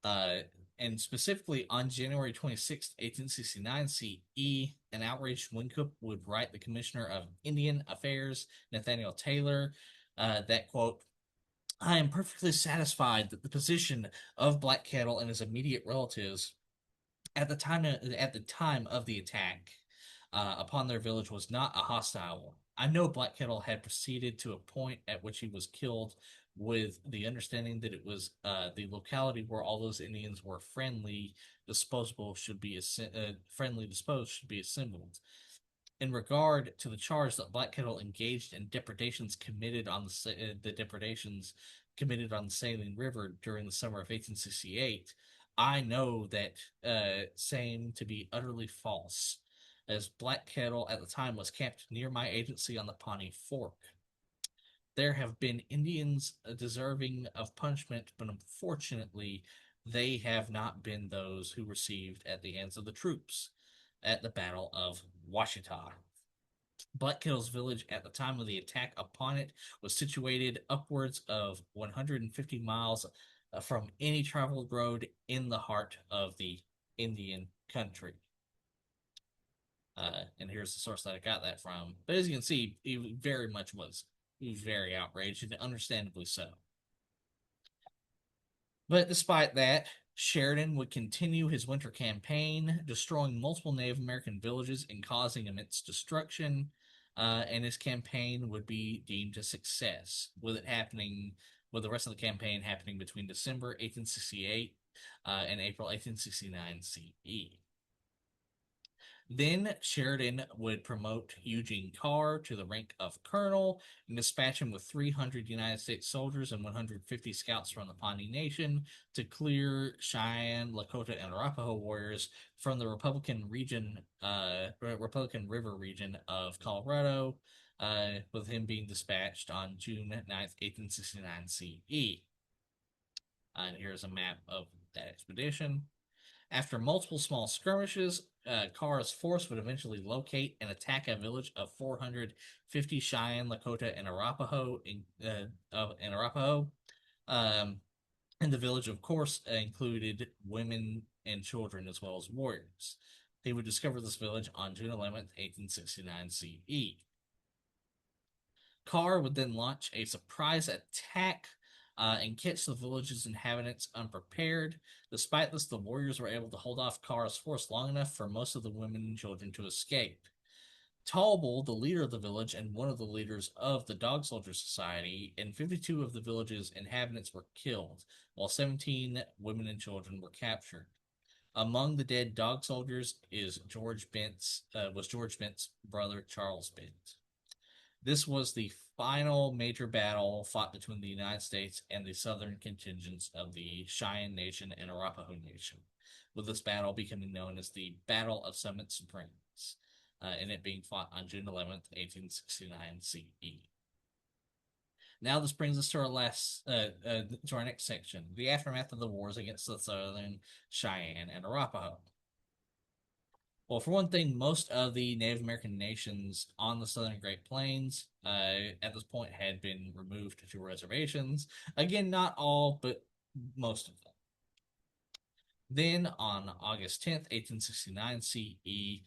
And specifically on January 26, 1869 CE, an outraged Wincup would write the Commissioner of Indian Affairs, Nathaniel Taylor, that, quote, "I am perfectly satisfied that the position of Black Kettle and his immediate relatives at the time of the attack upon their village was not a hostile one. I know Black Kettle had proceeded to a point at which he was killed with the understanding that it was the locality where all those Indians were friendly disposed should be assembled. In regard to the charge that Black Kettle engaged in depredations committed on the Saline River during the summer of 1868, I know that saying to be utterly false, as Black Kettle at the time was camped near my agency on the Pawnee Fork. There have been Indians deserving of punishment, but unfortunately, they have not been those who received at the hands of the troops at the Battle of Washita. Black village at the time of the attack upon it was situated upwards of 150 miles from any traveled road in the heart of the Indian country. And here's the source that I got that from. But as you can see, he very much was. He was very outraged, and understandably so. But despite that, Sheridan would continue his winter campaign, destroying multiple Native American villages and causing immense destruction. And his campaign would be deemed a success, with the rest of the campaign happening between December 1868 and April 1869 CE. Then Sheridan would promote Eugene Carr to the rank of colonel and dispatch him with 300 United States soldiers and 150 scouts from the Pawnee Nation to clear Cheyenne, Lakota, and Arapaho warriors from the Republican River region of Colorado, with him being dispatched on June 9th, 1869 CE. And here's a map of that expedition. After multiple small skirmishes, Carr's force would eventually locate and attack a village of 450 Cheyenne, Lakota, and Arapaho. Um, and the village, of course, included women and children as well as warriors. They would discover this village on June 11th, 1869 CE. Carr would then launch a surprise attack and catch the village's inhabitants unprepared. Despite this, the warriors were able to hold off Carr's force long enough for most of the women and children to escape. Tallbull, the leader of the village and one of the leaders of the Dog Soldier Society, and 52 of the village's inhabitants were killed, while 17 women and children were captured. Among the dead dog soldiers was George Bent's brother Charles Bent. This was the final major battle fought between the United States and the southern contingents of the Cheyenne Nation and Arapaho Nation, with this battle becoming known as the Battle of Summit Springs, and it being fought on June 11th, 1869 CE. Now this brings us to our next section: the aftermath of the wars against the Southern Cheyenne and Arapaho. Well, for one thing, most of the Native American nations on the Southern Great Plains at this point had been removed to reservations. Again, not all, but most of them. Then, on August 10th, 1869 CE,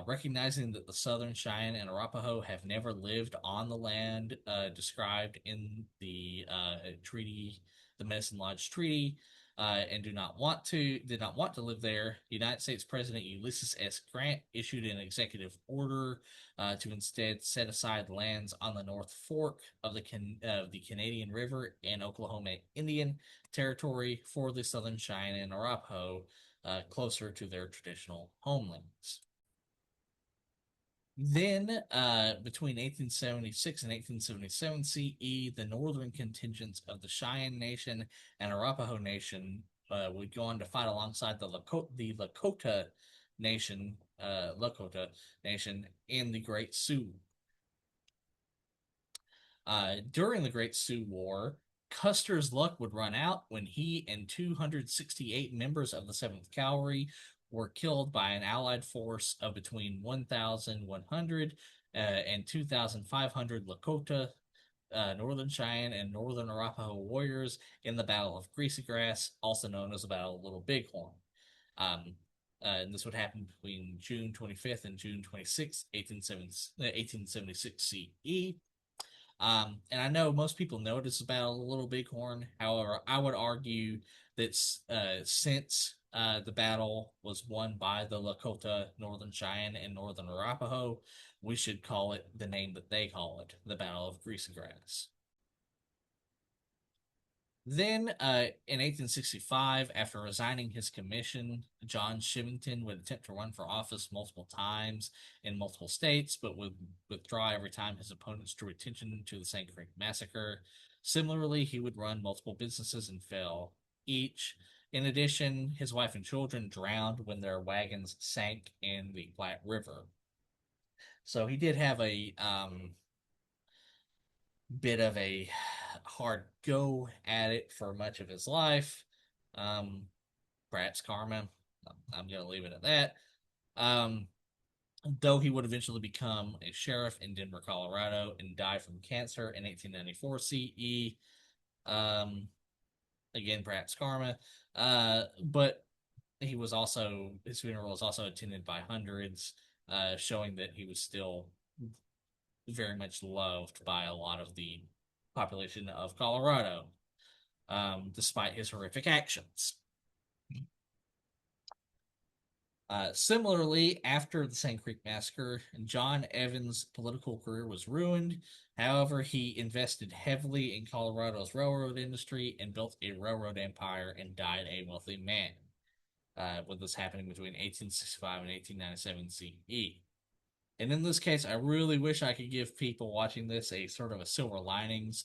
recognizing that the Southern Cheyenne and Arapaho have never lived on the land described in the treaty, the Medicine Lodge Treaty, and did not want to live there, United States President Ulysses S. Grant issued an executive order to instead set aside lands on the North Fork of the Canadian River in Oklahoma Indian Territory for the Southern Cheyenne and Arapaho, closer to their traditional homelands. Then, between 1876 and 1877 CE, the northern contingents of the Cheyenne Nation and Arapaho Nation would go on to fight alongside the Lakota Nation, in the Great Sioux. During the Great Sioux War, Custer's luck would run out when he and 268 members of the 7th Cavalry were killed by an Allied force of between 1,100 and 2,500 Lakota, Northern Cheyenne, and Northern Arapaho warriors in the Battle of Greasy Grass, also known as the Battle of Little Bighorn. And this would happen between June 25th and June 26th, 1876 CE. And I know most people know this about Little Bighorn. However, I would argue that since the battle was won by the Lakota, Northern Cheyenne, and Northern Arapaho, we should call it the name that they call it, the Battle of Greasy Grass. Then, in 1865, after resigning his commission, John Shivington would attempt to run for office multiple times in multiple states, but would withdraw every time his opponents drew attention to the Sand Creek Massacre. Similarly, he would run multiple businesses and fail each. In addition, his wife and children drowned when their wagons sank in the Platte River. So he did have a bit of a hard go at it for much of his life. Um, Perhaps karma. I'm going to leave it at that. Um, though he would eventually become a sheriff in Denver, Colorado, and die from cancer in 1894 CE. Um, Again, perhaps karma. But he was also his funeral was also attended by hundreds, showing that he was still very much loved by a lot of the population of Colorado, despite his horrific actions. Similarly, after the Sand Creek Massacre, John Evans' political career was ruined. However, he invested heavily in Colorado's railroad industry and built a railroad empire and died a wealthy man. With this happening between 1865 and 1897 CE. And in this case, I really wish I could give people watching this a sort of a silver linings,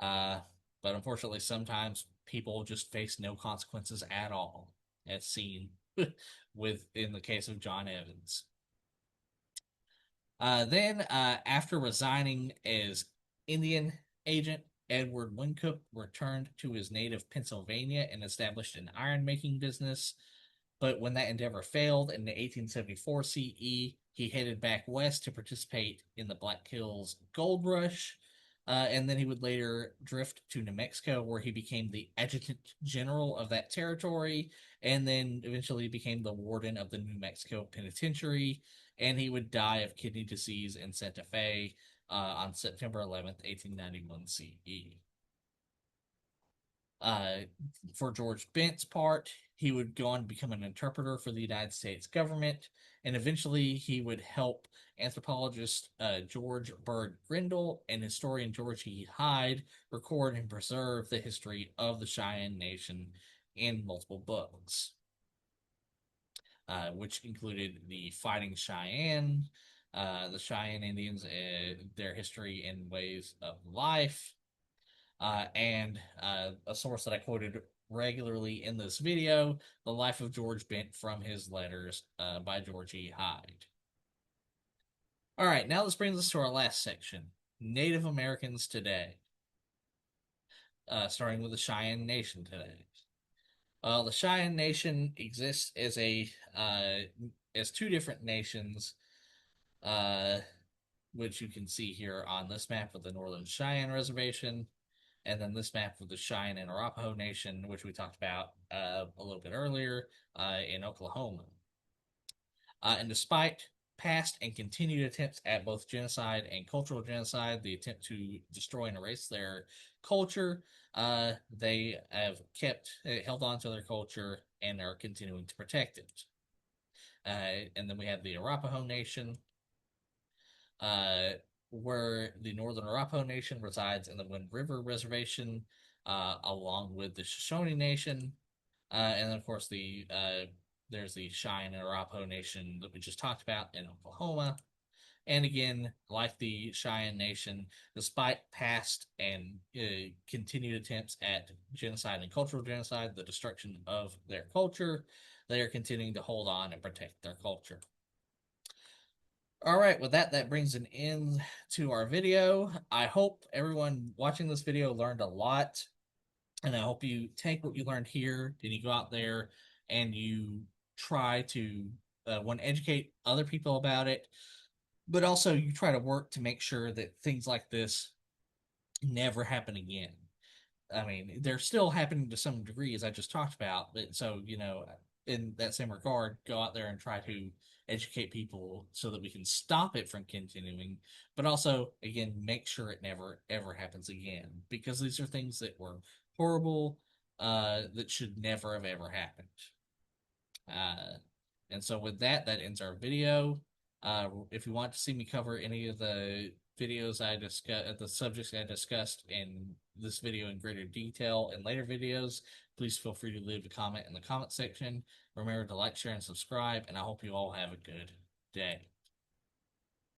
uh, but unfortunately, sometimes people just face no consequences at all, as seen with in the case of John Evans. Then, after resigning as Indian agent, Edward Wynkoop returned to his native Pennsylvania and established an iron making business. But when that endeavor failed in 1874 CE, he headed back west to participate in the Black Hills Gold Rush. And then he would later drift to New Mexico, where he became the adjutant general of that territory, and then eventually became the warden of the New Mexico Penitentiary. And he would die of kidney disease in Santa Fe on September 11th, 1891 CE. Uh, for George Bent's part, he would go on to become an interpreter for the United States government, and eventually he would help anthropologist George Bird Grindle and historian George E. Hyde record and preserve the history of the Cheyenne Nation in multiple books, which included the Fighting Cheyenne, the Cheyenne Indians, their history and ways of life, and a source that I quoted regularly in this video, The Life of George Bent from His Letters by George E. Hyde. All right, now this brings us to our last section, Native Americans today, starting with the Cheyenne Nation today. The Cheyenne Nation exists as two different nations, uh, which you can see here on this map of the Northern Cheyenne Reservation, and then this map of the Cheyenne and Arapaho Nation, which we talked about a little bit earlier in Oklahoma. And despite past and continued attempts at both genocide and cultural genocide, the attempt to destroy and erase their culture, they have held on to their culture and are continuing to protect it. And then we have the Arapaho Nation, uh, where the Northern Arapaho Nation resides in the Wind River Reservation, along with the Shoshone Nation, and then of course there's the Cheyenne and Arapaho Nation that we just talked about in Oklahoma. And again, like the Cheyenne Nation, despite past and continued attempts at genocide and cultural genocide, the destruction of their culture, they are continuing to hold on and protect their culture. All right, with that, that brings an end to our video. I hope everyone watching this video learned a lot, and I hope you take what you learned here and you go out there and you try to want to educate other people about it, but also you try to work to make sure that things like this never happen again. I mean, they're still happening to some degree, as I just talked about. But so, in that same regard, go out there and try to educate people so that we can stop it from continuing. But also, again, make sure it never ever happens again, because these are things that were horrible, that should never have ever happened. And so, with that, that ends our video. If you want to see me cover any of the videos I discussed, the subjects I discussed in this video in greater detail in later videos, please feel free to leave a comment in the comment section. Remember to like, share, and subscribe, and I hope you all have a good day.